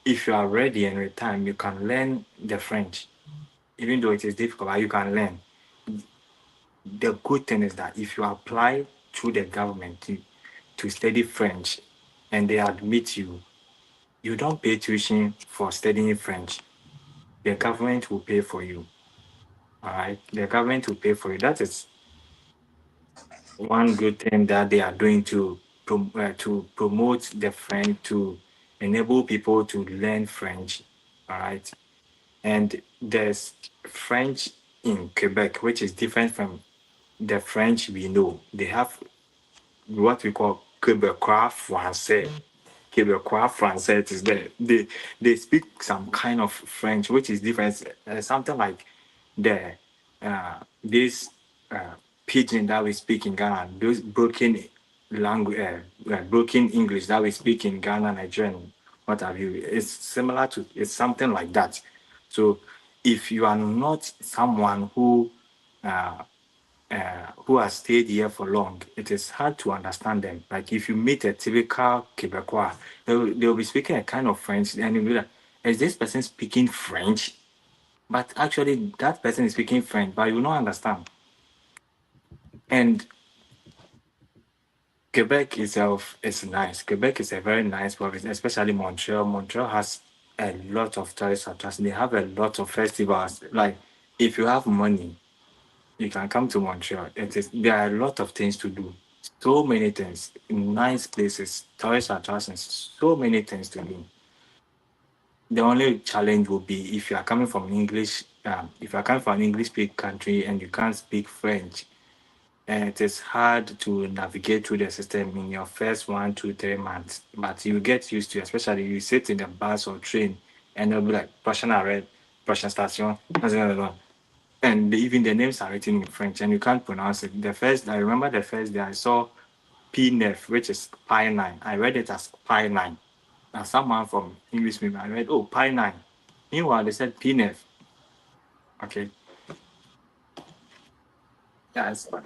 if you are ready and with time, you can learn the French. Even though it is difficult, but you can learn. The good thing is that if you apply through the government to study French and they admit you, you don't pay tuition for studying French. The government will pay for you. All right. The government will pay for you. That is one good thing that they are doing to promote the French, to enable people to learn French. All right. And there's French in Quebec, which is different from the French we know. They have what we call Québécois français. Québécois français is there. They speak some kind of French, which is different. Something like the this pidgin that we speak in Ghana, those broken language, broken English that we speak in Ghana, Nigeria, and what have you. It's similar to it's something like that. So if you are not someone who has stayed here for long, it is hard to understand them. Like if you meet a typical Quebecois, they'll be speaking a kind of French, and you'll be like, is this person speaking French? But actually, that person is speaking French, but you will not understand. And Quebec itself is nice. Quebec is a very nice province, especially Montreal. Montreal has a lot of tourist attractions. They have a lot of festivals. Like if you have money, you can come to Montreal. There are a lot of things to do. So many things, nice places, tourist attractions, so many things to do. The only challenge will be if you are coming from if you are coming from an English speaking country and you can't speak French, and it is hard to navigate through the system in your first 1, 2, 3 months. But you get used to it, especially you sit in the bus or train and they'll be like, prochaine arrêt, prochaine station, and even the names are written in French and you can't pronounce it. I remember the first day I saw P9, which is Pi 9. I read it as Pi 9. Now, someone from English medium, I read, oh, Pi 9. Meanwhile, they said P9. Okay. That's fine.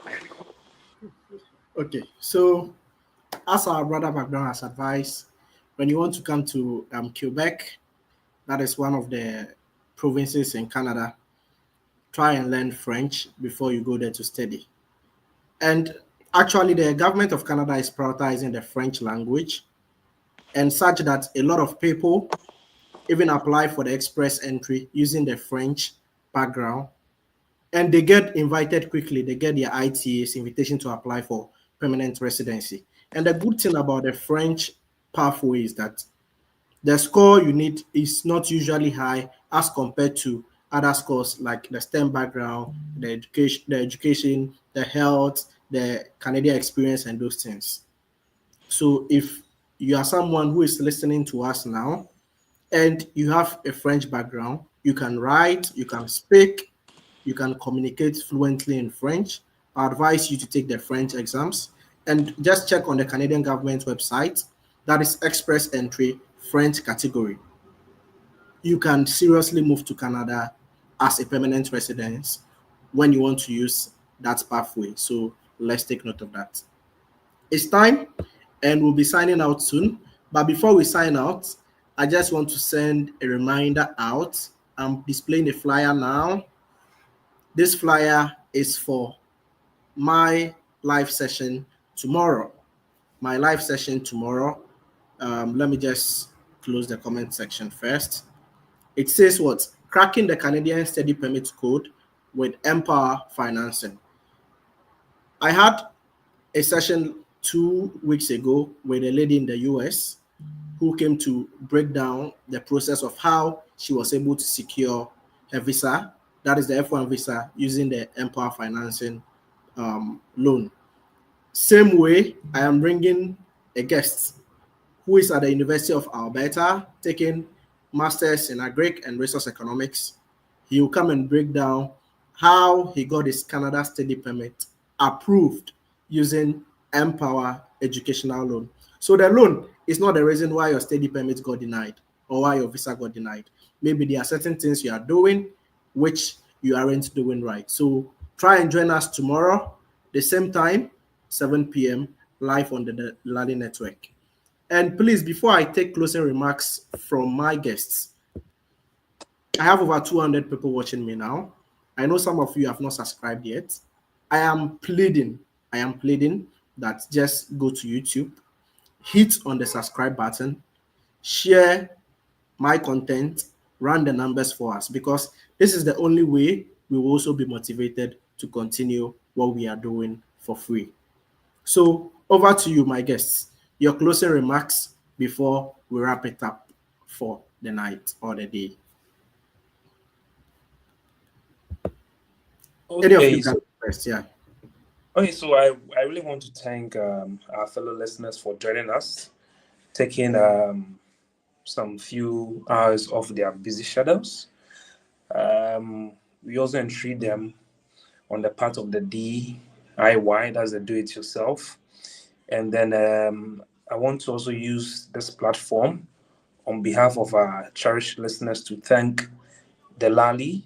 Okay, so as our brother background has advised, when you want to come to Quebec, that is one of the provinces in Canada, try and learn French before you go there to study. And actually, the government of Canada is prioritizing the French language, and such that a lot of people even apply for the express entry using the French background, and they get invited quickly. They get their ITA's invitation to apply for permanent residency. And the good thing about the French pathway is that the score you need is not usually high as compared to other scores like the STEM background, the health, the Canadian experience, and those things. So if you are someone who is listening to us now and you have a French background, you can write, you can speak, you can communicate fluently in French, I advise you to take the French exams and just check on the Canadian government website. That is express entry French category. You can seriously move to Canada as a permanent resident when you want to use that pathway. So let's take note of that. It's time, and we'll be signing out soon. But before we sign out, I just want to send a reminder out. I'm displaying a flyer now. This flyer is for my live session tomorrow. My live session tomorrow. Let me just close the comment section first. It says what? Cracking the Canadian Study Permit Code with Empower Financing. I had a session 2 weeks ago with a lady in the US who came to break down the process of how she was able to secure her visa, that is the F1 visa, using the Empower Financing loan. Same way, I am bringing a guest who is at the University of Alberta taking masters in agric and resource economics. He will come and break down how he got his Canada study permit approved using Empower educational loan. So the loan is not the reason why your study permit got denied or why your visa got denied. Maybe there are certain things you are doing which you aren't doing right. So try and join us tomorrow, the same time, 7 p.m. live on the Delali network. And please, before I take closing remarks from my guests, I have over 200 people watching me now. I know some of you have not subscribed yet. I am pleading that just go to YouTube, hit on the subscribe button, share my content, run the numbers for us, because this is the only way we will also be motivated to continue what we are doing for free. So over to you, my guests. Your closing remarks before we wrap it up for the night or the day. Any of you Okay, can so first, yeah. I really want to thank our fellow listeners for joining us, taking some few hours off their busy schedules. We also entreat them on the part of the DIY, that's the do it yourself. And then I want to also use this platform on behalf of our cherished listeners to thank Delali,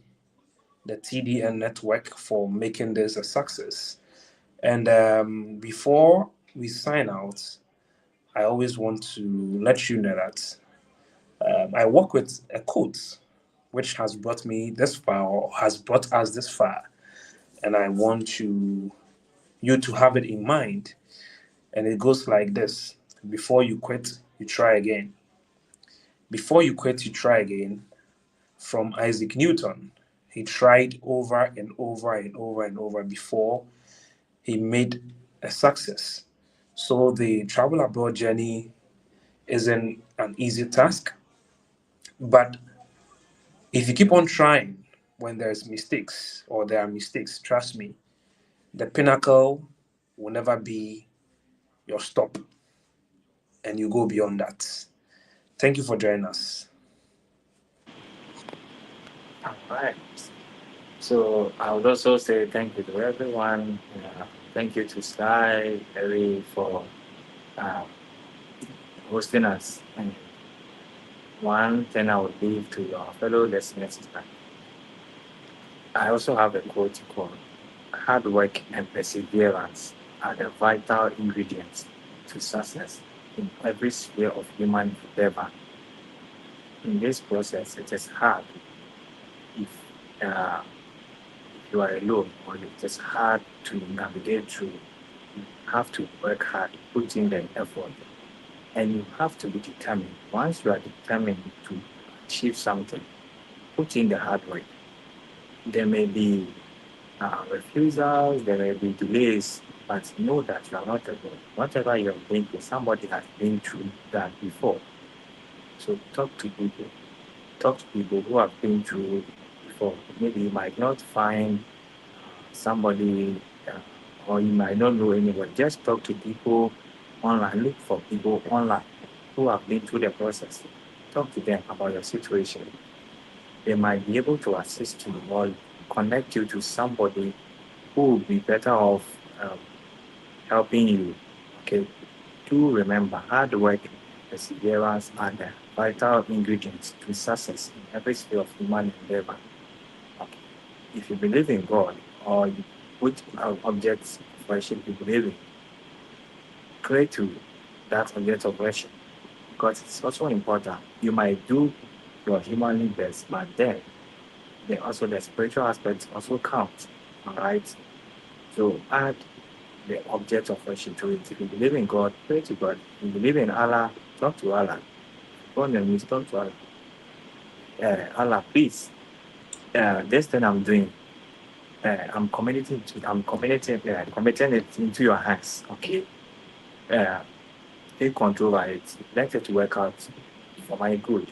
the TDN network, for making this a success. And before we sign out, I always want to let you know that I work with a quote which has brought me this far or has brought us this far. And I want you to have it in mind. And it goes like this: before you quit, you try again. Before you quit, you try again. From Isaac Newton. He tried over and over and over and over before he made a success. So the travel abroad journey isn't an easy task, but if you keep on trying when there's mistakes or there are mistakes, trust me, the pinnacle will never be your stop, and you go beyond that. Thank you for joining us. All right. So I would also say thank you to everyone. Thank you to Sky, Harry, for uh, hosting us. And one thing I would leave to our fellow listeners is that I also have a quote called hard work and perseverance are the vital ingredients to success in every sphere of human endeavor. In this process, it is hard if uh, you are alone or it is hard to navigate through. You have to work hard, put in the effort, and you have to be determined. Once you are determined to achieve something, put in the hard work. There may be refusals, there may be delays, but know that you are not alone. Whatever you are going through, somebody has been through that before. So talk to people who have been through before. Maybe you might not find somebody or you might not know anyone. Just talk to people online. Look for people online who have been through the process. talk to them about your situation. They might be able to assist you or connect you to somebody who will be better off helping you. Okay, do remember hard work, perseverance are the vital ingredients to success in every sphere of human endeavor. Okay. If you believe in God or you put objects of worship you believe in, pray to that object of worship because it's also important. You might do your humanly best, but then also the spiritual aspect also counts. All right. So add the object of worship to it. If you believe in God, pray to God. If you believe in Allah, talk to Allah. Go on your knees, talk to Allah. Allah, please. This thing I'm doing, committing it into your hands. Okay. Take control of it. Let it work out for my good.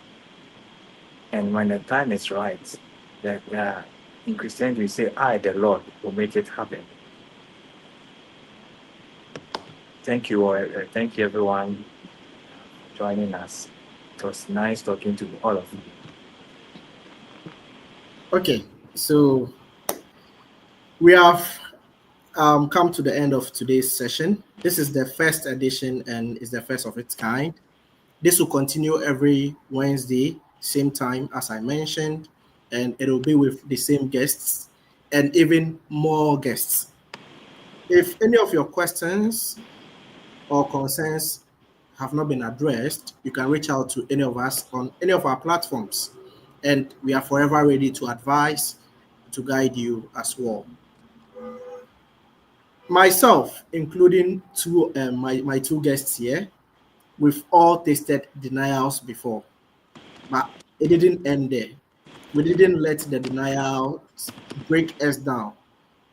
And when the time is right, that in Christianity we say, I, the Lord, will make it happen. Thank you all. Thank you everyone for joining us. It was nice talking to all of you. Okay, so we have come to the end of today's session. This is the first edition and is the first of its kind. This will continue every Wednesday, same time as I mentioned, and it will be with the same guests and even more guests. If any of your questions or concerns have not been addressed, you can reach out to any of us on any of our platforms, and we are forever ready to advise, to guide you as well. Myself, including my two guests here, we've all tasted denials before, but it didn't end there. We didn't let the denials break us down,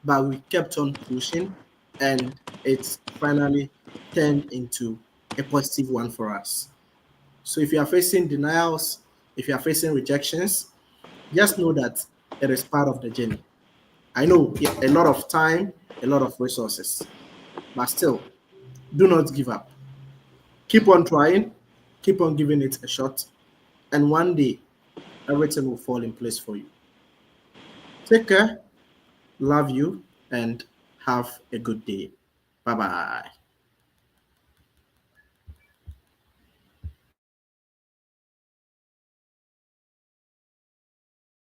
but we kept on pushing, and it's finally turned into a positive one for us. So if you are facing denials, if you are facing rejections, just know that it is part of the journey. I know a lot of time, a lot of resources, but still, do not give up. Keep on trying, keep on giving it a shot, and one day everything will fall in place for you. Take care, love you, and have a good day. Bye bye.